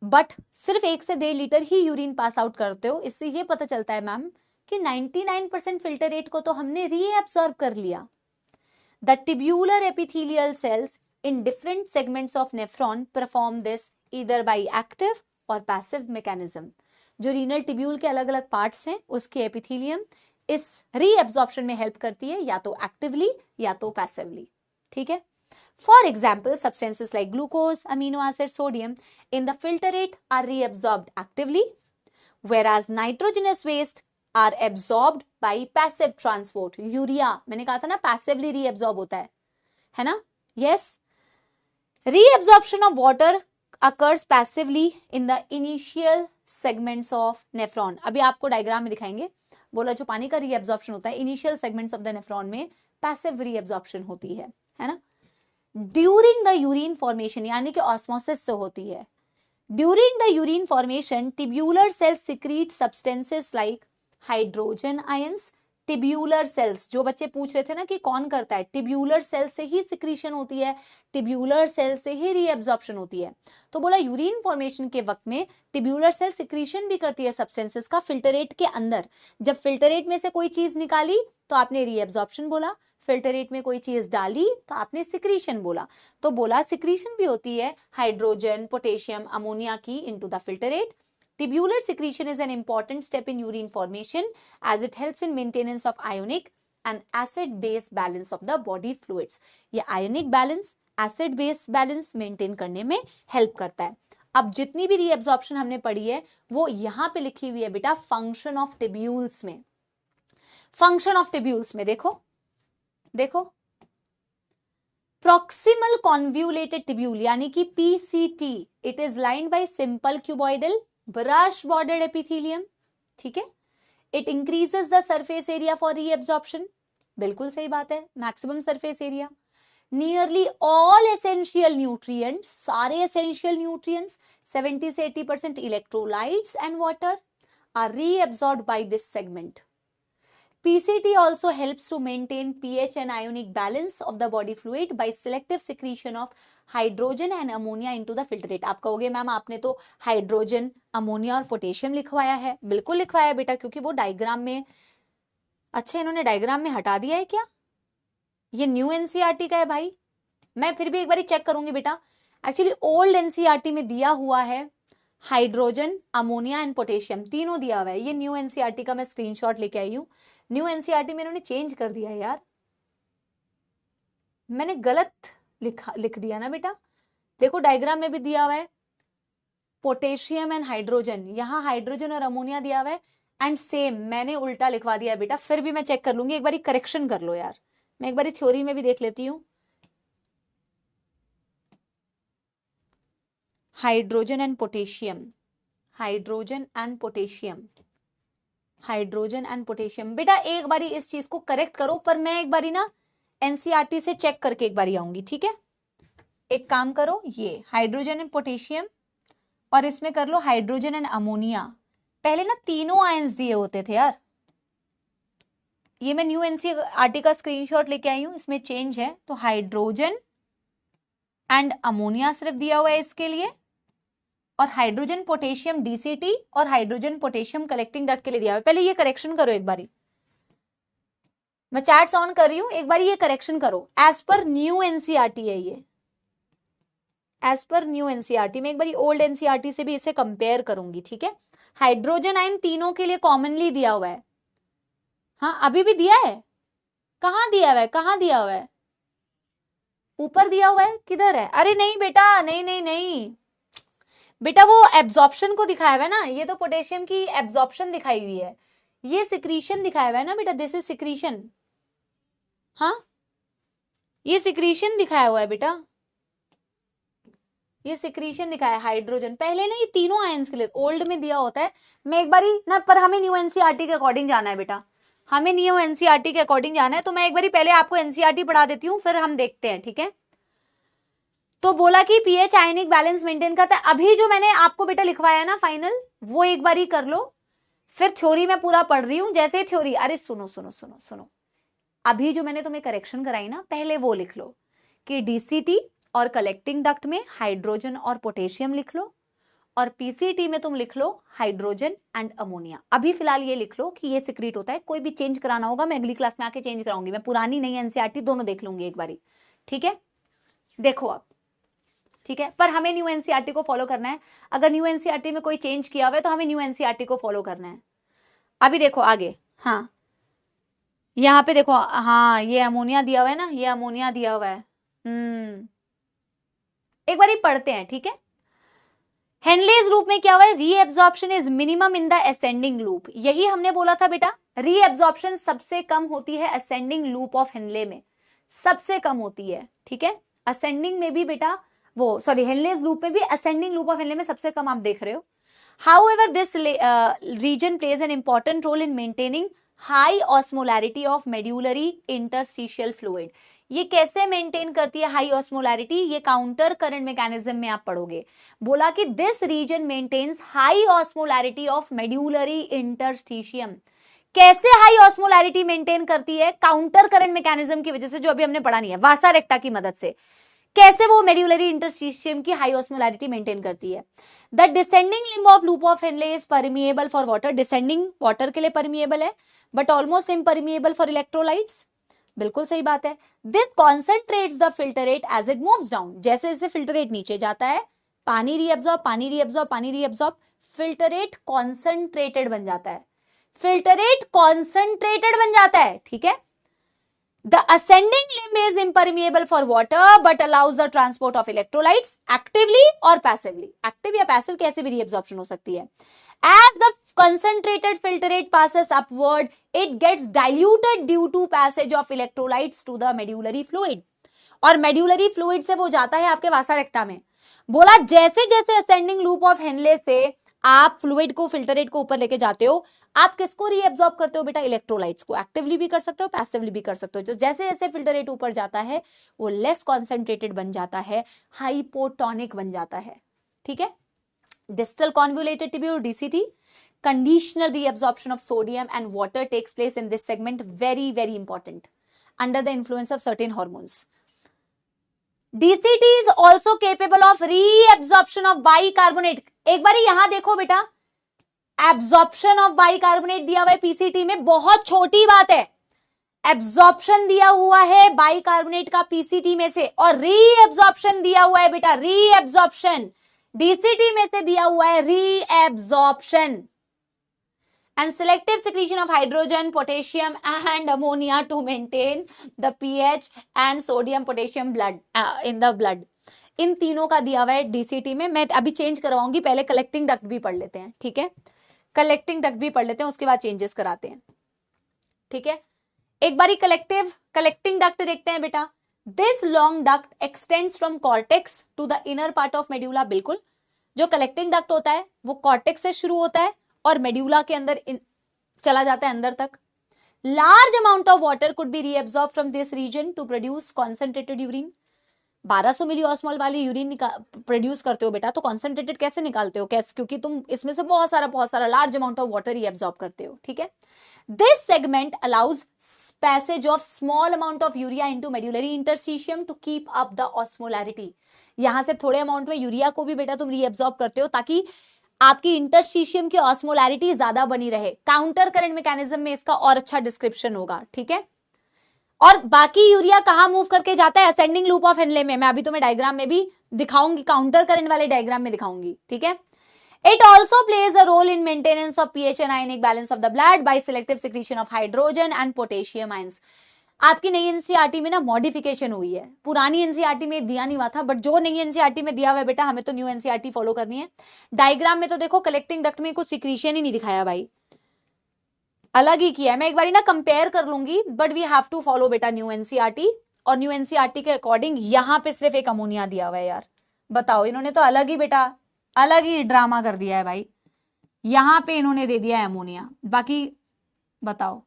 but सिर्फ 1 से 1.5 लीटर ही यूरिन पास आउट करते हो, इससे ये पता चलता है मैम कि 99% फिल्टरेट को तो हमने रीएब्सॉर्ब कर लिया। The tubular epithelial cells in different segments of nephron perform this either by active और passive mechanism। जो रीनल ट्यूब्यूल के अलग अलग पार्ट्स हैं उसके एपिथेलियम इस रीएब्सॉर्प्शन में हेल्प करती है, या तो एक्टिवली या तो पैसिवली, ठीक है। For example substances like glucose, amino acid, sodium in the filtrate are reabsorbed actively, whereas nitrogenous waste are absorbed by passive transport. Urea मैंने कहा था ना पैसिवली रीएब्सॉर्ब होता है ना, yes. Reabsorption of water occurs passively in the initial segments of nephron। अभी आपको diagram में दिखाएंगे, बोला जो पानी का रीएब्सॉर्प्शन होता है initial segments of the nephron में पैसिव रीएब्सॉर्प्शन होती है ना। ड्यूरिंग द यूरिन फॉर्मेशन यानी कि ऑस्मोसिस से होती है। During the urine formation tubular cells secrete substances like hydrogen ions, tubular cells, जो बच्चे पूछ रहे थे ना कि कौन करता है, टिब्यूलर सेल से ही सिक्रीशन होती है, टिब्यूलर सेल से ही रीएब्जॉर्प्शन होती है। तो बोला यूरिन फॉर्मेशन के वक्त में टिब्यूलर सेल सिक्रीशन भी करती है सब्सटेंसेस का फिल्टरेट के अंदर। जब फिल्टरेट में से कोई चीज निकाली तो आपने रीएब्जॉर्प्शन बोला, फिल्टरेट में कोई चीज डाली तो आपने सिक्रीशन बोला। तो बोला सिक्रीशन भी होती है हाइड्रोजन, पोटेशियम, अमोनिया की into the filtrate. Tubular secretion is an important step in urine formation as it helps in maintenance of ionic and acid-base balance of the body fluids. ये ionic balance, acid-base balance maintain करने में help करता है। अब जितनी भी reabsorption हमने पढ़ी है वो यहाँ पे लिखी हुई है बेटा function of tubules में। function of tubules में देखो proximal convoluted tubule यानी कि PCT, it is lined by simple cuboidal brush bordered epithelium, ठीक है। It increases the surface area for reabsorption, बिल्कुल सही बात है, maximum surface area. Nearly all essential nutrients, सारे essential nutrients 70 से 80% electrolytes and water are reabsorbed by this segment. PCT also helps to maintain pH and ionic balance of the body fluid by selective secretion of hydrogen and ammonia into the filtrate. आप कहोगे ma'am आपने तो hydrogen, ammonia और potassium लिखवाया है। बिल्कुल लिखवाया है बेटा, क्योंकि वो डायग्राम में, अच्छा इन्होंने डायग्राम में हटा दिया है क्या? ये न्यू एनसीईआरटी का है भाई, मैं फिर भी एक बार चेक करूंगी बेटा। एक्चुअली ओल्ड एनसीईआरटी में दिया हुआ है हाइड्रोजन, अमोनिया एंड पोटेशियम, तीनों दिया हुआ है। ये न्यू एनसीईआरटी का मैं स्क्रीनशॉट लेके आई हूँ। न्यू एनसीईआरटी में इन्होंने चेंज कर दिया है यार, मैंने गलत लिख दिया ना बेटा। देखो डायग्राम में भी दिया हुआ है पोटेशियम एंड हाइड्रोजन, यहाँ हाइड्रोजन और अमोनिया दिया हुआ है एंड सेम मैंने उल्टा लिखवा दिया बेटा। फिर भी मैं चेक कर लूंगी, एक बार करेक्शन कर लो यार, मैं एक बार थ्योरी में भी देख लेती हूँ। Hydrogen and potassium, hydrogen and potassium, hydrogen and potassium. बेटा एक बारी इस चीज को करेक्ट करो, पर मैं एक बारी ना एनसीईआरटी से चेक करके एक बारी आऊंगी, ठीक है। एक काम करो, ये हाइड्रोजन एंड पोटेशियम और इसमें कर लो हाइड्रोजन एंड अमोनिया। पहले ना तीनों आयंस दिए होते थे यार, ये मैं न्यू एनसीईआरटी का स्क्रीनशॉट लेके आई हूं, इसमें चेंज है। तो हाइड्रोजन एंड अमोनिया सिर्फ दिया हुआ है इसके लिए, और हाइड्रोजन पोटेशियम डीसीटी और हाइड्रोजन पोटेशियम कलेक्टिंग डक्ट के लिए दिया हुआ है। पहले ये करेक्शन करो एक बारी, मैं चैट्स ऑन कर रही हूं, एक बार ये करेक्शन करो। एज पर न्यू एनसीईआरटी है ये, एज पर न्यू एनसीईआरटी में एक बार ओल्ड एनसीईआरटी से भी इसे कंपेयर करूंगी, ठीक है। हाइड्रोजन आयन तीनों के लिए कॉमनली दिया हुआ है। हाँ अभी भी दिया है, कहाँ दिया हुआ है, कहाँ दिया हुआ है, ऊपर दिया हुआ है, किधर है? अरे नहीं बेटा, नहीं नहीं नहीं बेटा, वो एब्जॉर्प्शन को दिखाया हुआ है ना, ये तो पोटेशियम की एब्जॉर्प्शन दिखाई हुई है, ये सिक्रीशन दिखाया हुआ है ना बेटा, दिस इज सिक्रीशन। हाँ ये सिक्रीशन दिखाया हुआ है बेटा, ये सिक्रीशन दिखाया है हाइड्रोजन। पहले ना ये तीनों आयंस के लिए ओल्ड में दिया होता है। मैं एक बारी ना, पर हमें न्यू एनसीईआरटी के अकॉर्डिंग जाना है बेटा, हमें न्यू एनसीईआरटी के अकॉर्डिंग जाना है। तो मैं एक बारी पहले आपको एनसीईआरटी पढ़ा देती हूँ, फिर हम देखते हैं, ठीक है। तो बोला कि पीएच आयनिक बैलेंस मेंटेन करता है। अभी जो मैंने आपको बेटा लिखवाया ना फाइनल, वो एक बारी कर लो, फिर थ्योरी में पूरा पढ़ रही हूं। जैसे थ्योरी, अरे सुनो सुनो सुनो सुनो, अभी जो मैंने तुम्हें करेक्शन कराई ना, पहले वो लिख लो कि डीसीटी और कलेक्टिंग डक्ट में हाइड्रोजन और पोटेशियम लिख लो, और पीसीटी में तुम लिख लो हाइड्रोजन एंड अमोनिया। अभी फिलहाल ये लिख लो कि ये सिक्रीट होता है। कोई भी चेंज कराना होगा मैं अगली क्लास में आके चेंज कराऊंगी, मैं पुरानी नई एनसीईआरटी दोनों देख लूंगी एक बारी, ठीक है। देखो अब, ठीक है, पर हमें न्यू एनसीईआरटी को फॉलो करना है। अगर न्यू एनसीईआरटी में कोई चेंज किया हुआ है तो हमें न्यू एनसीईआरटी को फॉलो करना है। अभी देखो आगे, हाँ यहाँ पे देखो, हाँ ये अमोनिया दिया हुआ है ना, ये अमोनिया दिया हुआ है। एक बार ही पढ़ते हैं, ठीक है। हेनलेज लूप में क्या हुआ है, reabsorption is minimum in the ascending loop. यही हमने बोला था बेटा, रीएब्जॉर्प्शन सबसे कम होती है असेंडिंग लूप ऑफ हेनले में, सबसे कम होती है, ठीक है। असेंडिंग में भी बेटा, वो सॉरी हेनलेज लूप में भी, असेंडिंग लूप ऑफ हेनले में सबसे कम आप देख रहे हो। However, this region plays an important role in maintaining high osmolarity of medullary interstitial fluid. ये कैसे मेंटेन करती है हाई ऑस्मोलैरिटी, ये काउंटर करंट मैकेनिज्म में आप पढ़ोगे। बोला कि this region maintains high osmolarity of medullary interstitium. कैसे हाई ऑस्मोलैरिटी मेंटेन करती है? काउंटर करंट मैकेनिज्म की वजह से, जो अभी हमने पढ़ा नहीं है, वासा रेक्टा की मदद से कैसे वो मेड्यूलरी इंटरस्टिशियम की हाई ऑस्मोलैरिटी मेंटेन करती है। The descending limb of loop of Henle is permeable for water. Descending water के लिए परमिएबल है, but almost impermeable for electrolytes. बिल्कुल सही बात है। This concentrates the filtrate as it moves down. जैसे जैसे फिल्टरेट नीचे जाता है, पानी रीअब्सॉर्ब, पानी रीअब्सॉर्ब, पानी रीअब्सॉर्ब, फिल्टरेट कॉन्सेंट्रेटेड बन जाता है, फिल्टरेट कॉन्सेंट्रेटेड बन जाता है, ठीक है। The ascending limb is impermeable for water but allows the transport of electrolytes actively or passively. Active या passive कैसे भी reabsorption हो सकती है। As the concentrated filtrate passes upward, it gets diluted due to passage of electrolytes to the medullary fluid. और medullary fluid से वो जाता है आपके वासा रेक्टा में। बोला जैसे जैसे ascending loop of Henle से आप फ्लूइड को, फिल्टरेट को ऊपर लेके जाते हो, आप किसको रीएब्सॉर्ब करते हो बेटा? इलेक्ट्रोलाइट्स को। एक्टिवली भी कर सकते हो, पैसिवली भी कर सकते हो। तो जैसे जैसे फिल्टरेट ऊपर जाता है वो लेस कॉन्सेंट्रेटेड बन जाता है, हाइपोटोनिक बन जाता है, ठीक है। Distal convoluted tubule DCT, conditional reabsorption of sodium and water takes place in this segment, very very important, under the influence of certain hormones. DCT is also capable of reabsorption of bicarbonate। एक बार यहां देखो बेटा, absorption of bicarbonate दिया हुआ है PCT में, बहुत छोटी बात है। एब्जॉर्प्शन दिया हुआ है बाइकार्बोनेट का पीसीटी में से, और रीएब्जॉर्प्शन दिया हुआ है बेटा, रीएब्जॉर्प्शन डीसीटी में से दिया हुआ है, reabsorption and selective secretion of hydrogen, potassium and ammonia to maintain the pH and sodium potassium blood in the blood। इन तीनों का दिया हुआ है डीसीटी में। मैं अभी चेंज करवाऊंगी, पहले कलेक्टिंग डक्ट भी पढ़ लेते हैं, ठीक है। कलेक्टिंग डक्ट भी पढ़ लेते हैं, उसके बाद चेंजेस कराते हैं, ठीक है। एक बारी कलेक्टिंग डक्ट देखते हैं बेटा। This long duct extends from cortex to the inner part of medulla. बिल्कुल, जो कलेक्टिंग डक्ट होता है वो कॉर्टेक्स से शुरू होता है और मेड्यूला के अंदर चला जाता है अंदर तक। Large amount of water could be reabsorb from this region to produce concentrated urine. 1200 milli osmole वाली यूरिन प्रोड्यूस करते हो बेटा, तो कॉन्सेंट्रेटेड कैसे निकालते हो? कैसे? क्योंकि तुम इसमें से बहुत सारा large amount of water reabsorb करते हो, ठीक है। This segment allows passage of small amount of urea into medullary interstitium to keep up the osmolarity. यहां से थोड़े अमाउंट में यूरिया को भी बेटा तुम रीअब्सॉर्ब करते हो ताकि आपकी इंटरस्टिशियम की ऑस्मोलैरिटी ज्यादा बनी रहे। काउंटर करंट मैकेनिज्म में इसका और अच्छा डिस्क्रिप्शन होगा, ठीक है। और बाकी यूरिया कहां मूव करके जाता है? असेंडिंग लूप ऑफ हेनले में। मैं अभी तुम्हें डायग्राम में भी दिखाऊंगी, काउंटर करंट वाले डायग्राम में दिखाऊंगी, ठीक है। It also plays a role in maintenance of pH and ionic balance of the blood by selective secretion of hydrogen and potassium ions. आपकी नई एनसीईआरटी में ना मॉडिफिकेशन हुई है, पुरानी एनसीईआरटी में दिया नहीं हुआ था, बट जो नई एनसीईआरटी में दिया हुआ है बेटा, हमें तो न्यू एनसीईआरटी फॉलो करनी है। डायग्राम में तो देखो कलेक्टिंग डक्ट में कुछ सिक्रीशन ही नहीं दिखाया भाई, अलग ही किया है। मैं एक बार ना कंपेयर कर लूंगी, but we have to follow बेटा न्यू एनसीईआरटी। और न्यू एनसीईआरटी के अकॉर्डिंग यहाँ पे सिर्फ एक अमोनिया दिया हुआ है यार। बताओ, इन्होंने तो अलग ही बेटा, अलग ही ड्रामा कर दिया है भाई। यहां पे इन्होंने दे दिया है अमोनिया, बाकी बताओ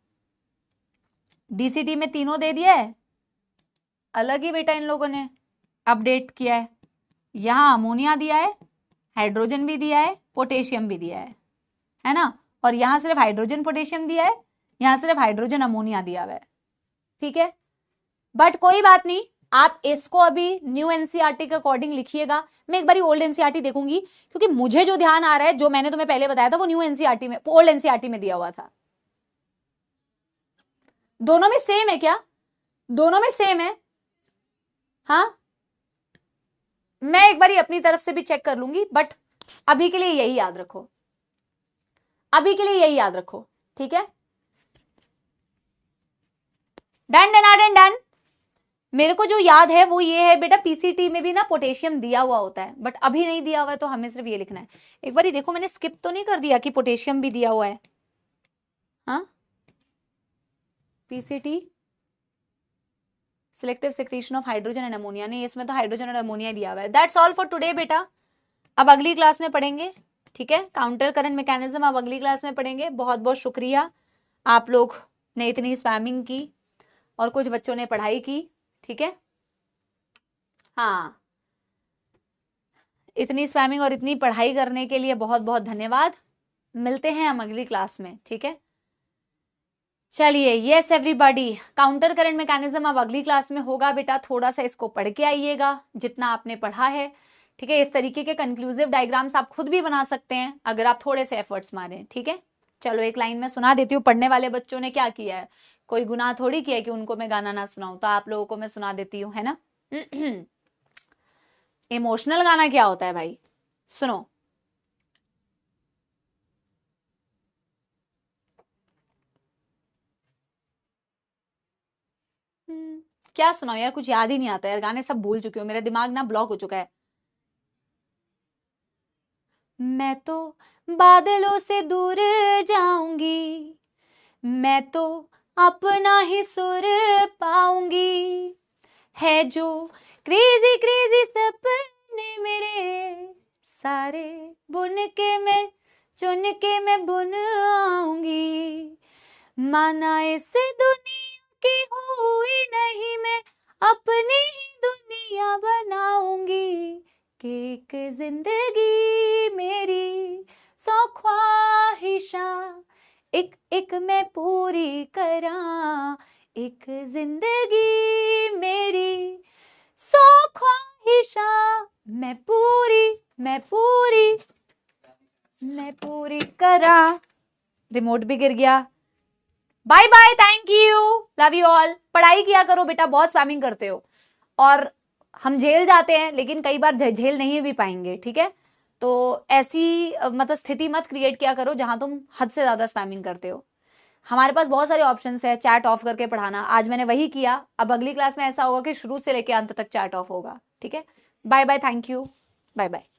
डीसीटी में तीनों दे दिया है, अलग ही बेटा इन लोगों ने अपडेट किया है। यहां अमोनिया दिया है, हाइड्रोजन भी दिया है, पोटेशियम भी दिया है ना। और यहां सिर्फ हाइड्रोजन पोटेशियम दिया है, यहां सिर्फ हाइड्रोजन अमोनिया दिया हुआ है, ठीक है। बट कोई बात नहीं, आप इसको अभी न्यू एनसीईआरटी के अकॉर्डिंग लिखिएगा। मैं एक बार ओल्ड एनसीईआरटी देखूंगी, क्योंकि मुझे जो ध्यान आ रहा है, जो मैंने तुम्हें पहले बताया था, वो न्यू एनसीईआरटी में, ओल्ड एनसीईआरटी में दिया हुआ था। दोनों में सेम है क्या? दोनों में सेम है, हाँ। मैं एक बार अपनी तरफ से भी चेक कर लूंगी, बट अभी के लिए यही याद रखो, अभी के लिए यही याद रखो, ठीक है। Done done done done. मेरे को जो याद है वो ये है बेटा, पीसीटी में भी ना पोटेशियम दिया हुआ होता है, बट अभी नहीं दिया हुआ है, तो हमें सिर्फ ये लिखना है। एक बार देखो, मैंने स्किप तो नहीं कर दिया कि पोटेशियम भी दिया हुआ है, हाँ। PCT selective secretion of hydrogen and ammonia, नहीं इसमें तो हाइड्रोजन और अमोनिया दिया हुआ है। दैट्स ऑल फॉर टुडे बेटा, अब अगली क्लास में पढ़ेंगे, ठीक है। काउंटर करंट मैकेनिज्म अब अगली क्लास में पढ़ेंगे। बहुत बहुत शुक्रिया, आप लोग ने इतनी स्पैमिंग की और कुछ बच्चों ने पढ़ाई की, ठीक है। हाँ, इतनी स्पैमिंग और इतनी पढ़ाई करने के लिए बहुत बहुत धन्यवाद। मिलते हैं हम अगली क्लास में, ठीक है। चलिए, yes everybody, counter current mechanism अब अगली क्लास में होगा बेटा, थोड़ा सा इसको पढ़ के आइएगा जितना आपने पढ़ा है, ठीक है। इस तरीके के कंक्लूसिव डायग्राम्स आप खुद भी बना सकते हैं अगर आप थोड़े से एफर्ट्स मारें, ठीक है। चलो एक लाइन में सुना देती हूँ, पढ़ने वाले बच्चों ने क्या किया है, कोई गुनाह थोड़ी किया है कि उनको मैं गाना ना सुनाऊं, तो आप लोगों को मैं सुना देती हूँ, है ना। इमोशनल गाना क्या होता है भाई, सुनो। क्या सुनाओ यार, कुछ याद ही नहीं आता यार, गाने सब भूल चुकी हूँ, मेरा दिमाग ना ब्लॉक हो चुका है। मैं तो बादलों से दूर जाऊंगी, मैं तो अपना ही सुर पाऊंगी, है जो क्रेजी क्रेजी सपने मेरे, सारे बुन के मैं चुन के मैं बुन आऊंगी, माना इस दुनिया की हुई नहीं, मैं अपनी ही दुनिया बनाऊंगी, कि एक जिंदगी मेरी 100 ख्वाहिशां एक एक मैं पूरी करा, एक जिंदगी मेरी 100 ख्वाहिशां मैं पूरी करा। रिमोट भी गिर गया। Bye bye, thank you, love you all. पढ़ाई किया करो बेटा, बहुत स्पैमिंग करते हो और हम झेल जाते हैं, लेकिन कई बार झेल नहीं भी पाएंगे, ठीक है। तो ऐसी मतलब स्थिति मत क्रिएट किया करो जहां तुम हद से ज्यादा स्पैमिंग करते हो। हमारे पास बहुत सारे ऑप्शंस है, चैट ऑफ करके पढ़ाना, आज मैंने वही किया। अब अगली क्लास में ऐसा होगा कि शुरू से लेकर अंत तक चैट ऑफ होगा, ठीक है। Bye bye, thank you, bye bye.